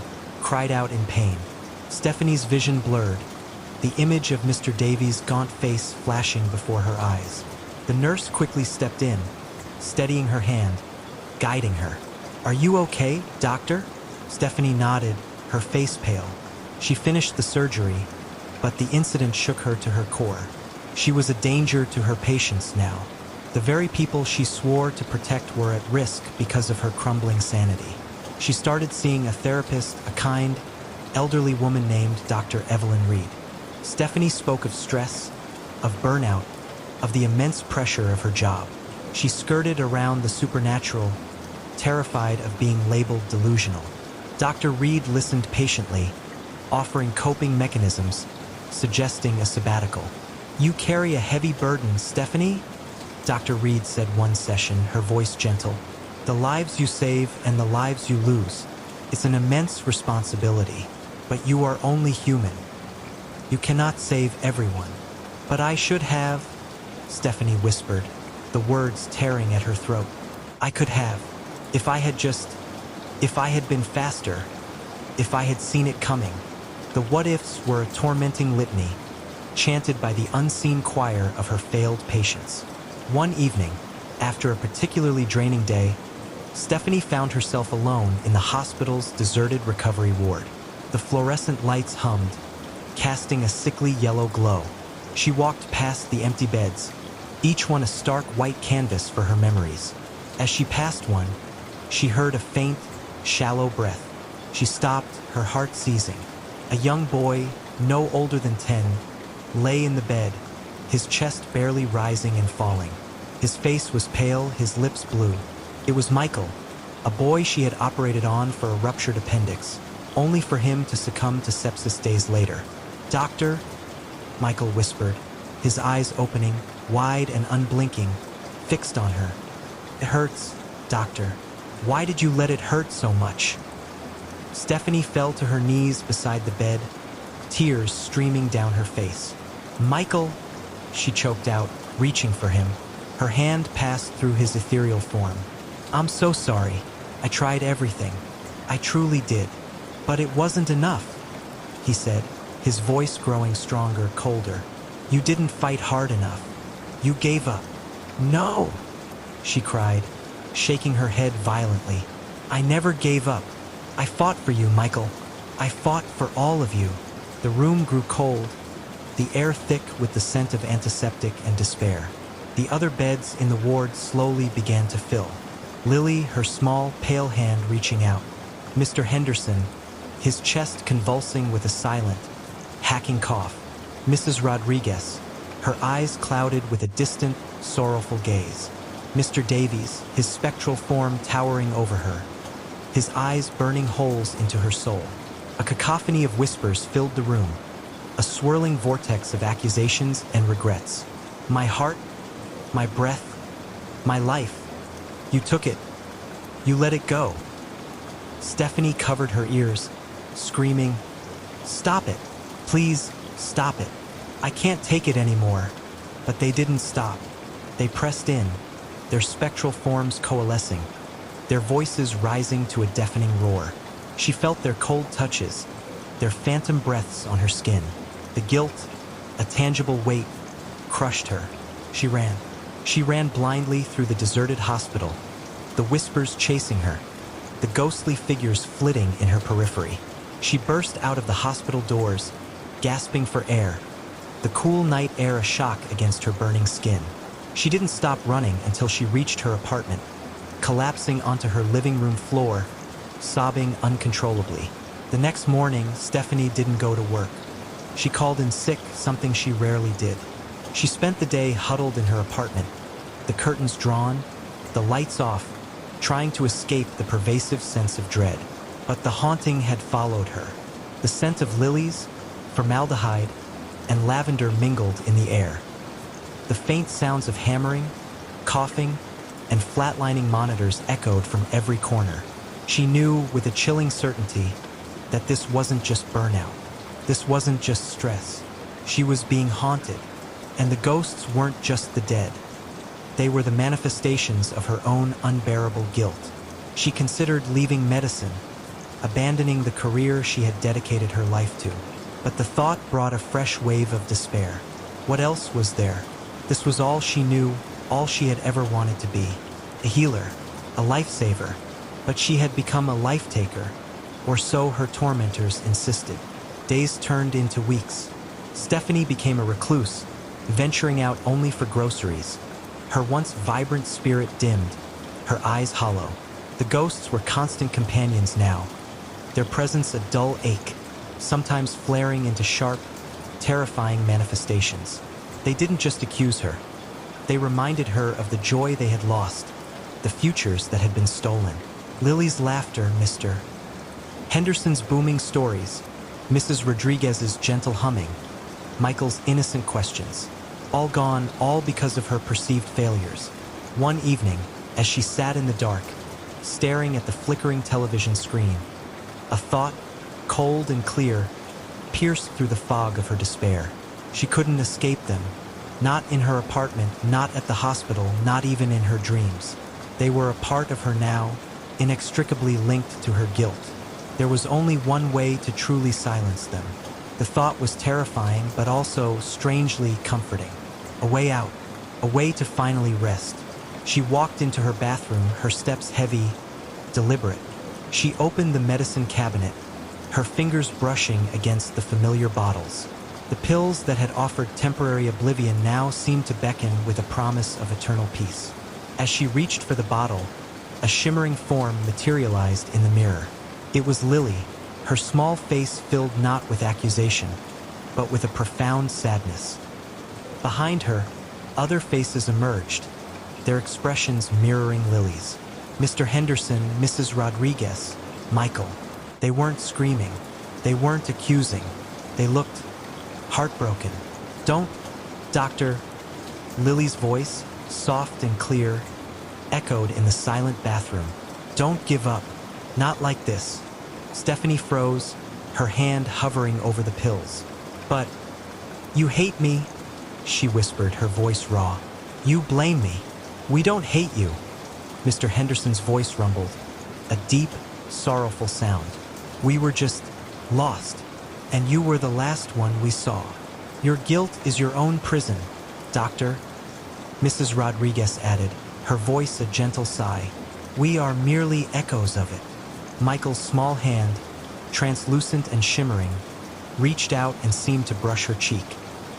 cried out in pain. Stephanie's vision blurred, the image of Mr. Davies' gaunt face flashing before her eyes. The nurse quickly stepped in, steadying her hand, guiding her. Are you okay, doctor? Stephanie nodded, her face pale. She finished the surgery, but the incident shook her to her core. She was a danger to her patients now. The very people she swore to protect were at risk because of her crumbling sanity. She started seeing a therapist, a kind, elderly woman named Dr. Evelyn Reed. Stephanie spoke of stress, of burnout, of the immense pressure of her job. She skirted around the supernatural, terrified of being labeled delusional. Dr. Reed listened patiently, offering coping mechanisms, suggesting a sabbatical. You carry a heavy burden, Stephanie? Dr. Reed said one session, her voice gentle. The lives you save and the lives you lose. It's an immense responsibility, but you are only human. You cannot save everyone. But I should have, Stephanie whispered, the words tearing at her throat. I could have. If I had been faster, if I had seen it coming. The what-ifs were a tormenting litany, chanted by the unseen choir of her failed patients. One evening, after a particularly draining day, Stephanie found herself alone in the hospital's deserted recovery ward. The fluorescent lights hummed, casting a sickly yellow glow. She walked past the empty beds, each one a stark white canvas for her memories. As she passed one, she heard a faint, shallow breath. She stopped, her heart seizing. A young boy, no older than 10, lay in the bed, his chest barely rising and falling. His face was pale, his lips blue. It was Michael, a boy she had operated on for a ruptured appendix, only for him to succumb to sepsis days later. "Doctor," Michael whispered, his eyes opening, wide and unblinking, fixed on her. "It hurts, doctor. Why did you let it hurt so much?" Stephanie fell to her knees beside the bed, tears streaming down her face. "Michael," she choked out, reaching for him. Her hand passed through his ethereal form. "I'm so sorry. I tried everything. I truly did. But it wasn't enough," he said, his voice growing stronger, colder. "You didn't fight hard enough. You gave up." "No," she cried, shaking her head violently. "I never gave up. I fought for you, Michael. I fought for all of you." The room grew cold, the air thick with the scent of antiseptic and despair. The other beds in the ward slowly began to fill. Lily, her small, pale hand reaching out. Mr. Henderson, his chest convulsing with a silent, hacking cough. Mrs. Rodriguez, her eyes clouded with a distant, sorrowful gaze. Mr. Davies, his spectral form towering over her, his eyes burning holes into her soul. A cacophony of whispers filled the room, a swirling vortex of accusations and regrets. "My heart, my breath, my life. You took it. You let it go." Stephanie covered her ears, screaming, "Stop it. Please, stop it. I can't take it anymore." But they didn't stop. They pressed in, their spectral forms coalescing, their voices rising to a deafening roar. She felt their cold touches, their phantom breaths on her skin. The guilt, a tangible weight, crushed her. She ran. She ran blindly through the deserted hospital, the whispers chasing her, the ghostly figures flitting in her periphery. She burst out of the hospital doors, gasping for air, the cool night air a shock against her burning skin. She didn't stop running until she reached her apartment, collapsing onto her living room floor, sobbing uncontrollably. The next morning, Stephanie didn't go to work. She called in sick, something she rarely did. She spent the day huddled in her apartment, the curtains drawn, the lights off, trying to escape the pervasive sense of dread. But the haunting had followed her. The scent of lilies, formaldehyde, and lavender mingled in the air. The faint sounds of hammering, coughing, and flatlining monitors echoed from every corner. She knew with a chilling certainty that this wasn't just burnout. This wasn't just stress. She was being haunted, and the ghosts weren't just the dead. They were the manifestations of her own unbearable guilt. She considered leaving medicine, abandoning the career she had dedicated her life to. But the thought brought a fresh wave of despair. What else was there? This was all she knew, all she had ever wanted to be. A healer, a lifesaver. But she had become a life-taker, or so her tormentors insisted. Days turned into weeks. Stephanie became a recluse, venturing out only for groceries. Her once vibrant spirit dimmed, her eyes hollow. The ghosts were constant companions now, their presence a dull ache, sometimes flaring into sharp, terrifying manifestations. They didn't just accuse her. They reminded her of the joy they had lost, the futures that had been stolen. Lily's laughter, Mr. Henderson's booming stories, Mrs. Rodriguez's gentle humming, Michael's innocent questions. All gone, all because of her perceived failures. One evening, as she sat in the dark, staring at the flickering television screen, a thought, cold and clear, pierced through the fog of her despair. She couldn't escape them. Not in her apartment, not at the hospital, not even in her dreams. They were a part of her now, inextricably linked to her guilt. There was only one way to truly silence them. The thought was terrifying, but also strangely comforting. A way out, a way to finally rest. She walked into her bathroom, her steps heavy, deliberate. She opened the medicine cabinet, her fingers brushing against the familiar bottles. The pills that had offered temporary oblivion now seemed to beckon with a promise of eternal peace. As she reached for the bottle, a shimmering form materialized in the mirror. It was Lily, her small face filled not with accusation, but with a profound sadness. Behind her, other faces emerged, their expressions mirroring Lily's. Mr. Henderson, Mrs. Rodriguez, Michael. They weren't screaming. They weren't accusing. They looked heartbroken. "Don't, Doctor." Lily's voice, soft and clear, echoed in the silent bathroom. "Don't give up. Not like this." Stephanie froze, her hand hovering over the pills. "But you hate me," she whispered, her voice raw. "You blame me." "We don't hate you." Mr. Henderson's voice rumbled, a deep, sorrowful sound. "We were just lost, and you were the last one we saw. Your guilt is your own prison, Doctor," Mrs. Rodriguez added, her voice a gentle sigh. "We are merely echoes of it." Michael's small hand, translucent and shimmering, reached out and seemed to brush her cheek.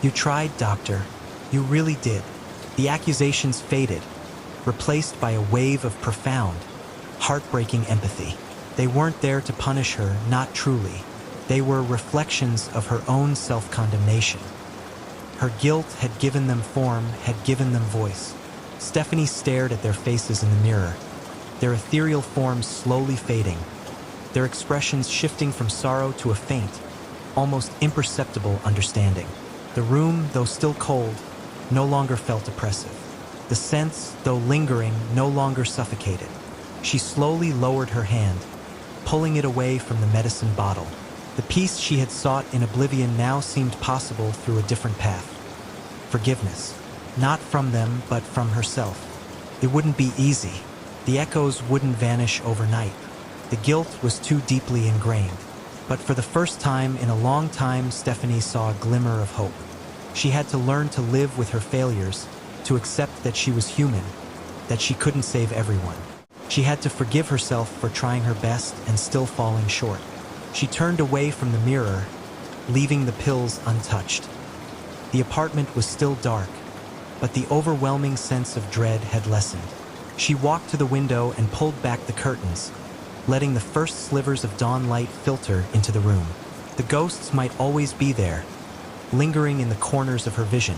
"You tried, Doctor. You really did." The accusations faded, replaced by a wave of profound, heartbreaking empathy. They weren't there to punish her, not truly. They were reflections of her own self-condemnation. Her guilt had given them form, had given them voice. Stephanie stared at their faces in the mirror, their ethereal forms slowly fading, their expressions shifting from sorrow to a faint, almost imperceptible understanding. The room, though still cold, no longer felt oppressive. The scents, though lingering, no longer suffocated. She slowly lowered her hand, pulling it away from the medicine bottle. The peace she had sought in oblivion now seemed possible through a different path. Forgiveness. Not from them, but from herself. It wouldn't be easy. The echoes wouldn't vanish overnight. The guilt was too deeply ingrained. But for the first time in a long time, Stephanie saw a glimmer of hope. She had to learn to live with her failures, to accept that she was human, that she couldn't save everyone. She had to forgive herself for trying her best and still falling short. She turned away from the mirror, leaving the pills untouched. The apartment was still dark, but the overwhelming sense of dread had lessened. She walked to the window and pulled back the curtains, letting the first slivers of dawn light filter into the room. The ghosts might always be there, lingering in the corners of her vision,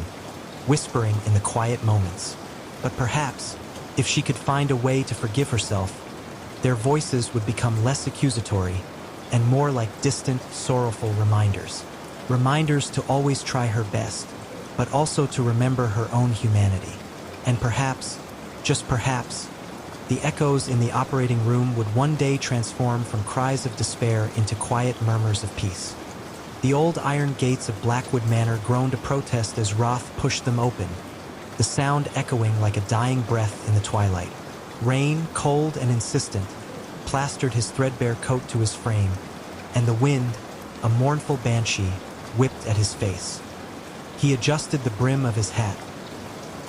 whispering in the quiet moments. But perhaps, if she could find a way to forgive herself, their voices would become less accusatory and more like distant, sorrowful reminders. Reminders to always try her best, but also to remember her own humanity. And perhaps, just perhaps, the echoes in the operating room would one day transform from cries of despair into quiet murmurs of peace. The old iron gates of Blackwood Manor groaned a protest as Roth pushed them open, the sound echoing like a dying breath in the twilight. Rain, cold and insistent, plastered his threadbare coat to his frame, and the wind, a mournful banshee, whipped at his face. He adjusted the brim of his hat,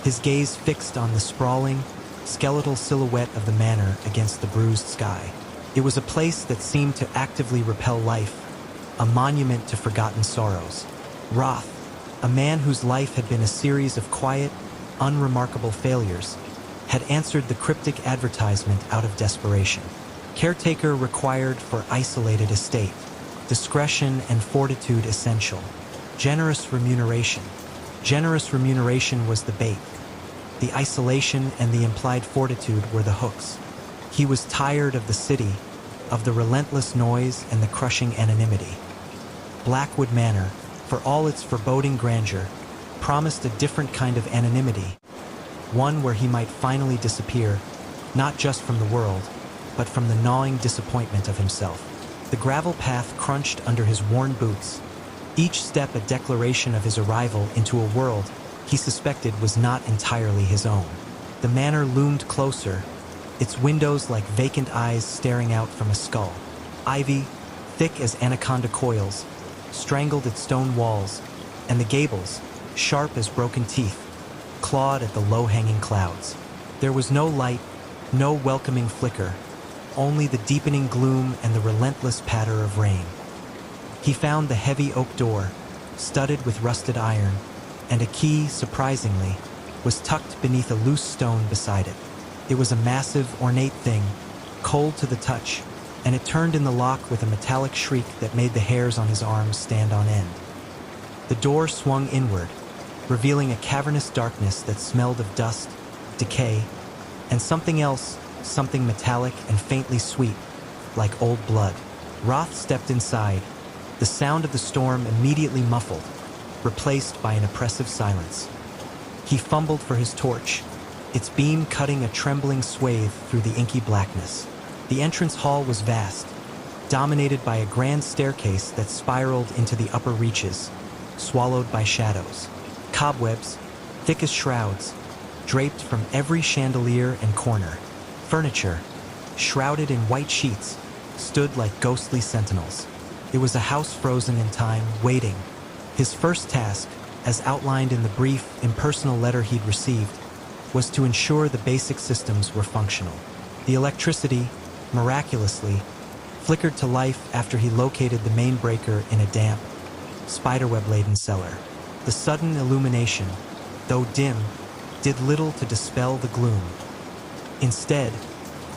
his gaze fixed on the sprawling, skeletal silhouette of the manor against the bruised sky. It was a place that seemed to actively repel life, a monument to forgotten sorrows. Roth, a man whose life had been a series of quiet, unremarkable failures, had answered the cryptic advertisement out of desperation. Caretaker required for isolated estate. Discretion and fortitude essential. Generous remuneration. Generous remuneration was the bait. The isolation and the implied fortitude were the hooks. He was tired of the city, of the relentless noise and the crushing anonymity. Blackwood Manor, for all its foreboding grandeur, promised a different kind of anonymity, one where he might finally disappear, not just from the world, but from the gnawing disappointment of himself. The gravel path crunched under his worn boots, each step a declaration of his arrival into a world he suspected was not entirely his own. The manor loomed closer, its windows like vacant eyes staring out from a skull. Ivy, thick as anaconda coils, strangled its stone walls, and the gables, sharp as broken teeth, clawed at the low-hanging clouds. There was no light, no welcoming flicker, only the deepening gloom and the relentless patter of rain. He found the heavy oak door, studded with rusted iron, and a key, surprisingly, was tucked beneath a loose stone beside it. It was a massive, ornate thing, cold to the touch, and it turned in the lock with a metallic shriek that made the hairs on his arms stand on end. The door swung inward, revealing a cavernous darkness that smelled of dust, decay, and something else, something metallic and faintly sweet, like old blood. Roth stepped inside, the sound of the storm immediately muffled, replaced by an oppressive silence. He fumbled for his torch, its beam cutting a trembling swathe through the inky blackness. The entrance hall was vast, dominated by a grand staircase that spiraled into the upper reaches, swallowed by shadows. Cobwebs, thick as shrouds, draped from every chandelier and corner. Furniture, shrouded in white sheets, stood like ghostly sentinels. It was a house frozen in time, waiting. His first task, as outlined in the brief, impersonal letter he'd received, was to ensure the basic systems were functional. The electricity, miraculously, flickered to life after he located the main breaker in a damp, spiderweb-laden cellar. The sudden illumination, though dim, did little to dispel the gloom. Instead,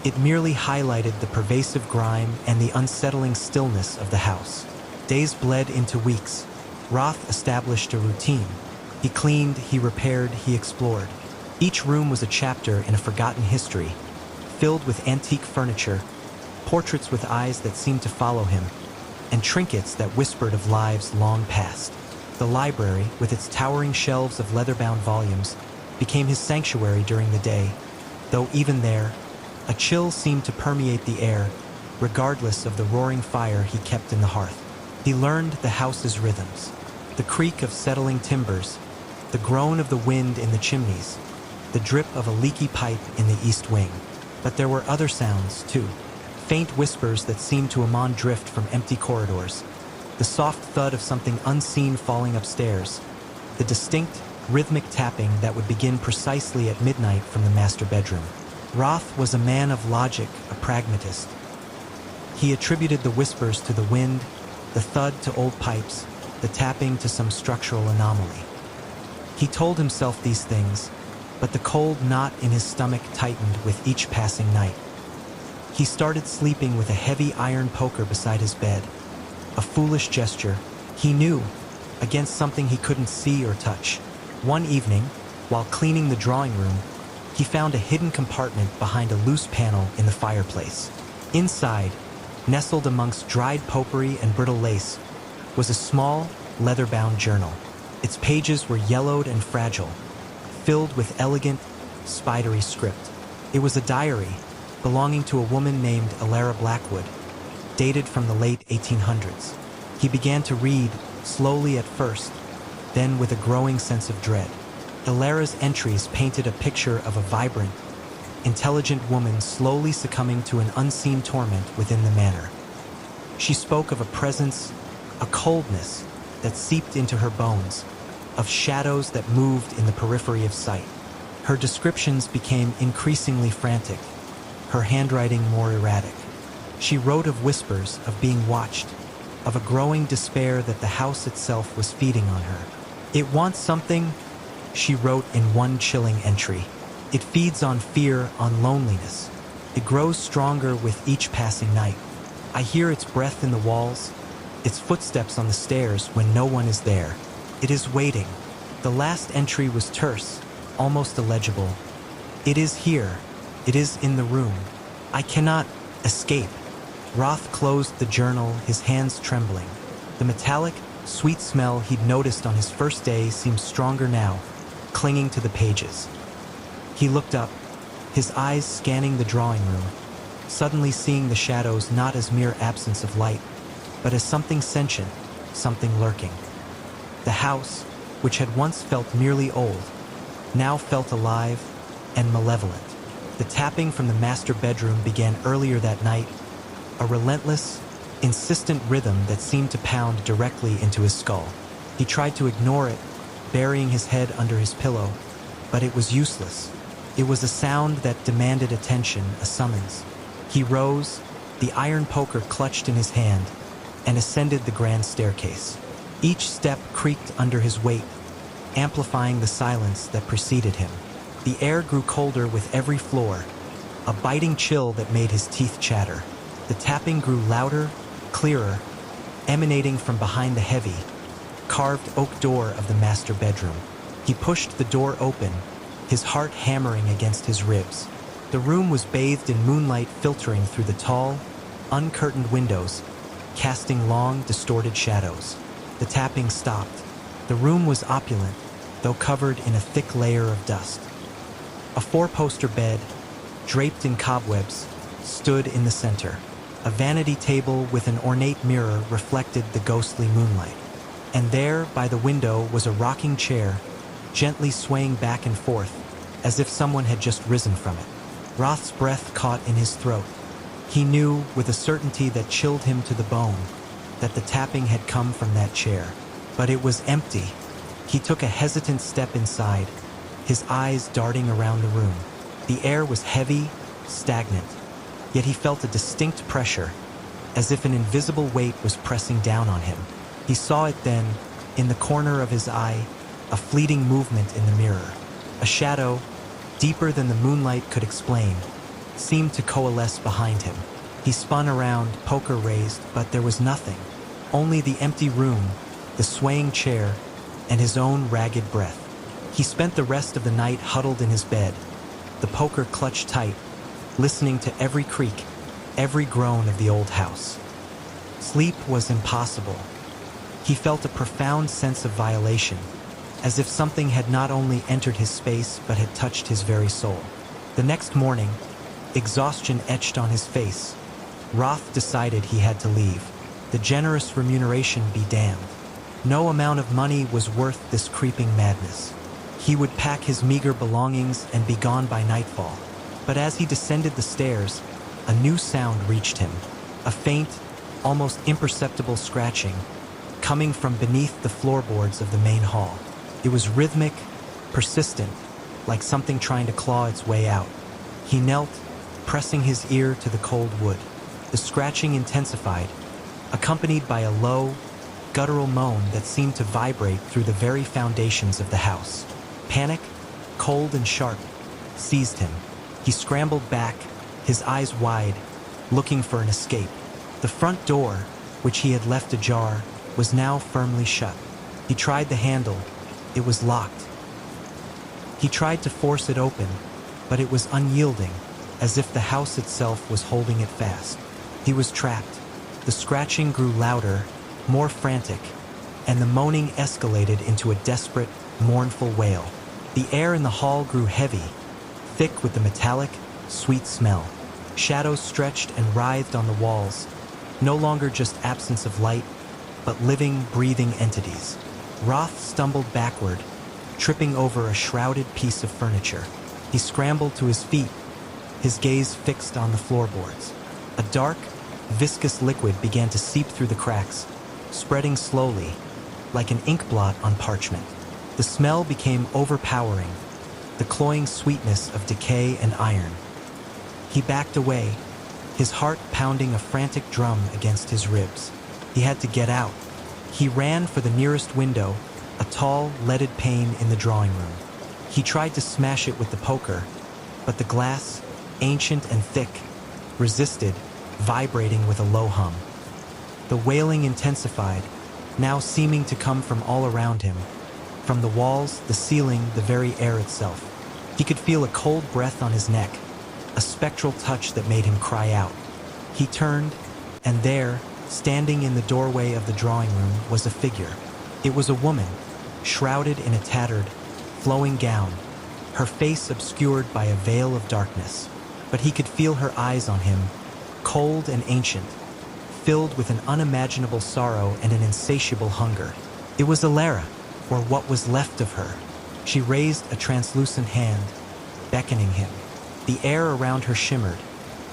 it merely highlighted the pervasive grime and the unsettling stillness of the house. Days bled into weeks. Roth established a routine. He cleaned, he repaired, he explored. Each room was a chapter in a forgotten history, filled with antique furniture, portraits with eyes that seemed to follow him, and trinkets that whispered of lives long past. The library, with its towering shelves of leather-bound volumes, became his sanctuary during the day, though even there, a chill seemed to permeate the air, regardless of the roaring fire he kept in the hearth. He learned the house's rhythms, the creak of settling timbers, the groan of the wind in the chimneys, the drip of a leaky pipe in the east wing. But there were other sounds, too, faint whispers that seemed to Amon drift from empty corridors, the soft thud of something unseen falling upstairs, the distinct, rhythmic tapping that would begin precisely at midnight from the master bedroom. Roth was a man of logic, a pragmatist. He attributed the whispers to the wind, the thud to old pipes, the tapping to some structural anomaly. He told himself these things, but the cold knot in his stomach tightened with each passing night. He started sleeping with a heavy iron poker beside his bed, a foolish gesture, he knew, against something he couldn't see or touch. One evening, while cleaning the drawing room, he found a hidden compartment behind a loose panel in the fireplace. Inside, nestled amongst dried potpourri and brittle lace, was a small, leather-bound journal. Its pages were yellowed and fragile, filled with elegant, spidery script. It was a diary belonging to a woman named Elara Blackwood, dated from the late 1800s. He began to read, slowly at first, then with a growing sense of dread. Elara's entries painted a picture of a vibrant, intelligent woman slowly succumbing to an unseen torment within the manor. She spoke of a presence, a coldness that seeped into her bones, of shadows that moved in the periphery of sight. Her descriptions became increasingly frantic, her handwriting more erratic. She wrote of whispers, of being watched, of a growing despair that the house itself was feeding on her. "It wants something," she wrote in one chilling entry. "It feeds on fear, on loneliness. It grows stronger with each passing night. I hear its breath in the walls, its footsteps on the stairs when no one is there. It is waiting." The last entry was terse, almost illegible. "It is here. It is in the room. I cannot escape." Roth closed the journal, his hands trembling. The metallic, sweet smell he'd noticed on his first day seemed stronger now, clinging to the pages. He looked up, his eyes scanning the drawing room, suddenly seeing the shadows not as mere absence of light, but as something sentient, something lurking. The house, which had once felt merely old, now felt alive and malevolent. The tapping from the master bedroom began earlier that night, a relentless, insistent rhythm that seemed to pound directly into his skull. He tried to ignore it, burying his head under his pillow, but it was useless. It was a sound that demanded attention, a summons. He rose, the iron poker clutched in his hand, and ascended the grand staircase. Each step creaked under his weight, amplifying the silence that preceded him. The air grew colder with every floor, a biting chill that made his teeth chatter. The tapping grew louder, clearer, emanating from behind the heavy, carved oak door of the master bedroom. He pushed the door open, his heart hammering against his ribs. The room was bathed in moonlight filtering through the tall, uncurtained windows, casting long, distorted shadows. The tapping stopped. The room was opulent, though covered in a thick layer of dust. A four-poster bed, draped in cobwebs, stood in the center. A vanity table with an ornate mirror reflected the ghostly moonlight. And there, by the window, was a rocking chair, gently swaying back and forth, as if someone had just risen from it. Roth's breath caught in his throat. He knew, with a certainty that chilled him to the bone, that the tapping had come from that chair. But it was empty. He took a hesitant step inside, his eyes darting around the room. The air was heavy, stagnant, yet he felt a distinct pressure, as if an invisible weight was pressing down on him. He saw it then, in the corner of his eye, a fleeting movement in the mirror. A shadow, deeper than the moonlight could explain, seemed to coalesce behind him. He spun around, poker raised, but there was nothing. Only the empty room, the swaying chair, and his own ragged breath. He spent the rest of the night huddled in his bed, the poker clutched tight, listening to every creak, every groan of the old house. Sleep was impossible. He felt a profound sense of violation, as if something had not only entered his space but had touched his very soul. The next morning, exhaustion etched on his face. Roth decided he had to leave. The generous remuneration be damned. No amount of money was worth this creeping madness. He would pack his meager belongings and be gone by nightfall. But as he descended the stairs, a new sound reached him. A faint, almost imperceptible scratching, coming from beneath the floorboards of the main hall. It was rhythmic, persistent, like something trying to claw its way out. He knelt, pressing his ear to the cold wood. The scratching intensified, accompanied by a low, guttural moan that seemed to vibrate through the very foundations of the house. Panic, cold and sharp, seized him. He scrambled back, his eyes wide, looking for an escape. The front door, which he had left ajar, was now firmly shut. He tried the handle. It was locked. He tried to force it open, but it was unyielding, as if the house itself was holding it fast. He was trapped. The scratching grew louder, more frantic, and the moaning escalated into a desperate, mournful wail. The air in the hall grew heavy, thick with the metallic, sweet smell. Shadows stretched and writhed on the walls, no longer just absence of light, but living, breathing entities. Roth stumbled backward, tripping over a shrouded piece of furniture. He scrambled to his feet, his gaze fixed on the floorboards. A dark, viscous liquid began to seep through the cracks, spreading slowly, like an ink blot on parchment. The smell became overpowering, the cloying sweetness of decay and iron. He backed away, his heart pounding a frantic drum against his ribs. He had to get out. He ran for the nearest window, a tall, leaded pane in the drawing room. He tried to smash it with the poker, but the glass, ancient and thick, resisted, vibrating with a low hum. The wailing intensified, now seeming to come from all around him, from the walls, the ceiling, the very air itself. He could feel a cold breath on his neck, a spectral touch that made him cry out. He turned, and there, standing in the doorway of the drawing room, was a figure. It was a woman, shrouded in a tattered, flowing gown, her face obscured by a veil of darkness. But he could feel her eyes on him, cold and ancient, filled with an unimaginable sorrow and an insatiable hunger. It was Alara, or what was left of her. She raised a translucent hand, beckoning him. The air around her shimmered,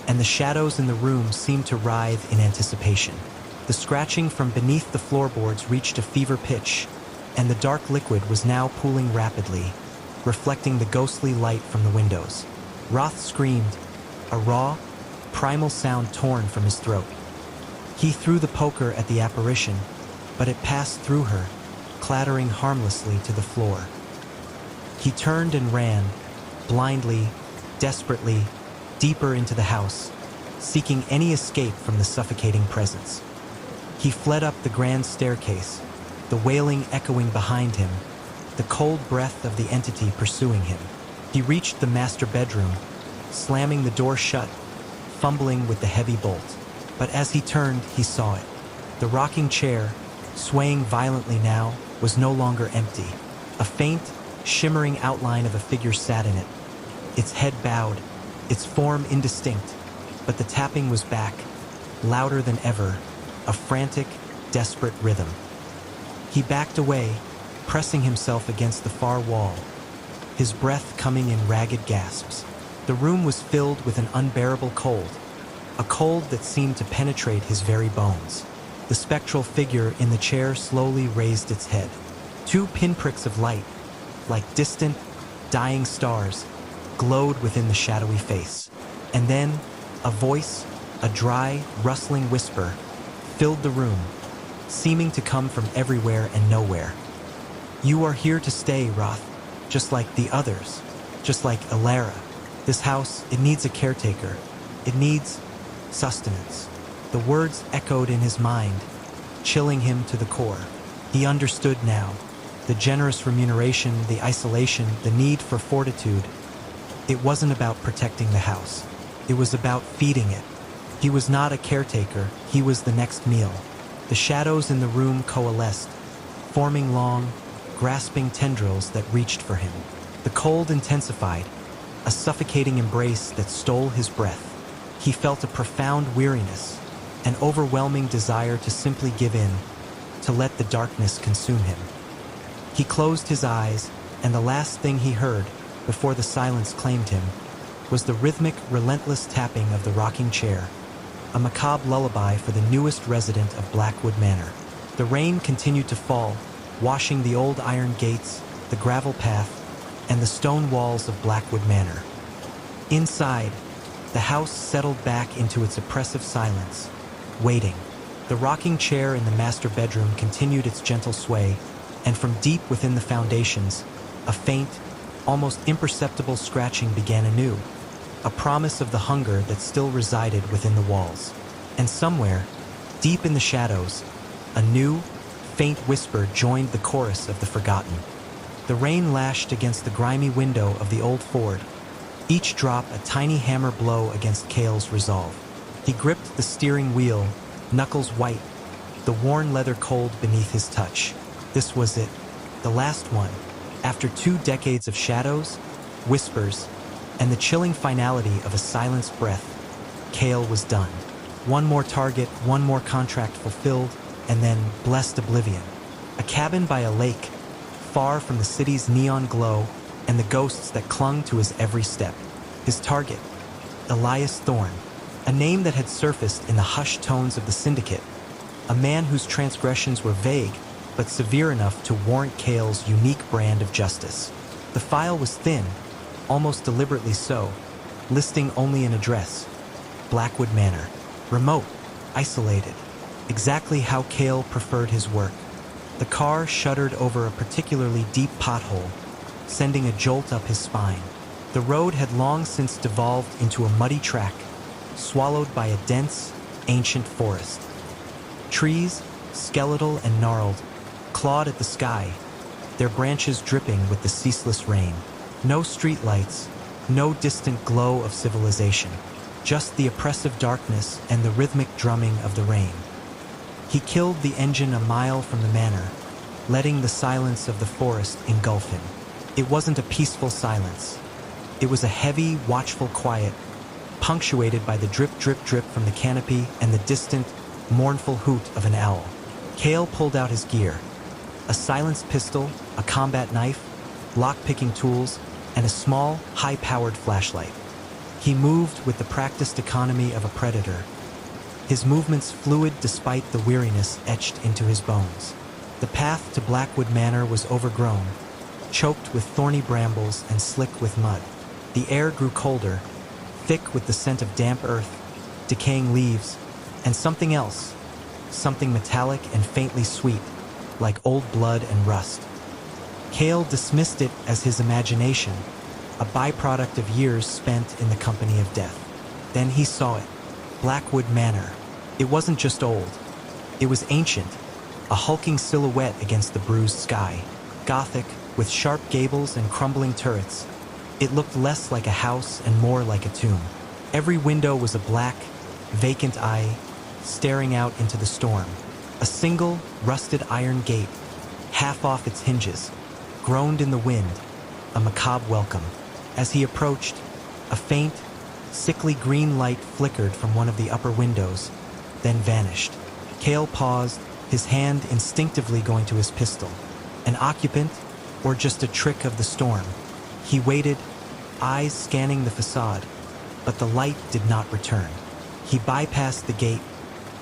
and the shadows in the room seemed to writhe in anticipation. The scratching from beneath the floorboards reached a fever pitch, and the dark liquid was now pooling rapidly, reflecting the ghostly light from the windows. Roth screamed, a raw, primal sound torn from his throat. He threw the poker at the apparition, but it passed through her, clattering harmlessly to the floor. He turned and ran, blindly, desperately, deeper into the house, seeking any escape from the suffocating presence. He fled up the grand staircase, the wailing echoing behind him, the cold breath of the entity pursuing him. He reached the master bedroom, slamming the door shut, fumbling with the heavy bolt. But as he turned, he saw it. The rocking chair, swaying violently now, was no longer empty. A faint, shimmering outline of a figure sat in it, its head bowed, its form indistinct, but the tapping was back, louder than ever, a frantic, desperate rhythm. He backed away, pressing himself against the far wall, his breath coming in ragged gasps. The room was filled with an unbearable cold, a cold that seemed to penetrate his very bones. The spectral figure in the chair slowly raised its head. Two pinpricks of light, like distant, dying stars, glowed within the shadowy face. And then, a voice, a dry, rustling whisper, filled the room, seeming to come from everywhere and nowhere. You are here to stay, Roth, just like the others, just like Alara. This house, it needs a caretaker. It needs sustenance. The words echoed in his mind, chilling him to the core. He understood now. The generous remuneration, the isolation, the need for fortitude. It wasn't about protecting the house. It was about feeding it. He was not a caretaker, he was the next meal. The shadows in the room coalesced, forming long, grasping tendrils that reached for him. The cold intensified, a suffocating embrace that stole his breath. He felt a profound weariness, an overwhelming desire to simply give in, to let the darkness consume him. He closed his eyes, and the last thing he heard, before the silence claimed him, was the rhythmic, relentless tapping of the rocking chair, a macabre lullaby for the newest resident of Blackwood Manor. The rain continued to fall, washing the old iron gates, the gravel path, and the stone walls of Blackwood Manor. Inside, the house settled back into its oppressive silence, waiting. The rocking chair in the master bedroom continued its gentle sway, and from deep within the foundations, a faint, almost imperceptible scratching began anew, a promise of the hunger that still resided within the walls. And somewhere, deep in the shadows, a new, faint whisper joined the chorus of the forgotten. The rain lashed against the grimy window of the old Ford, each drop a tiny hammer blow against Cale's resolve. He gripped the steering wheel, knuckles white, the worn leather cold beneath his touch. This was it, the last one. After 2 decades of shadows, whispers, and the chilling finality of a silenced breath, Cale was done. One more target, one more contract fulfilled, and then blessed oblivion. A cabin by a lake, far from the city's neon glow and the ghosts that clung to his every step. His target, Elias Thorne, a name that had surfaced in the hushed tones of the syndicate, a man whose transgressions were vague but severe enough to warrant Cale's unique brand of justice. The file was thin, almost deliberately so, listing only an address, Blackwood Manor, remote, isolated, exactly how Cale preferred his work. The car shuddered over a particularly deep pothole, sending a jolt up his spine. The road had long since devolved into a muddy track, swallowed by a dense, ancient forest. Trees, skeletal and gnarled, clawed at the sky, their branches dripping with the ceaseless rain. No streetlights, no distant glow of civilization, just the oppressive darkness and the rhythmic drumming of the rain. He killed the engine a mile from the manor, letting the silence of the forest engulf him. It wasn't a peaceful silence. It was a heavy, watchful quiet, punctuated by the drip, drip, drip from the canopy and the distant, mournful hoot of an owl. Cale pulled out his gear, A silenced pistol, a combat knife, lock-picking tools, and a small, high-powered flashlight. He moved with the practiced economy of a predator, his movements fluid despite the weariness etched into his bones. The path to Blackwood Manor was overgrown, choked with thorny brambles and slick with mud. The air grew colder, thick with the scent of damp earth, decaying leaves, and something else, something metallic and faintly sweet, like old blood and rust. Cale dismissed it as his imagination, a byproduct of years spent in the company of death. Then he saw it. Blackwood Manor. It wasn't just old. It was ancient, a hulking silhouette against the bruised sky. Gothic, with sharp gables and crumbling turrets, it looked less like a house and more like a tomb. Every window was a black, vacant eye, staring out into the storm. A single, rusted iron gate, half off its hinges, groaned in the wind, a macabre welcome. As he approached, a faint, sickly green light flickered from one of the upper windows, then vanished. Cale paused, his hand instinctively going to his pistol. An occupant, or just a trick of the storm? He waited, eyes scanning the facade, but the light did not return. He bypassed the gate,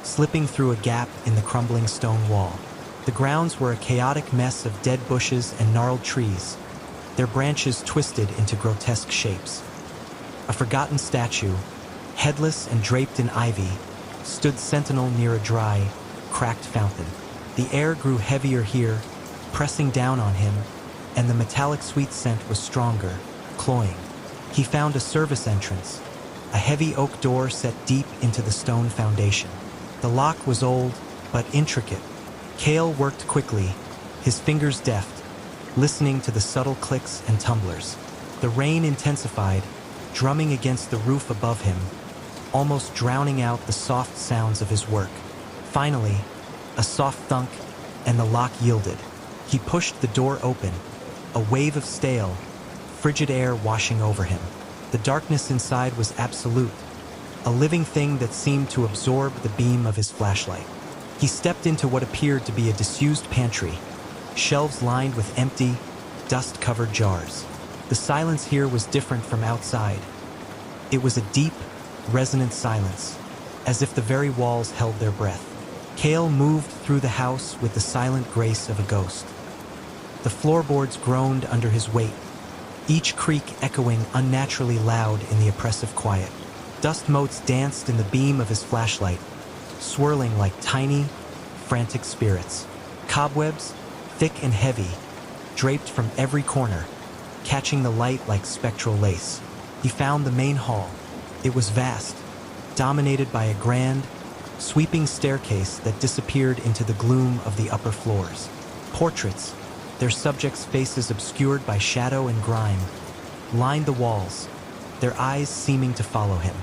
slipping through a gap in the crumbling stone wall. The grounds were a chaotic mess of dead bushes and gnarled trees, their branches twisted into grotesque shapes. A forgotten statue, headless and draped in ivy, stood sentinel near a dry, cracked fountain. The air grew heavier here, pressing down on him, and the metallic sweet scent was stronger, cloying. He found a service entrance, a heavy oak door set deep into the stone foundation. The lock was old, but intricate. Cale worked quickly, his fingers deft, listening to the subtle clicks and tumblers. The rain intensified, drumming against the roof above him, almost drowning out the soft sounds of his work. Finally, a soft thunk, and the lock yielded. He pushed the door open, a wave of stale, frigid air washing over him. The darkness inside was absolute, a living thing that seemed to absorb the beam of his flashlight. He stepped into what appeared to be a disused pantry, shelves lined with empty, dust-covered jars. The silence here was different from outside. It was a deep, resonant silence, as if the very walls held their breath. Cale moved through the house with the silent grace of a ghost. The floorboards groaned under his weight, each creak echoing unnaturally loud in the oppressive quiet. Dust motes danced in the beam of his flashlight, swirling like tiny, frantic spirits. Cobwebs, thick and heavy, draped from every corner, catching the light like spectral lace. He found the main hall. It was vast, dominated by a grand, sweeping staircase that disappeared into the gloom of the upper floors. Portraits, their subjects' faces obscured by shadow and grime, lined the walls, their eyes seeming to follow him.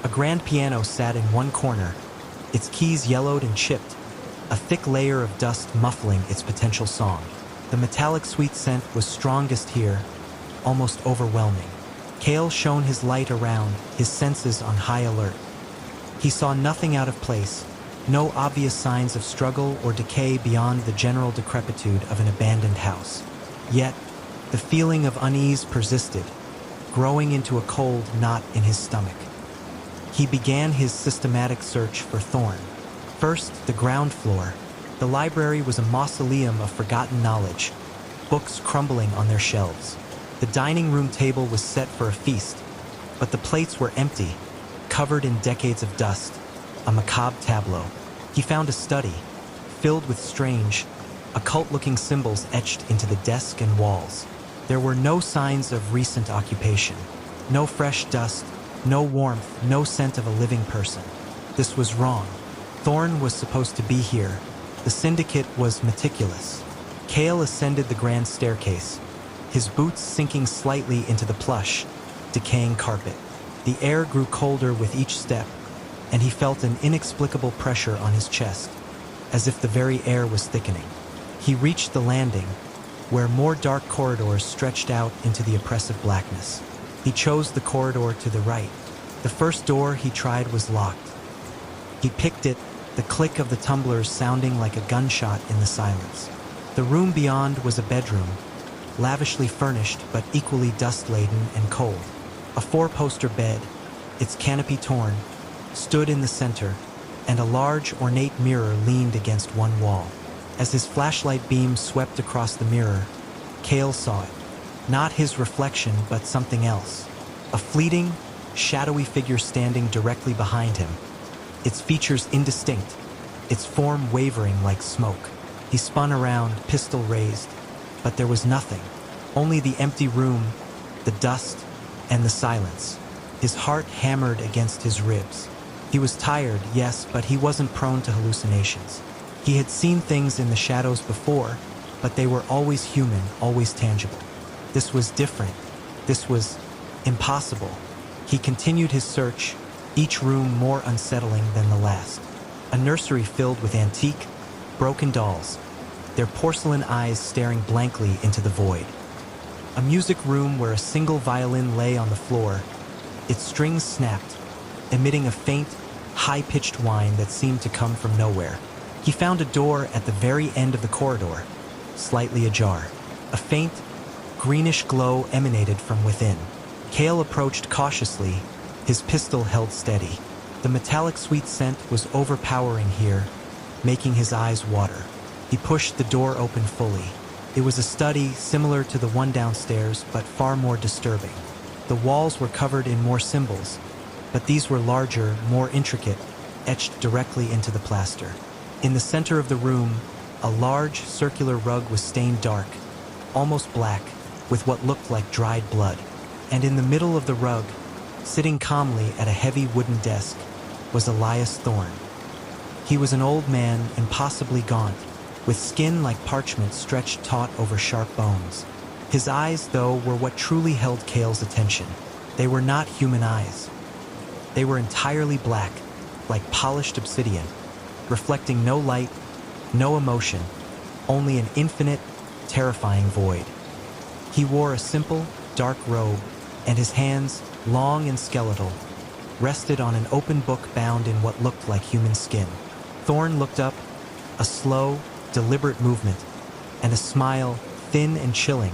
A grand piano sat in one corner, its keys yellowed and chipped, a thick layer of dust muffling its potential song. The metallic sweet scent was strongest here, almost overwhelming. Cale shone his light around, his senses on high alert. He saw nothing out of place, no obvious signs of struggle or decay beyond the general decrepitude of an abandoned house. Yet, the feeling of unease persisted, growing into a cold knot in his stomach. He began his systematic search for Thorn. First, the ground floor. The library was a mausoleum of forgotten knowledge, books crumbling on their shelves. The dining room table was set for a feast, but the plates were empty, covered in decades of dust, a macabre tableau. He found a study, filled with strange, occult-looking symbols etched into the desk and walls. There were no signs of recent occupation, no fresh dust, no warmth, no scent of a living person. This was wrong. Thorn was supposed to be here. The syndicate was meticulous. Cale ascended the grand staircase, his boots sinking slightly into the plush, decaying carpet. The air grew colder with each step, and he felt an inexplicable pressure on his chest, as if the very air was thickening. He reached the landing, where more dark corridors stretched out into the oppressive blackness. He chose the corridor to the right. The first door he tried was locked. He picked it, the click of the tumblers sounding like a gunshot in the silence. The room beyond was a bedroom, lavishly furnished but equally dust-laden and cold. A four-poster bed, its canopy torn, stood in the center, and a large, ornate mirror leaned against one wall. As his flashlight beam swept across the mirror, Cale saw it. Not his reflection, but something else. A fleeting, shadowy figure standing directly behind him, its features indistinct, its form wavering like smoke. He spun around, pistol raised, but there was nothing. Only the empty room, the dust, and the silence. His heart hammered against his ribs. He was tired, yes, but he wasn't prone to hallucinations. He had seen things in the shadows before, but they were always human, always tangible. This was different. This was impossible. He continued his search, each room more unsettling than the last. A nursery filled with antique, broken dolls, their porcelain eyes staring blankly into the void. A music room where a single violin lay on the floor, its strings snapped, emitting a faint, high-pitched whine that seemed to come from nowhere. He found a door at the very end of the corridor, slightly ajar. A faint, greenish glow emanated from within. Cale approached cautiously, his pistol held steady. The metallic sweet scent was overpowering here, making his eyes water. He pushed the door open fully. It was a study similar to the one downstairs, but far more disturbing. The walls were covered in more symbols, but these were larger, more intricate, etched directly into the plaster. In the center of the room, a large, circular rug was stained dark, almost black, with what looked like dried blood. And in the middle of the rug, sitting calmly at a heavy wooden desk, was Elias Thorne. He was an old man, impossibly gaunt, with skin like parchment stretched taut over sharp bones. His eyes, though, were what truly held Cale's attention. They were not human eyes. They were entirely black, like polished obsidian, reflecting no light, no emotion, only an infinite, terrifying void. He wore a simple, dark robe, and his hands, long and skeletal, rested on an open book bound in what looked like human skin. Thorne looked up, a slow, deliberate movement, and a smile, thin and chilling,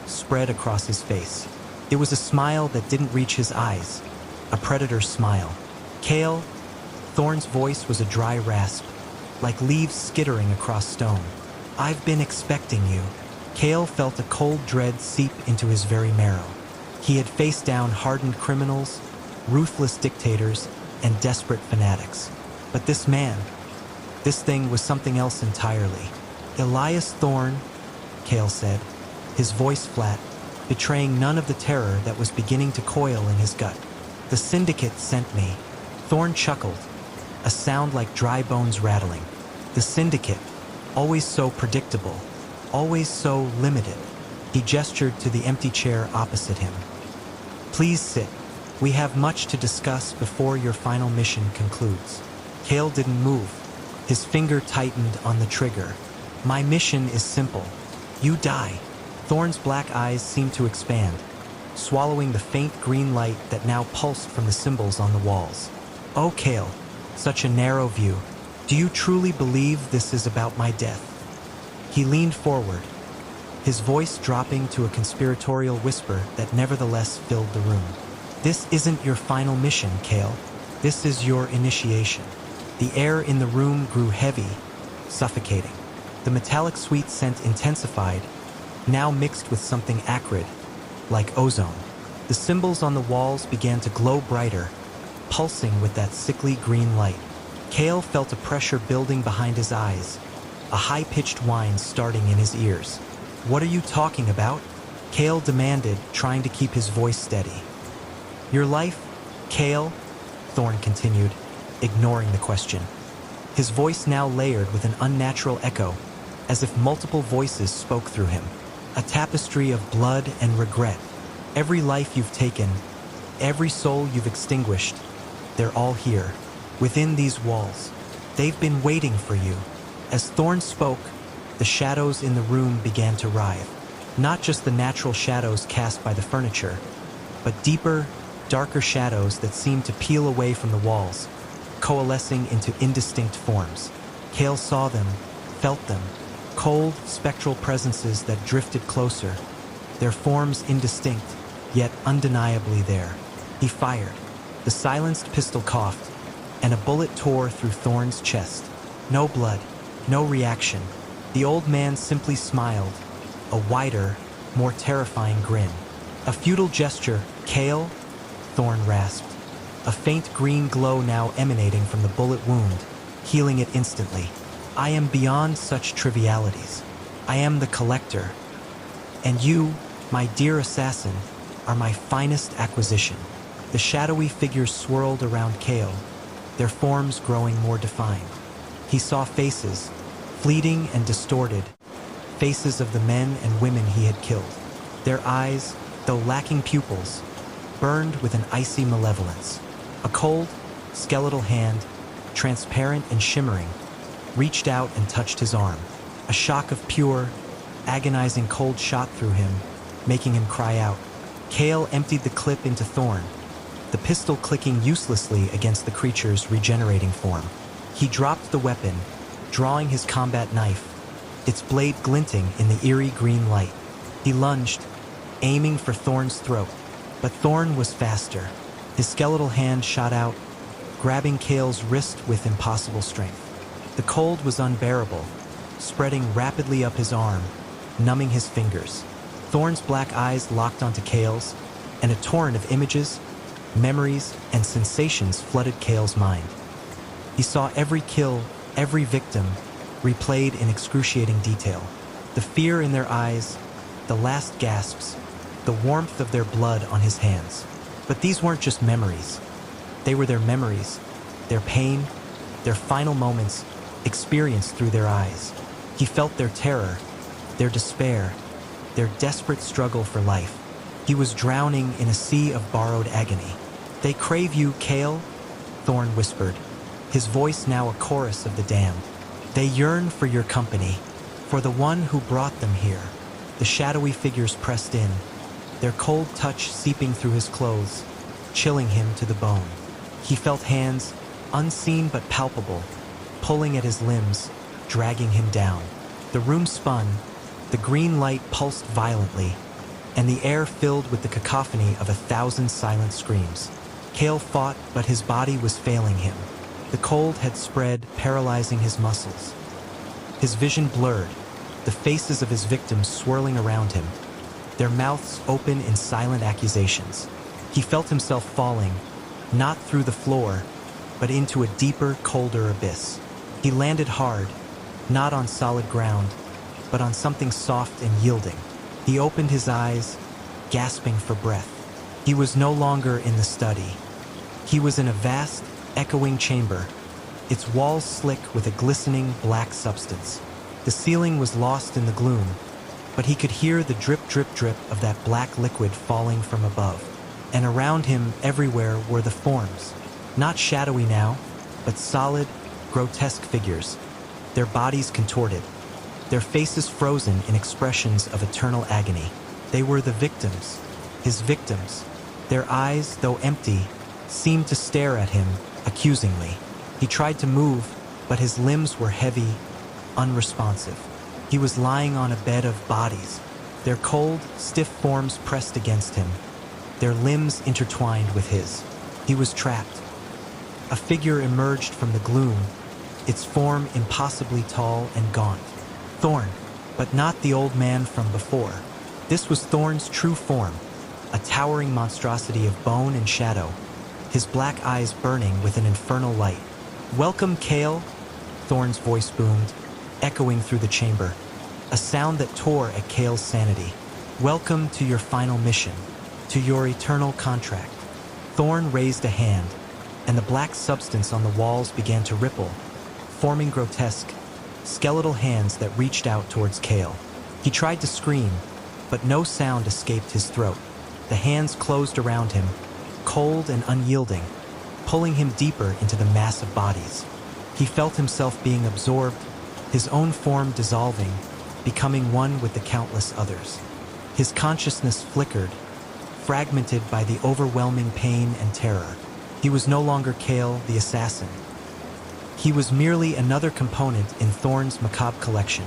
spread across his face. It was a smile that didn't reach his eyes, a predator's smile. Cale, Thorne's voice was a dry rasp, like leaves skittering across stone. "I've been expecting you." Cale felt a cold dread seep into his very marrow. He had faced down hardened criminals, ruthless dictators, and desperate fanatics. But this man, this thing was something else entirely. "Elias Thorne," Cale said, his voice flat, betraying none of the terror that was beginning to coil in his gut. "The Syndicate sent me." Thorne chuckled, a sound like dry bones rattling. The Syndicate, always so predictable, always so limited. He gestured to the empty chair opposite him. "Please sit. We have much to discuss before your final mission concludes." Cale didn't move. His finger tightened on the trigger. "My mission is simple. You die." Thorne's black eyes seemed to expand, swallowing the faint green light that now pulsed from the symbols on the walls. "Oh, Cale, such a narrow view. Do you truly believe this is about my death?" He leaned forward, his voice dropping to a conspiratorial whisper that nevertheless filled the room. "This isn't your final mission, Cale. This is your initiation." The air in the room grew heavy, suffocating. The metallic sweet scent intensified, now mixed with something acrid, like ozone. The symbols on the walls began to glow brighter, pulsing with that sickly green light. Cale felt a pressure building behind his eyes, a high-pitched whine starting in his ears. "What are you talking about?" Cale demanded, trying to keep his voice steady. "Your life, Cale," Thorne continued, ignoring the question. His voice now layered with an unnatural echo, as if multiple voices spoke through him. "A tapestry of blood and regret. Every life you've taken, every soul you've extinguished, they're all here, within these walls. They've been waiting for you." As Thorne spoke, the shadows in the room began to writhe. Not just the natural shadows cast by the furniture, but deeper, darker shadows that seemed to peel away from the walls, coalescing into indistinct forms. Cale saw them, felt them, Cold, spectral presences that drifted closer, their forms indistinct, yet undeniably there. He fired. The silenced pistol coughed, and a bullet tore through Thorn's chest. No blood, no reaction. The old man simply smiled, a wider, more terrifying grin. A futile gesture, Kale, Thorn rasped. A faint green glow now emanating from the bullet wound, healing it instantly. I am beyond such trivialities. I am the collector. And you, my dear assassin, are my finest acquisition. The shadowy figures swirled around Kale, their forms growing more defined. He saw faces, fleeting and distorted, faces of the men and women he had killed. Their eyes, though lacking pupils, burned with an icy malevolence. A cold, skeletal hand, transparent and shimmering, reached out and touched his arm. A shock of pure, agonizing cold shot through him, making him cry out. Kale emptied the clip into Thorn, the pistol clicking uselessly against the creature's regenerating form. He dropped the weapon, drawing his combat knife, its blade glinting in the eerie green light. He lunged, aiming for Thorn's throat, but Thorn was faster. His skeletal hand shot out, grabbing Kale's wrist with impossible strength. The cold was unbearable, spreading rapidly up his arm, numbing his fingers. Thorn's black eyes locked onto Kale's, and a torrent of images, memories, and sensations flooded Kale's mind. He saw every kill, every victim, replayed in excruciating detail. The fear in their eyes, the last gasps, the warmth of their blood on his hands. But these weren't just memories. They were their memories, their pain, their final moments experienced through their eyes. He felt their terror, their despair, their desperate struggle for life. He was drowning in a sea of borrowed agony. They crave you, Kale, Thorn whispered, his voice now a chorus of the damned. They yearn for your company, for the one who brought them here. The shadowy figures pressed in, their cold touch seeping through his clothes, chilling him to the bone. He felt hands, unseen but palpable, pulling at his limbs, dragging him down. The room spun, the green light pulsed violently, and the air filled with the cacophony of 1,000 silent screams. Kale fought, but his body was failing him. The cold had spread, paralyzing his muscles. His vision blurred, the faces of his victims swirling around him, their mouths open in silent accusations. He felt himself falling, not through the floor, but into a deeper, colder abyss. He landed hard, not on solid ground, but on something soft and yielding. He opened his eyes, gasping for breath. He was no longer in the study. He was in a vast, echoing chamber, its walls slick with a glistening black substance. The ceiling was lost in the gloom, but he could hear the drip, drip, drip of that black liquid falling from above. And around him, everywhere, were the forms, not shadowy now, but solid, grotesque figures, their bodies contorted, their faces frozen in expressions of eternal agony. They were the victims, his victims. Their eyes, though empty, seemed to stare at him accusingly. He tried to move, but his limbs were heavy, unresponsive. He was lying on a bed of bodies, their cold, stiff forms pressed against him, their limbs intertwined with his. He was trapped. A figure emerged from the gloom, its form impossibly tall and gaunt. Thorn, but not the old man from before. This was Thorn's true form, a towering monstrosity of bone and shadow, his black eyes burning with an infernal light. "Welcome, Kale," Thorn's voice boomed, echoing through the chamber, a sound that tore at Kale's sanity. "Welcome to your final mission, to your eternal contract." Thorn raised a hand, and the black substance on the walls began to ripple, forming grotesque, skeletal hands that reached out towards Kale. He tried to scream, but no sound escaped his throat. The hands closed around him, cold and unyielding, pulling him deeper into the mass of bodies. He felt himself being absorbed, his own form dissolving, becoming one with the countless others. His consciousness flickered, fragmented by the overwhelming pain and terror. He was no longer Kale, the assassin. He was merely another component in Thorn's macabre collection,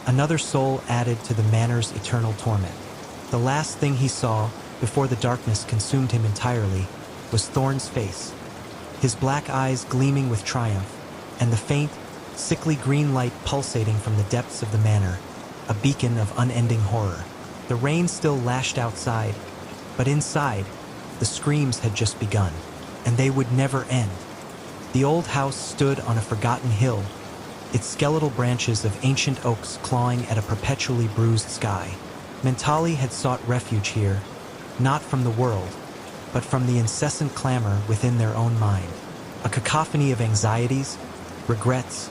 Another soul added to the manor's eternal torment. The last thing he saw, before the darkness consumed him entirely, was Thorn's face, his black eyes gleaming with triumph, and the faint, sickly green light pulsating from the depths of the manor, a beacon of unending horror. The rain still lashed outside, but inside, the screams had just begun, and they would never end. The old house stood on a forgotten hill, its skeletal branches of ancient oaks clawing at a perpetually bruised sky. Mentali had sought refuge here, not from the world, but from the incessant clamor within their own mind, a cacophony of anxieties, regrets,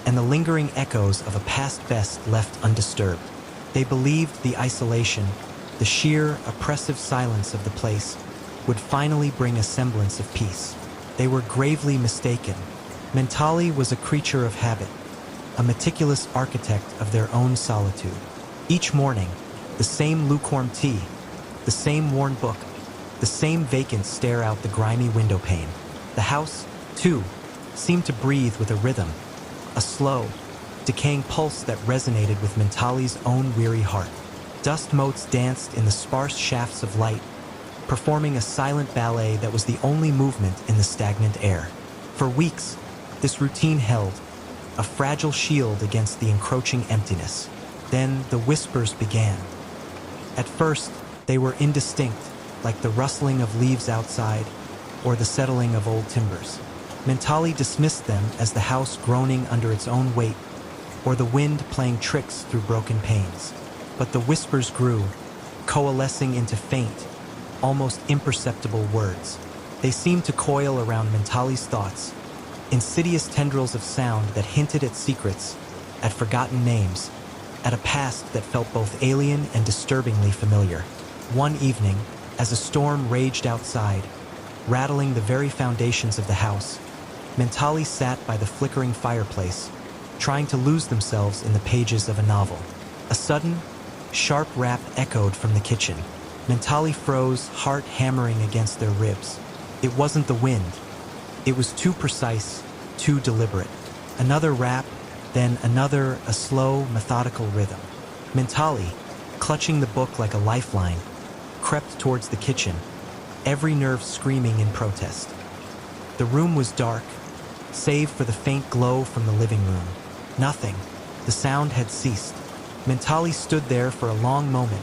and the lingering echoes of a past best left undisturbed. They believed the isolation, the sheer, oppressive silence of the place, would finally bring a semblance of peace. They were gravely mistaken. Mentali was a creature of habit, a meticulous architect of their own solitude. Each morning, the same lukewarm tea, the same worn book, the same vacant stare out the grimy window pane. The house, too, seemed to breathe with a rhythm, a slow, decaying pulse that resonated with Mentali's own weary heart. Dust motes danced in the sparse shafts of light, performing a silent ballet that was the only movement in the stagnant air. For weeks, this routine held, a fragile shield against the encroaching emptiness. Then the whispers began. At first, they were indistinct, like the rustling of leaves outside or the settling of old timbers. Mentali dismissed them as the house groaning under its own weight or the wind playing tricks through broken panes. But the whispers grew, coalescing into faint, almost imperceptible words. They seemed to coil around Mentali's thoughts, insidious tendrils of sound that hinted at secrets, at forgotten names, at a past that felt both alien and disturbingly familiar. One evening, as a storm raged outside, rattling the very foundations of the house, Mentali sat by the flickering fireplace, trying to lose themselves in the pages of a novel. A sudden, sharp rap echoed from the kitchen. Mentali froze, heart hammering against their ribs. It wasn't the wind. It was too precise, too deliberate. Another rap, then another, a slow, methodical rhythm. Mentali, clutching the book like a lifeline, crept towards the kitchen, every nerve screaming in protest. The room was dark, save for the faint glow from the living room. Nothing. The sound had ceased. Mentali stood there for a long moment,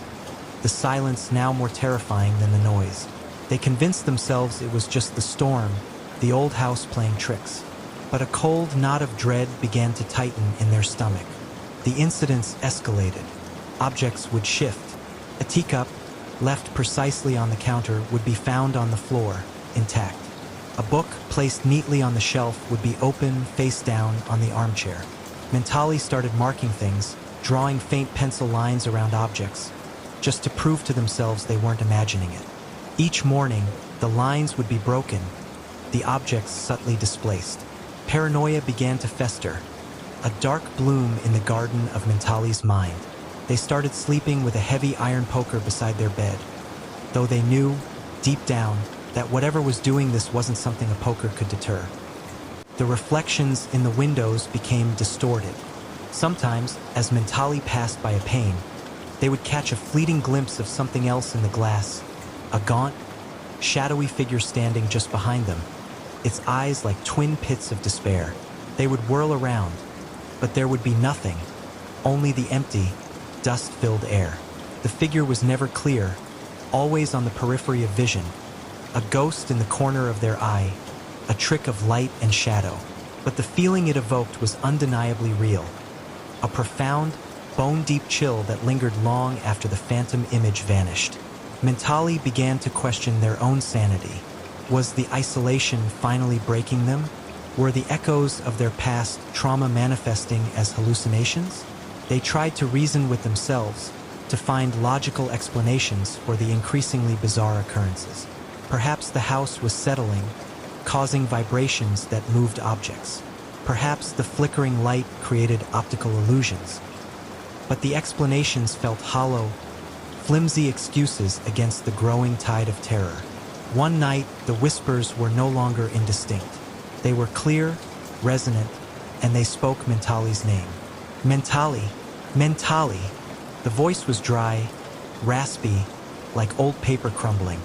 the silence now more terrifying than the noise. They convinced themselves it was just the storm, the old house playing tricks. But a cold knot of dread began to tighten in their stomach. The incidents escalated. Objects would shift. A teacup, left precisely on the counter, would be found on the floor, intact. A book placed neatly on the shelf would be open, face down, on the armchair. Mentali started marking things, drawing faint pencil lines around objects, just to prove to themselves they weren't imagining it. Each morning, the lines would be broken, the objects subtly displaced. Paranoia began to fester, a dark bloom in the garden of Mentali's mind. They started sleeping with a heavy iron poker beside their bed, though they knew, deep down, that whatever was doing this wasn't something a poker could deter. The reflections in the windows became distorted. Sometimes, as Mentali passed by a pane, they would catch a fleeting glimpse of something else in the glass, a gaunt, shadowy figure standing just behind them, its eyes like twin pits of despair. They would whirl around, but there would be nothing, only the empty, dust-filled air. The figure was never clear, always on the periphery of vision, a ghost in the corner of their eye, a trick of light and shadow. But the feeling it evoked was undeniably real, a profound, bone-deep chill that lingered long after the phantom image vanished. Mentali began to question their own sanity. Was the isolation finally breaking them? Were the echoes of their past trauma manifesting as hallucinations? They tried to reason with themselves, to find logical explanations for the increasingly bizarre occurrences. Perhaps the house was settling, causing vibrations that moved objects. Perhaps the flickering light created optical illusions. But the explanations felt hollow, flimsy excuses against the growing tide of terror. One night, the whispers were no longer indistinct. They were clear, resonant, and they spoke Mentali's name. Mentali, Mentali. The voice was dry, raspy, like old paper crumbling.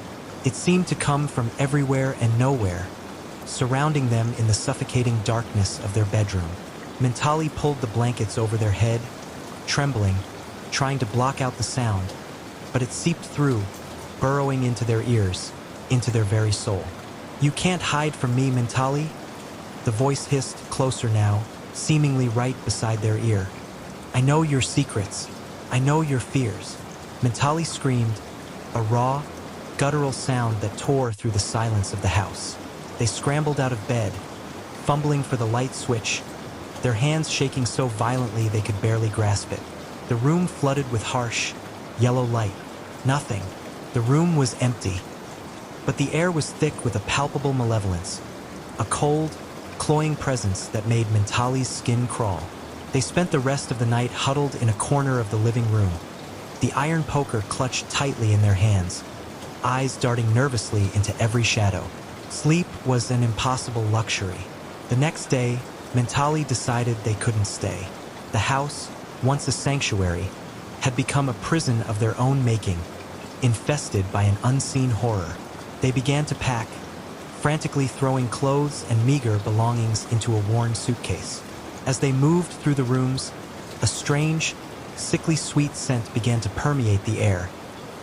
It seemed to come from everywhere and nowhere, surrounding them in the suffocating darkness of their bedroom. Mentali pulled the blankets over their head, trembling, trying to block out the sound, but it seeped through, burrowing into their ears, into their very soul. "You can't hide from me, Mentali," the voice hissed closer now, seemingly right beside their ear. "I know your secrets. I know your fears." Mentali screamed, a raw, guttural sound that tore through the silence of the house. They scrambled out of bed, fumbling for the light switch, their hands shaking so violently they could barely grasp it. The room flooded with harsh, yellow light. Nothing. The room was empty. But the air was thick with a palpable malevolence, a cold, cloying presence that made Mentali's skin crawl. They spent the rest of the night huddled in a corner of the living room, the iron poker clutched tightly in their hands, eyes darting nervously into every shadow. Sleep was an impossible luxury. The next day, Mentali decided they couldn't stay. The house, once a sanctuary, had become a prison of their own making, infested by an unseen horror. They began to pack, frantically throwing clothes and meager belongings into a worn suitcase. As they moved through the rooms, a strange, sickly sweet scent began to permeate the air,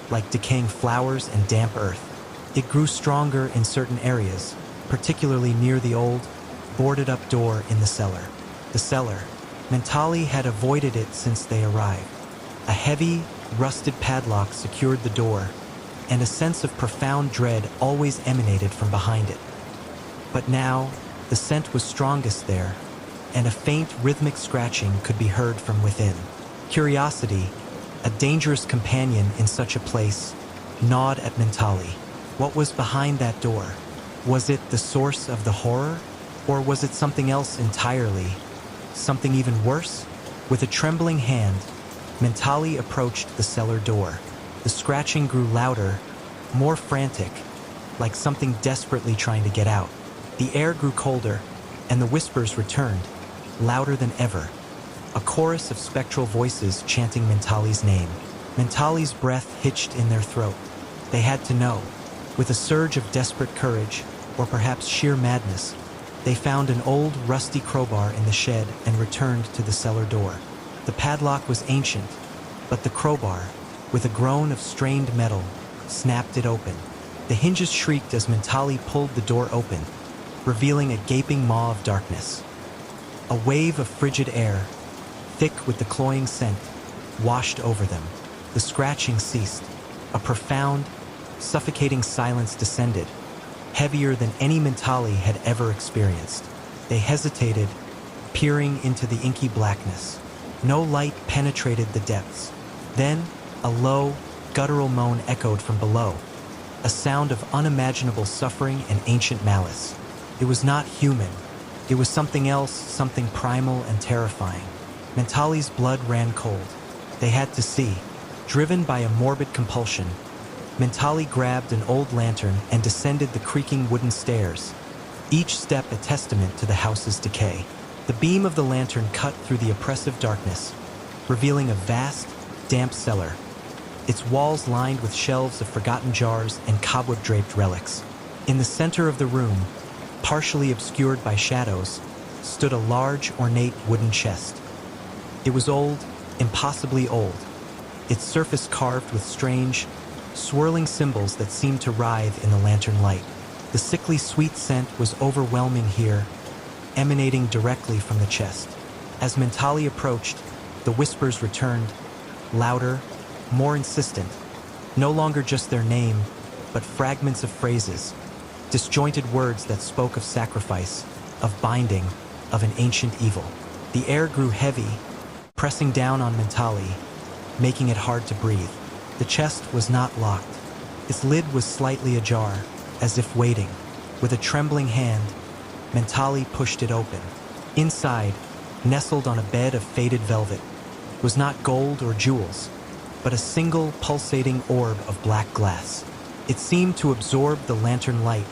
like decaying flowers and damp earth. It grew stronger in certain areas, particularly near the old, boarded-up door in the cellar. The cellar. Mentali had avoided it since they arrived. A heavy, rusted padlock secured the door, and a sense of profound dread always emanated from behind it. But now, the scent was strongest there, and a faint, rhythmic scratching could be heard from within. Curiosity, a dangerous companion in such a place, gnawed at Mentali. What was behind that door? Was it the source of the horror? Or was it something else entirely? Something even worse? With a trembling hand, Mentali approached the cellar door. The scratching grew louder, more frantic, like something desperately trying to get out. The air grew colder, and the whispers returned, louder than ever. A chorus of spectral voices chanting Mentali's name. Mentali's breath hitched in their throat. They had to know. With a surge of desperate courage, or perhaps sheer madness, they found an old, rusty crowbar in the shed and returned to the cellar door. The padlock was ancient, but the crowbar, with a groan of strained metal, snapped it open. The hinges shrieked as Mentali pulled the door open, revealing a gaping maw of darkness. A wave of frigid air, thick with the cloying scent, washed over them. The scratching ceased. A profound, suffocating silence descended, heavier than any Mentali had ever experienced. They hesitated, peering into the inky blackness. No light penetrated the depths. Then, a low, guttural moan echoed from below, a sound of unimaginable suffering and ancient malice. It was not human. It was something else, something primal and terrifying. Mentali's blood ran cold. They had to see. Driven by a morbid compulsion, Mentali grabbed an old lantern and descended the creaking wooden stairs, each step a testament to the house's decay. The beam of the lantern cut through the oppressive darkness, revealing a vast, damp cellar, its walls lined with shelves of forgotten jars and cobweb-draped relics. In the center of the room, partially obscured by shadows, stood a large, ornate wooden chest. It was old, impossibly old, its surface carved with strange, swirling symbols that seemed to writhe in the lantern light. The sickly sweet scent was overwhelming here, emanating directly from the chest. As Mentali approached, the whispers returned, louder, more insistent, no longer just their name, but fragments of phrases, disjointed words that spoke of sacrifice, of binding, of an ancient evil. The air grew heavy, pressing down on Mentali, making it hard to breathe. The chest was not locked. Its lid was slightly ajar, as if waiting. With a trembling hand, Mentali pushed it open. Inside, nestled on a bed of faded velvet, was not gold or jewels, but a single pulsating orb of black glass. It seemed to absorb the lantern light,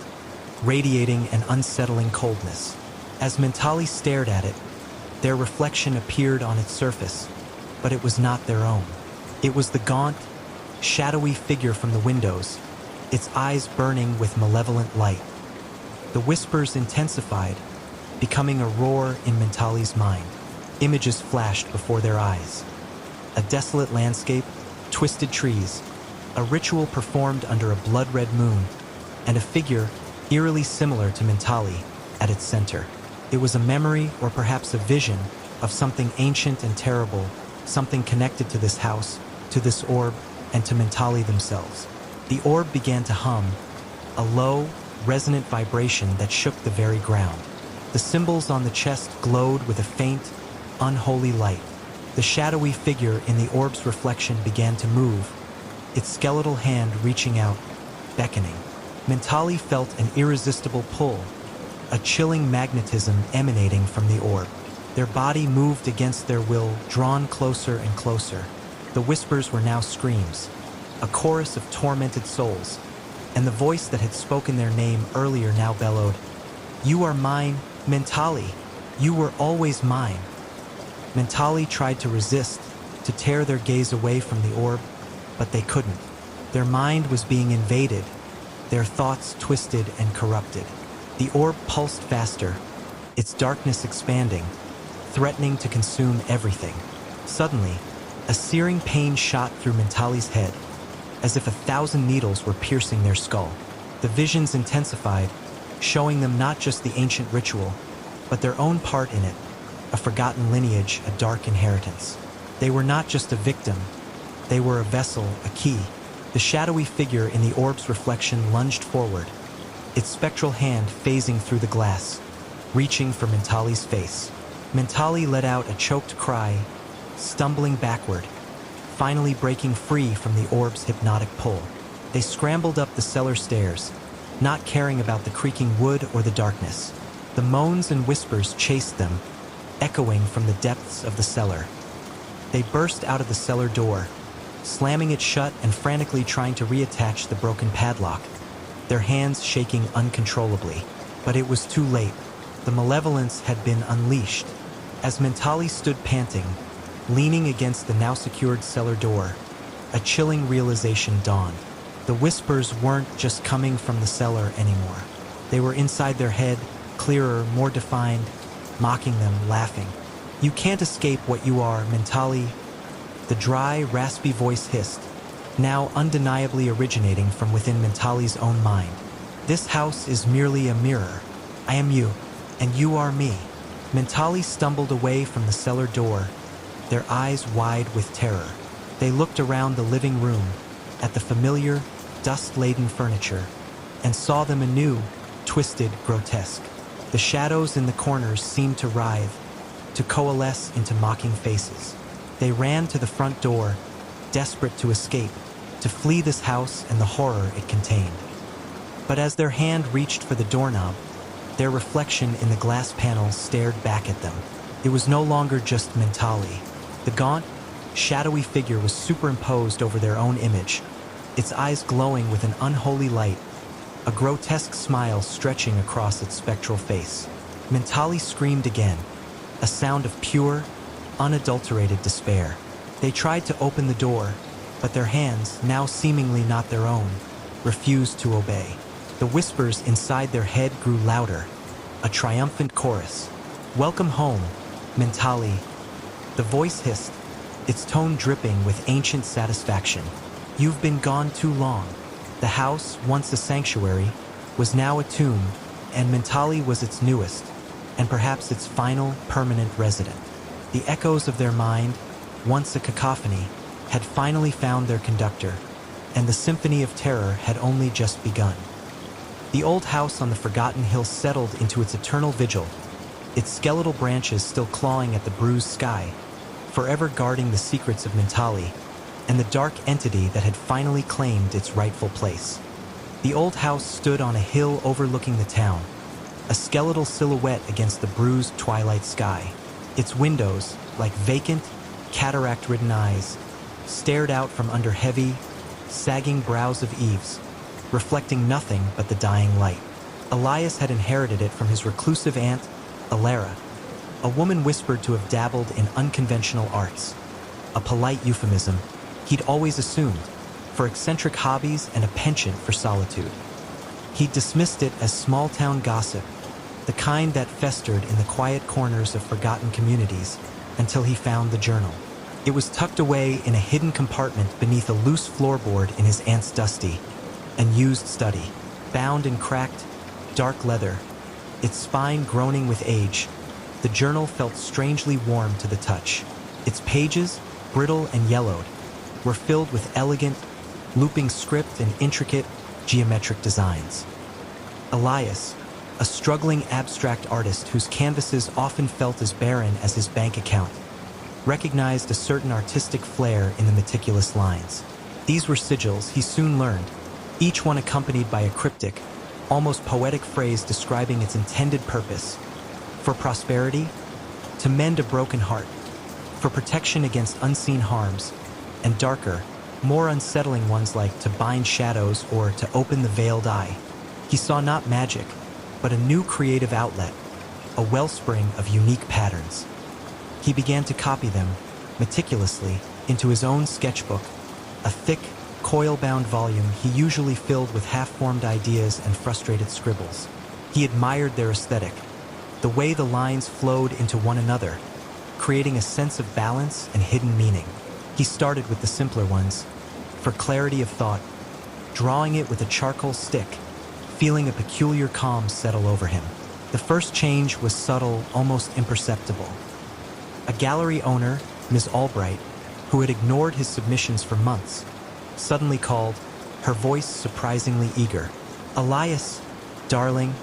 radiating an unsettling coldness. As Mentali stared at it, their reflection appeared on its surface, but it was not their own. It was the gaunt, shadowy figure from the windows, its eyes burning with malevolent light. The whispers intensified, becoming a roar in Mentali's mind. Images flashed before their eyes. A desolate landscape, twisted trees, a ritual performed under a blood-red moon, and a figure eerily similar to Mentali at its center. It was a memory, or perhaps a vision, of something ancient and terrible, something connected to this house, to this orb, and to Mentali themselves. The orb began to hum, a low, resonant vibration that shook the very ground. The symbols on the chest glowed with a faint, unholy light. The shadowy figure in the orb's reflection began to move, its skeletal hand reaching out, beckoning. Mentali felt an irresistible pull, a chilling magnetism emanating from the orb. Their body moved against their will, drawn closer and closer. The whispers were now screams, a chorus of tormented souls, and the voice that had spoken their name earlier now bellowed, "You are mine, Mentali. You were always mine." Mentali tried to resist, to tear their gaze away from the orb, but they couldn't. Their mind was being invaded, their thoughts twisted and corrupted. The orb pulsed faster, its darkness expanding, threatening to consume everything. Suddenly, a searing pain shot through Mentali's head, as if 1,000 needles were piercing their skull. The visions intensified, showing them not just the ancient ritual, but their own part in it, a forgotten lineage, a dark inheritance. They were not just a victim, they were a vessel, a key. The shadowy figure in the orb's reflection lunged forward, its spectral hand phasing through the glass, reaching for Mentali's face. Mentali let out a choked cry, stumbling backward, finally breaking free from the orb's hypnotic pull. They scrambled up the cellar stairs, not caring about the creaking wood or the darkness. The moans and whispers chased them, echoing from the depths of the cellar. They burst out of the cellar door, slamming it shut and frantically trying to reattach the broken padlock, their hands shaking uncontrollably. But it was too late. The malevolence had been unleashed. As Mentali stood panting, leaning against the now secured cellar door, a chilling realization dawned. The whispers weren't just coming from the cellar anymore. They were inside their head, clearer, more defined, mocking them, laughing. "You can't escape what you are, Mentali," the dry, raspy voice hissed, now undeniably originating from within Mentali's own mind. "This house is merely a mirror. I am you, and you are me." Mentali stumbled away from the cellar door, their eyes wide with terror. They looked around the living room, at the familiar, dust-laden furniture, and saw them anew, twisted, grotesque. The shadows in the corners seemed to writhe, to coalesce into mocking faces. They ran to the front door, desperate to escape, to flee this house and the horror it contained. But as their hand reached for the doorknob, their reflection in the glass panels stared back at them. It was no longer just Mentali. The gaunt, shadowy figure was superimposed over their own image, its eyes glowing with an unholy light, a grotesque smile stretching across its spectral face. Mentali screamed again, a sound of pure, unadulterated despair. They tried to open the door, but their hands, now seemingly not their own, refused to obey. The whispers inside their head grew louder, a triumphant chorus. "Welcome home, Mentali." The voice hissed, its tone dripping with ancient satisfaction. "You've been gone too long." The house, once a sanctuary, was now a tomb, and Mentali was its newest, and perhaps its final, permanent resident. The echoes of their mind, once a cacophony, had finally found their conductor, and the symphony of terror had only just begun. The old house on the forgotten hill settled into its eternal vigil, its skeletal branches still clawing at the bruised sky, forever guarding the secrets of Mentali and the dark entity that had finally claimed its rightful place. The old house stood on a hill overlooking the town, a skeletal silhouette against the bruised twilight sky. Its windows, like vacant, cataract-ridden eyes, stared out from under heavy, sagging brows of eaves, reflecting nothing but the dying light. Elias had inherited it from his reclusive aunt, Alara, a woman whispered to have dabbled in unconventional arts. a polite euphemism he'd always assumed for eccentric hobbies and a penchant for solitude. He dismissed it as small-town gossip, the kind that festered in the quiet corners of forgotten communities until he found the journal. It was tucked away in a hidden compartment beneath a loose floorboard in his aunt's dusty and used study. Bound in cracked, dark leather, its spine groaning with age, the journal felt strangely warm to the touch. Its pages, brittle and yellowed, were filled with elegant, looping script and intricate, geometric designs. Elias, a struggling abstract artist whose canvases often felt as barren as his bank account, recognized a certain artistic flair in the meticulous lines. These were sigils, he soon learned, each one accompanied by a cryptic, almost poetic phrase describing its intended purpose: for prosperity, to mend a broken heart, for protection against unseen harms, and darker, more unsettling ones like to bind shadows or to open the veiled eye. He saw not magic, but a new creative outlet, a wellspring of unique patterns. He began to copy them, meticulously, into his own sketchbook, a thick, coil-bound volume he usually filled with half-formed ideas and frustrated scribbles. He admired their aesthetic, the way the lines flowed into one another, creating a sense of balance and hidden meaning. He started with the simpler ones, for clarity of thought, drawing it with a charcoal stick, feeling a peculiar calm settle over him. The first change was subtle, almost imperceptible. A gallery owner, Ms. Albright, who had ignored his submissions for months, suddenly called, her voice surprisingly eager. "Elias, darling,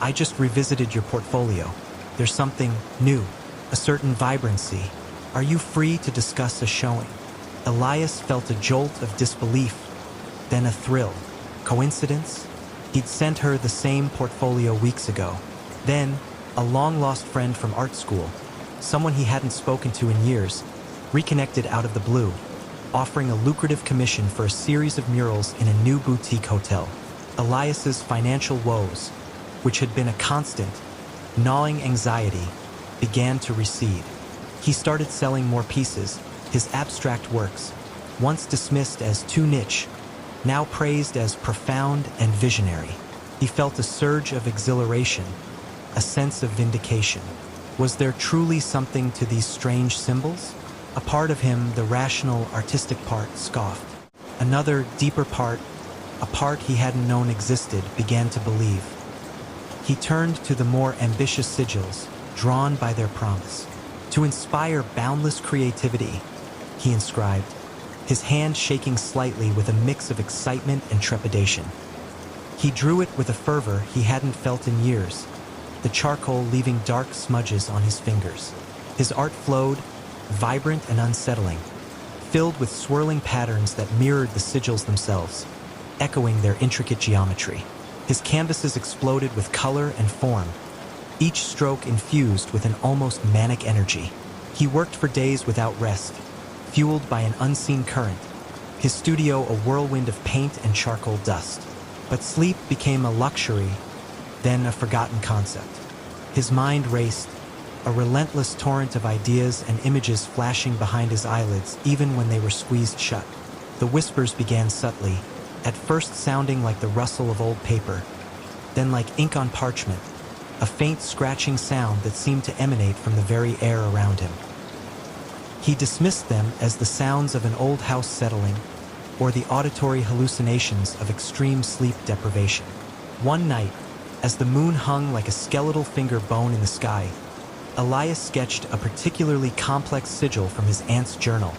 I just revisited your portfolio. There's something new, a certain vibrancy. Are you free to discuss a showing?" Elias felt a jolt of disbelief, then a thrill. Coincidence? He'd sent her the same portfolio weeks ago. Then, a long-lost friend from art school, someone he hadn't spoken to in years, reconnected out of the blue, offering a lucrative commission for a series of murals in a new boutique hotel. Elias's financial woes, which had been a constant, gnawing anxiety, began to recede. He started selling more pieces, his abstract works, once dismissed as too niche, now praised as profound and visionary. He felt a surge of exhilaration, a sense of vindication. Was there truly something to these strange symbols? A part of him, the rational, artistic part, scoffed. Another, deeper part, a part he hadn't known existed, began to believe. He turned to the more ambitious sigils, drawn by their promise. To inspire boundless creativity, he inscribed, his hand shaking slightly with a mix of excitement and trepidation. He drew it with a fervor he hadn't felt in years, the charcoal leaving dark smudges on his fingers. His art flowed, vibrant and unsettling, filled with swirling patterns that mirrored the sigils themselves, echoing their intricate geometry. His canvases exploded with color and form, each stroke infused with an almost manic energy. He worked for days without rest, fueled by an unseen current, his studio a whirlwind of paint and charcoal dust. But sleep became a luxury, then a forgotten concept. His mind raced, a relentless torrent of ideas and images flashing behind his eyelids even when they were squeezed shut. The whispers began subtly, at first sounding like the rustle of old paper, then like ink on parchment, a faint scratching sound that seemed to emanate from the very air around him. He dismissed them as the sounds of an old house settling, or the auditory hallucinations of extreme sleep deprivation. One night, as the moon hung like a skeletal finger bone in the sky, Elias sketched a particularly complex sigil from his aunt's journal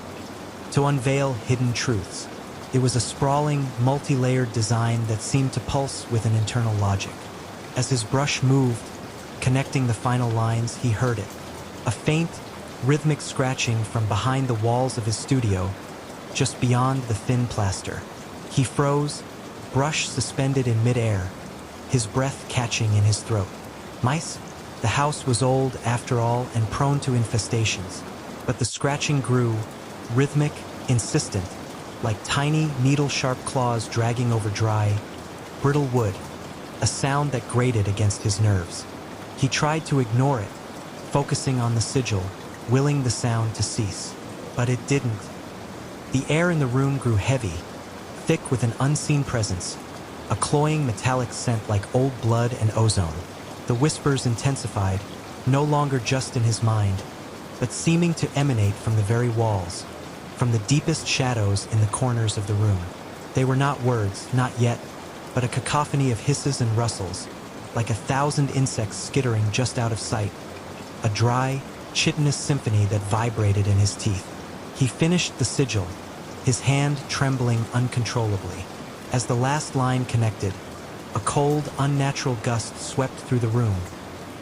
to unveil hidden truths. It was a sprawling, multi-layered design that seemed to pulse with an internal logic. As his brush moved, connecting the final lines, he heard it, a faint, rhythmic scratching from behind the walls of his studio, just beyond the thin plaster. He froze, brush suspended in midair, his breath catching in his throat. Mice? The house was old, after all, and prone to infestations. But the scratching grew, rhythmic, insistent, like tiny, needle-sharp claws dragging over dry, brittle wood, a sound that grated against his nerves. He tried to ignore it, focusing on the sigil, willing the sound to cease. But it didn't. The air in the room grew heavy, thick with an unseen presence, a cloying metallic scent like old blood and ozone. The whispers intensified, no longer just in his mind, but seeming to emanate from the very walls, from the deepest shadows in the corners of the room. They were not words, not yet, but a cacophony of hisses and rustles, like 1,000 insects skittering just out of sight, a dry, chitinous symphony that vibrated in his teeth. He finished the sigil, his hand trembling uncontrollably. As the last line connected, a cold, unnatural gust swept through the room.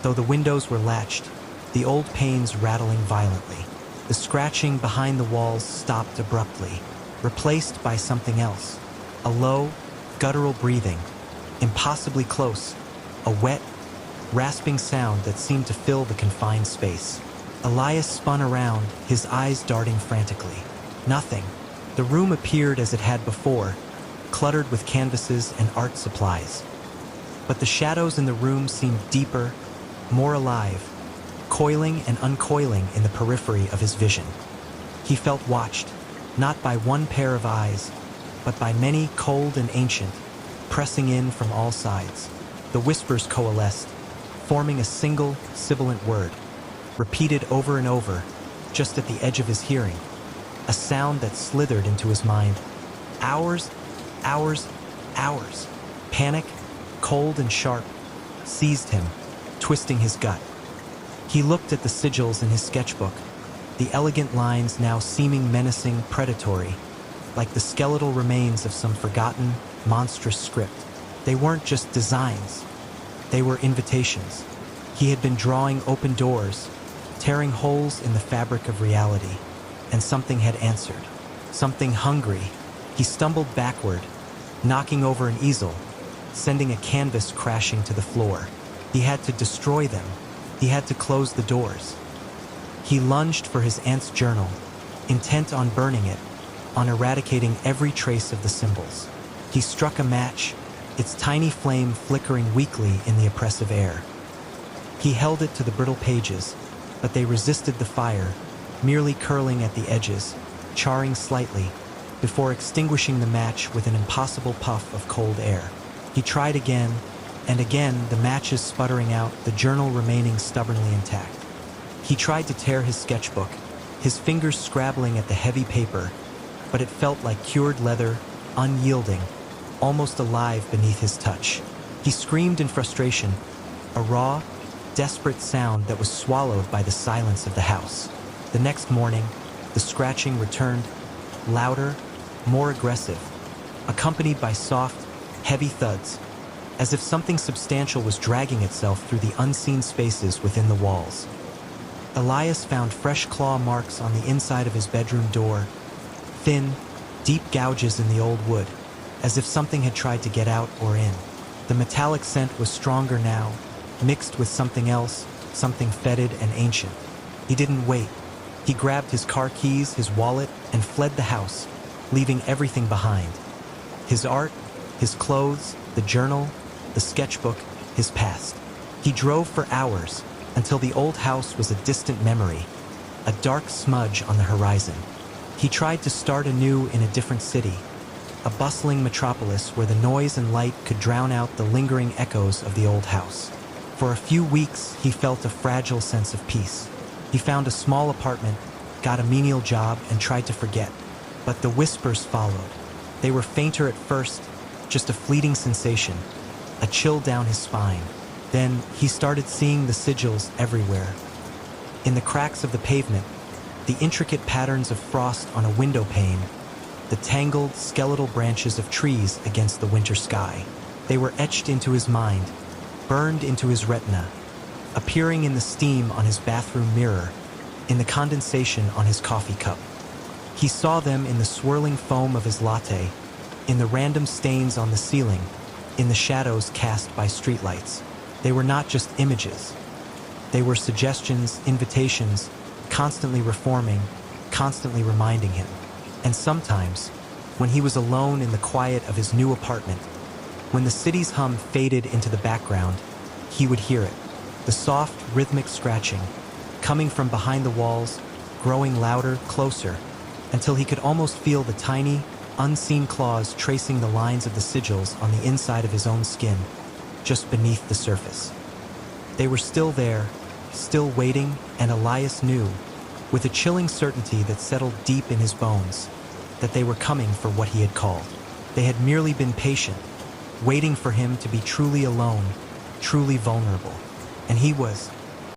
Though the windows were latched, the old panes rattling violently. The scratching behind the walls stopped abruptly, replaced by something else. A low, guttural breathing, impossibly close, a wet, rasping sound that seemed to fill the confined space. Elias spun around, his eyes darting frantically. Nothing. The room appeared as it had before, cluttered with canvases and art supplies. But the shadows in the room seemed deeper, more alive, coiling and uncoiling in the periphery of his vision. He felt watched, not by one pair of eyes, but by many cold and ancient, pressing in from all sides. The whispers coalesced, forming a single, sibilant word, repeated over and over, just at the edge of his hearing, a sound that slithered into his mind. Hours, hours, hours. Panic, cold and sharp, seized him, twisting his gut. He looked at the sigils in his sketchbook, the elegant lines now seeming menacing, predatory, like the skeletal remains of some forgotten, monstrous script. They weren't just designs, they were invitations. He had been drawing open doors, tearing holes in the fabric of reality, and something had answered. Something hungry. He stumbled backward, knocking over an easel, sending a canvas crashing to the floor. He had to destroy them. He had to close the doors. He lunged for his aunt's journal, intent on burning it, on eradicating every trace of the symbols. He struck a match, its tiny flame flickering weakly in the oppressive air. He held it to the brittle pages, but they resisted the fire, merely curling at the edges, charring slightly, before extinguishing the match with an impossible puff of cold air. He tried again, and again, the matches sputtering out, the journal remaining stubbornly intact. He tried to tear his sketchbook, his fingers scrabbling at the heavy paper, but it felt like cured leather, unyielding, almost alive beneath his touch. He screamed in frustration, a raw, desperate sound that was swallowed by the silence of the house. The next morning, the scratching returned, louder, more aggressive, accompanied by soft, heavy thuds, as if something substantial was dragging itself through the unseen spaces within the walls. Elias found fresh claw marks on the inside of his bedroom door, thin, deep gouges in the old wood, as if something had tried to get out or in. The metallic scent was stronger now, mixed with something else, something fetid and ancient. He didn't wait. He grabbed his car keys, his wallet, and fled the house, leaving everything behind. His art, his clothes, the journal, the sketchbook, his past. He drove for hours until the old house was a distant memory, a dark smudge on the horizon. He tried to start anew in a different city, a bustling metropolis where the noise and light could drown out the lingering echoes of the old house. For a few weeks, he felt a fragile sense of peace. He found a small apartment, got a menial job, and tried to forget. But the whispers followed. They were fainter at first, just a fleeting sensation, a chill down his spine. Then he started seeing the sigils everywhere. In the cracks of the pavement, the intricate patterns of frost on a window pane, the tangled, skeletal branches of trees against the winter sky. They were etched into his mind, burned into his retina, appearing in the steam on his bathroom mirror, in the condensation on his coffee cup. He saw them in the swirling foam of his latte, in the random stains on the ceiling, in the shadows cast by streetlights. They were not just images. They were suggestions, invitations, constantly reforming, constantly reminding him. And sometimes, when he was alone in the quiet of his new apartment, when the city's hum faded into the background, he would hear it, the soft, rhythmic scratching, coming from behind the walls, growing louder, closer, until he could almost feel the tiny, unseen claws tracing the lines of the sigils on the inside of his own skin, just beneath the surface. They were still there, still waiting, and Elias knew, with a chilling certainty that settled deep in his bones, that they were coming for what he had called. They had merely been patient, waiting for him to be truly alone, truly vulnerable. And he was